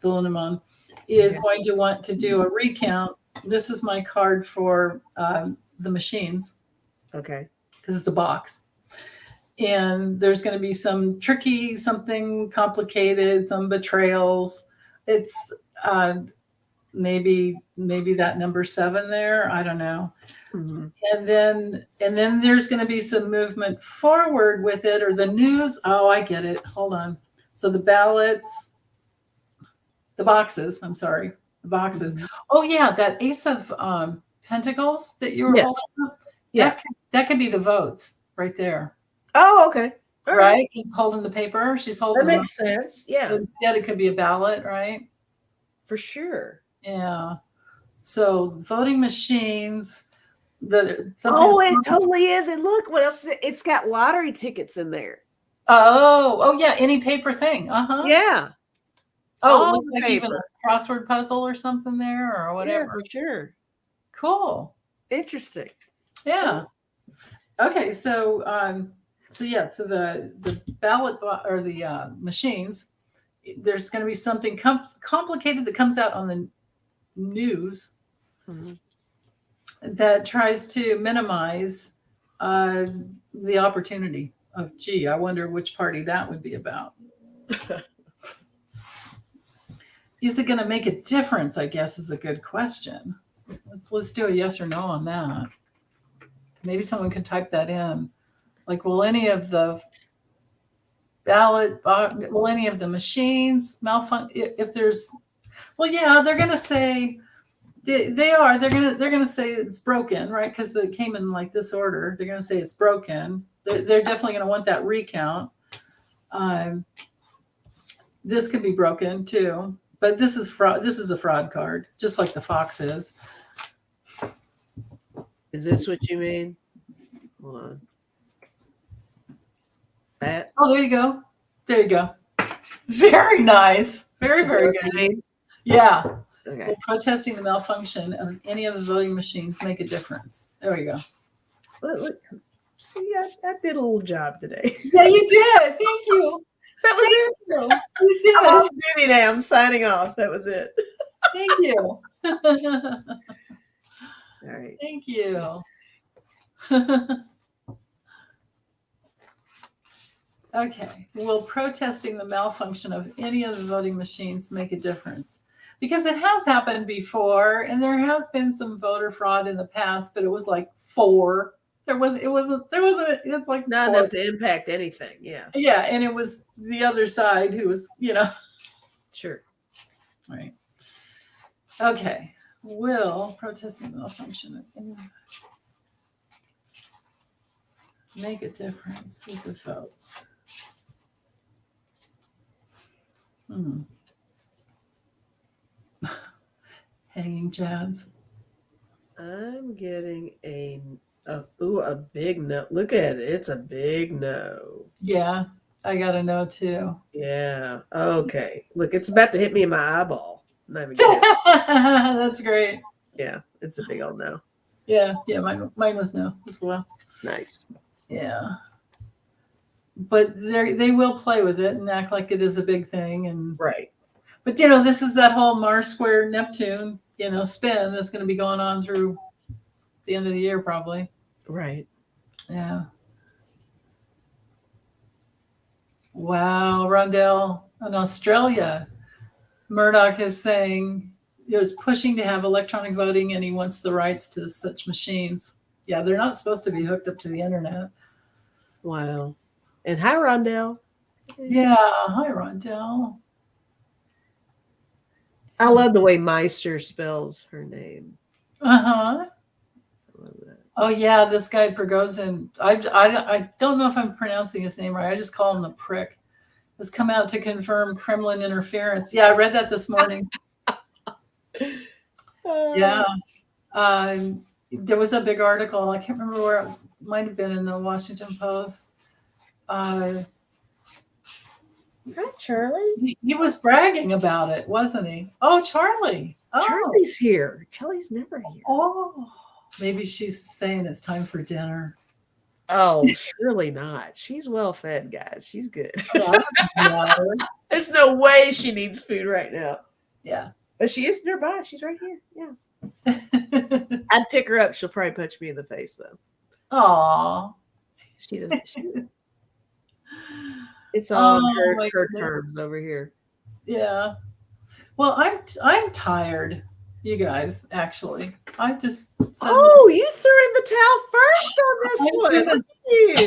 the Lunamon. Is going to want to do a recount. This is my card for the machines. Okay. Because it's a box. And there's going to be some tricky, something complicated, some betrayals. It's maybe that number 7 there. I don't know. Mm-hmm. And then there's going to be some movement forward with it, or the news. Oh, I get it. Hold on. So the ballots, the boxes. Mm-hmm. Oh yeah, that Ace of Pentacles that you were holding up. Yeah, that could be the votes right there. Oh, okay. All right. He's holding the paper. She's holding. That makes sense. Yeah. Instead, it could be a ballot, right? For sure. Yeah. So voting machines. It totally is. And look, what else? It's got lottery tickets in there. Oh yeah. Any paper thing. Yeah. Oh, it looks like even a crossword puzzle or something there, or whatever. Yeah, for sure. Cool. Interesting. Yeah. Okay. So the ballot or the machines, there's going to be something complicated that comes out on the news that tries to minimize the opportunity of, I wonder which party that would be about. Is it going to make a difference, I guess, is a good question. Let's do a yes or no on that. Maybe someone can type that in. Like, will any of the any of the machines malfunction? If there's, they're going to say they're going to say it's broken, right? Because it came in like this order. They're going to say it's broken. They're definitely going to want that recount. This could be broken too, but this is fraud. This is a fraud card, just like the fox is. Is this what you mean? Hold on. That. Oh, there you go. There you go. Very nice. Very, very good. Yeah. Okay. Will protesting the malfunction of any of the voting machines make a difference? There we go. Look. See, I did a little job today. Yeah, you did. Thank you. That was it. You did. I'm off duty now. I'm signing off. That was it. Thank you. All right. Thank you. Okay. Will protesting the malfunction of any of the voting machines make a difference? Because it has happened before, and there has been some voter fraud in the past, but it was like 4. It's like Not 4. enough to impact anything. Yeah. Yeah, and it was the other side who was, Sure. Right. Okay. Will protesting the malfunction of any make a difference with the votes? Hanging chads. I'm getting a big no. Look at it. It's a big no. Yeah, I got a no too. Yeah. Okay. Look, it's about to hit me in my eyeball. Not even kidding. That's great. Yeah, it's a big old no. Yeah, mine was no as well. Nice. Yeah. But they will play with it and act like it is a big thing. And right. But this is that whole Mars square Neptune, spin that's going to be going on through the end of the year probably. Right. Yeah. Wow, Rondell, in Australia, Murdoch is saying he was pushing to have electronic voting and he wants the rights to such machines. Yeah, they're not supposed to be hooked up to the internet. Wow. And hi, Rondell. Yeah, hi, Rondell. I love the way Meister spells her name. Uh-huh. I love that. Oh, yeah, this guy Prigozhin, I don't know if I'm pronouncing his name right. I just call him the prick. Has come out to confirm Kremlin interference. Yeah, I read that this morning. Yeah. There was a big article. I can't remember where it might have been in the Washington Post. Hi, Charlie. He was bragging about it, wasn't he? Oh, Charlie. Oh. Charlie's here. Charlie's never here. Oh, maybe she's saying it's time for dinner. Oh, surely not. She's well fed, guys. She's good. Yeah, there's no way she needs food right now. Yeah. But she is nearby. She's right here. Yeah. I'd pick her up. She'll probably punch me in the face, though. Aw. She doesn't. It's all her goodness. terms over here. Yeah. Well, I'm tired, you guys, actually. I just Oh, you threw in the towel first on this one. Look at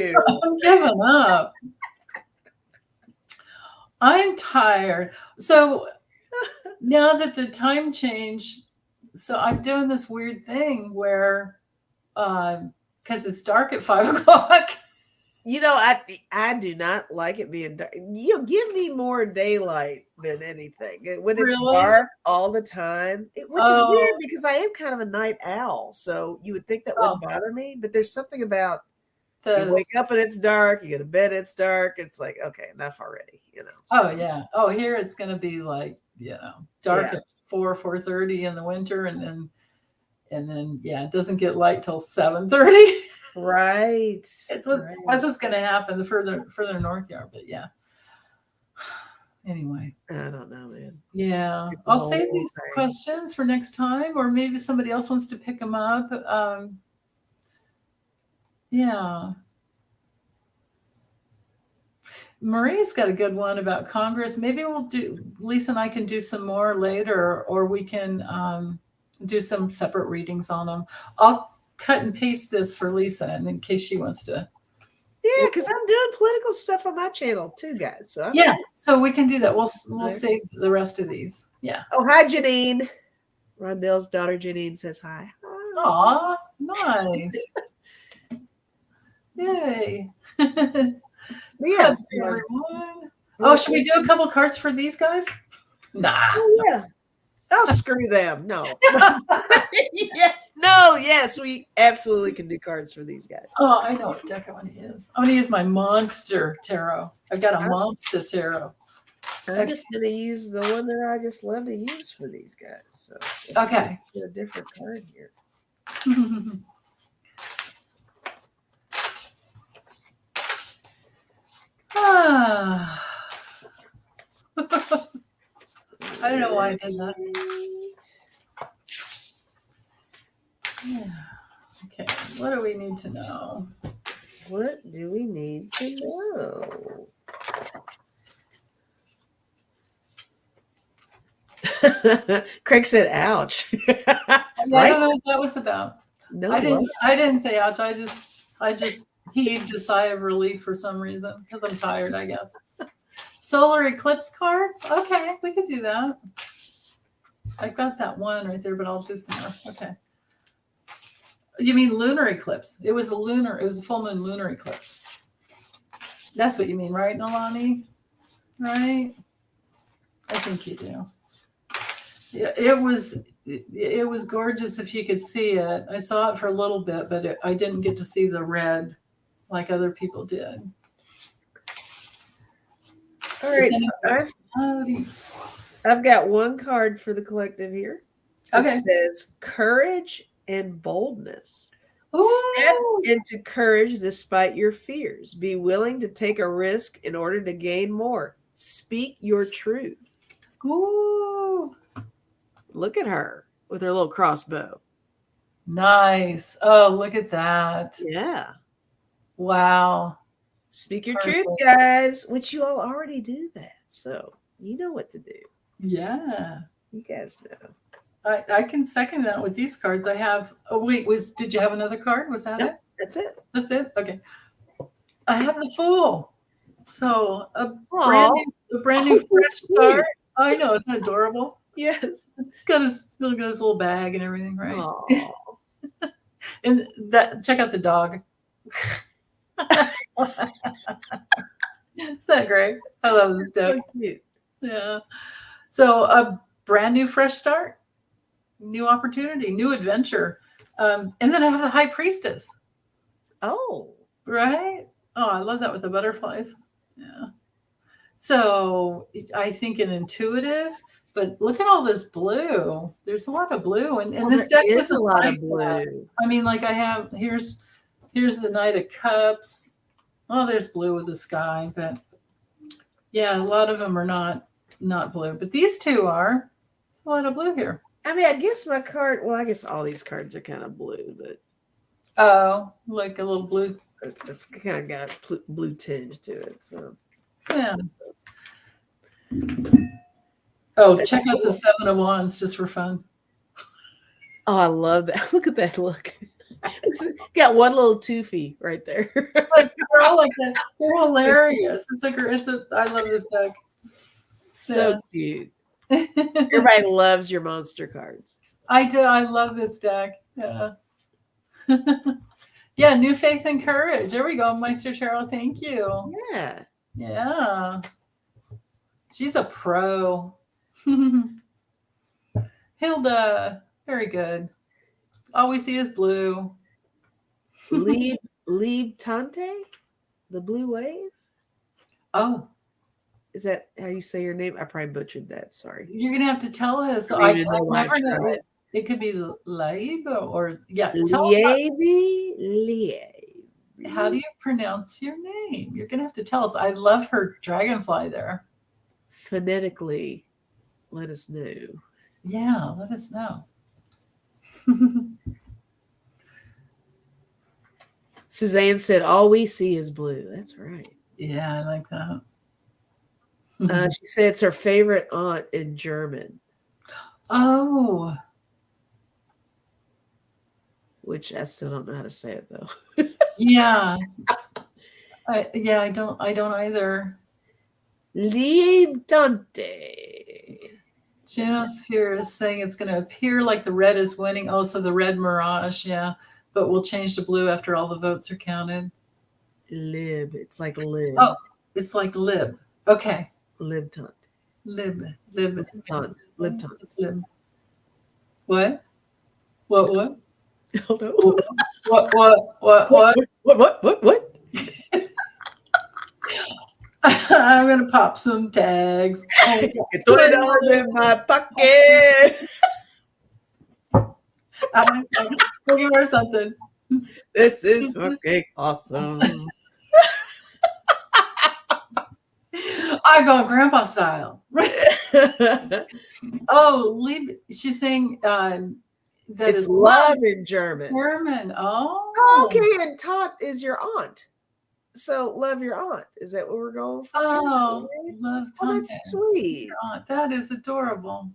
you. I'm giving up. I'm tired. So now that the time change, so I'm doing this weird thing where because it's dark at 5 o'clock. I do not like it being dark. Give me more daylight than anything. When it's dark all the time, which is weird because I am kind of a night owl. So you would think that wouldn't bother me, but there's something about you wake up and it's dark, you go to bed, it's dark. It's like, okay, enough already, Oh, yeah. Oh, here it's going to be like, dark at 4:30 in the winter. And then, it doesn't get light till 7:30. Right. What's this going to happen the further north you are? But yeah. Anyway. I don't know, man. Yeah. I'll save these questions for next time, or maybe somebody else wants to pick them up. Yeah. Marie's got a good one about Congress. Maybe Lisa and I can do some more later, or we can do some separate readings on them. I'll cut and paste this for Lisa, and in case she wants to. Yeah, because I'm doing political stuff on my channel too, guys. So so we can do that. We'll save the rest of these. Yeah. Oh, hi, Janine. Rondell's daughter Janine says hi. Aw, nice. Yay. But yeah. Hugs, everyone. Oh, should we do a couple cards for these guys? Nah. Oh, yeah. Oh, screw them. No. Yeah. No, yes, we absolutely can do cards for these guys. Oh, I know what deck I want to use. I'm going to use my monster tarot. I've got a monster tarot. I'm just going to use the one that I just love to use for these guys. So okay. Get a different card here. I don't know why I did that. Yeah. Okay, what do we need to know? What do we need to know? Craig said, "Ouch." Yeah, right? I don't know what that was about. No, I didn't say ouch. I just heaved a sigh of relief for some reason because I'm tired, I guess. Solar eclipse cards. Okay, we could do that. I got that one right there, but I'll do some more. Okay. You mean lunar eclipse? It was a full moon lunar eclipse. That's what you mean, right, Nalani? Right? I think you do. Yeah, it was gorgeous if you could see it. I saw it for a little bit, but I didn't get to see the red like other people did. All right, so I've got one card for the collective here. Okay. It says courage and boldness. Ooh. Step into courage despite your fears. Be willing to take a risk in order to gain more. Speak your truth. Ooh. Look at her with her little crossbow. Nice. Oh, look at that. Yeah. Wow. Speak your truth, guys, which you all already do that. So you know what to do. Yeah. You guys know. I can second that with these cards. I have. Oh wait, did you have another card? Was that it? That's it. That's it. Okay. I have the Fool. So a brand new fresh start. I know, isn't it adorable? Yes. It's still got his little bag and everything, right? And check out the dog. Isn't that great? I love this deck. So cute. Yeah. So a brand new fresh start. New opportunity, new adventure. And then I have the High Priestess. Oh. Right? Oh, I love that with the butterflies. Yeah. So I think an intuitive, but look at all this blue. There's a lot of blue. And this deck is a lot of blue. That. I mean, like I have, here's the Knight of Cups. Oh, there's blue with the sky. But yeah, a lot of them are not blue. But these two are a lot of blue here. I mean, I guess my card, well, I guess all these cards are kind of blue, but. Oh, like a little blue. It's kind of got a blue tinge to it. So. Yeah. Oh, check out the Seven of Wands just for fun. Oh, I love that. Look at that look. Got one little toofy right there. Like, they're all like that. They're hilarious. I love this deck. So cute. Everybody loves your monster cards. I do. I love this deck. Yeah. Yeah, new faith and courage. There we go, Meister Tarot. Thank you. Yeah. Yeah. She's a pro. Hilda. Very good. All we see is blue. Leave Tante? The blue wave? Oh. Is that how you say your name? I probably butchered that. Sorry. You're going to have to tell us. I never know. It could be Laib or, yeah. Liebe. How do you pronounce your name? You're going to have to tell us. I love her dragonfly there. Phonetically, let us know. Yeah, let us know. Suzanne said, all we see is blue. That's right. Yeah, I like that. She said it's her favorite aunt in German. Oh. Which I still don't know how to say it though. Yeah. I don't either. Lieb Dante. Genosphere is saying it's going to appear like the red is winning. Oh, so the red mirage, yeah. But we'll change to blue after all the votes are counted. Lib. It's like lib. Oh, It's like lib. Okay. Libtante. Lib. Libtante. Just lib. What? What? Hold on. What? I'm gonna pop some tags. Get $20 in my pocket. We'll give her something. This is fucking awesome. I go grandpa style. Oh, lib. She's saying that It's is love in German. German. Oh, Okay, and Tot is your aunt. So love your aunt. Is that what we're going for? Oh, love Oh, Tante. that's sweet. That is adorable.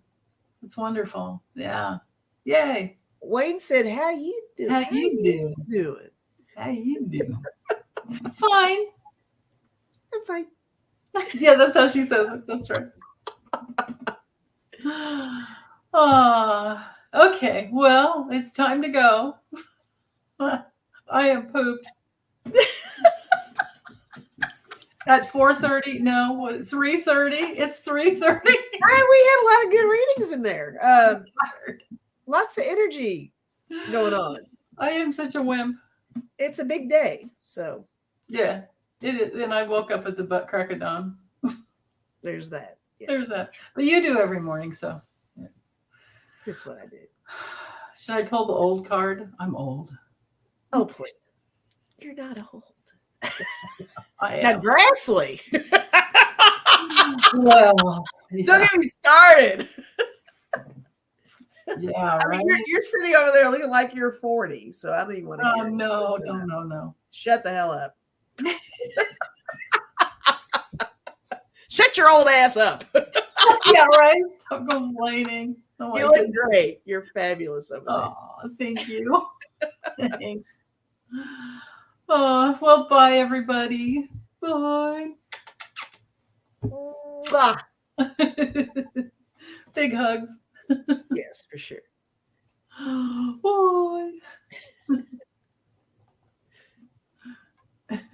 It's wonderful. Yeah. Yay. Wayne said, "How you doing? How you do? doing? How you do? Fine. I'm fine." Yeah, that's how she says it. That's right. Okay. Well, it's time to go. I am pooped. At 4:30? No, what? 3:30? It's 3:30. We had a lot of good readings in there. Lots of energy going on. I am such a wimp. It's a big day, so yeah, it is. And I woke up at the butt crack of dawn. There's that. Yeah. There's that. But you do every morning, so yeah. That's what I did. Should I pull the old card? I'm old. Oh, please. You're not old. I am. Now, Grassley. Well, yeah. Don't get me started. Yeah, right. I mean, you're sitting over there looking like you're 40, so I don't even want to hear it. No. Shut the hell up. Shut your old ass up. Yeah, right. Stop complaining. Oh, you look great. You're fabulous over there. Oh, thank you. Thanks. Well, bye, everybody. Bye. Big hugs. Yes, for sure. Bye.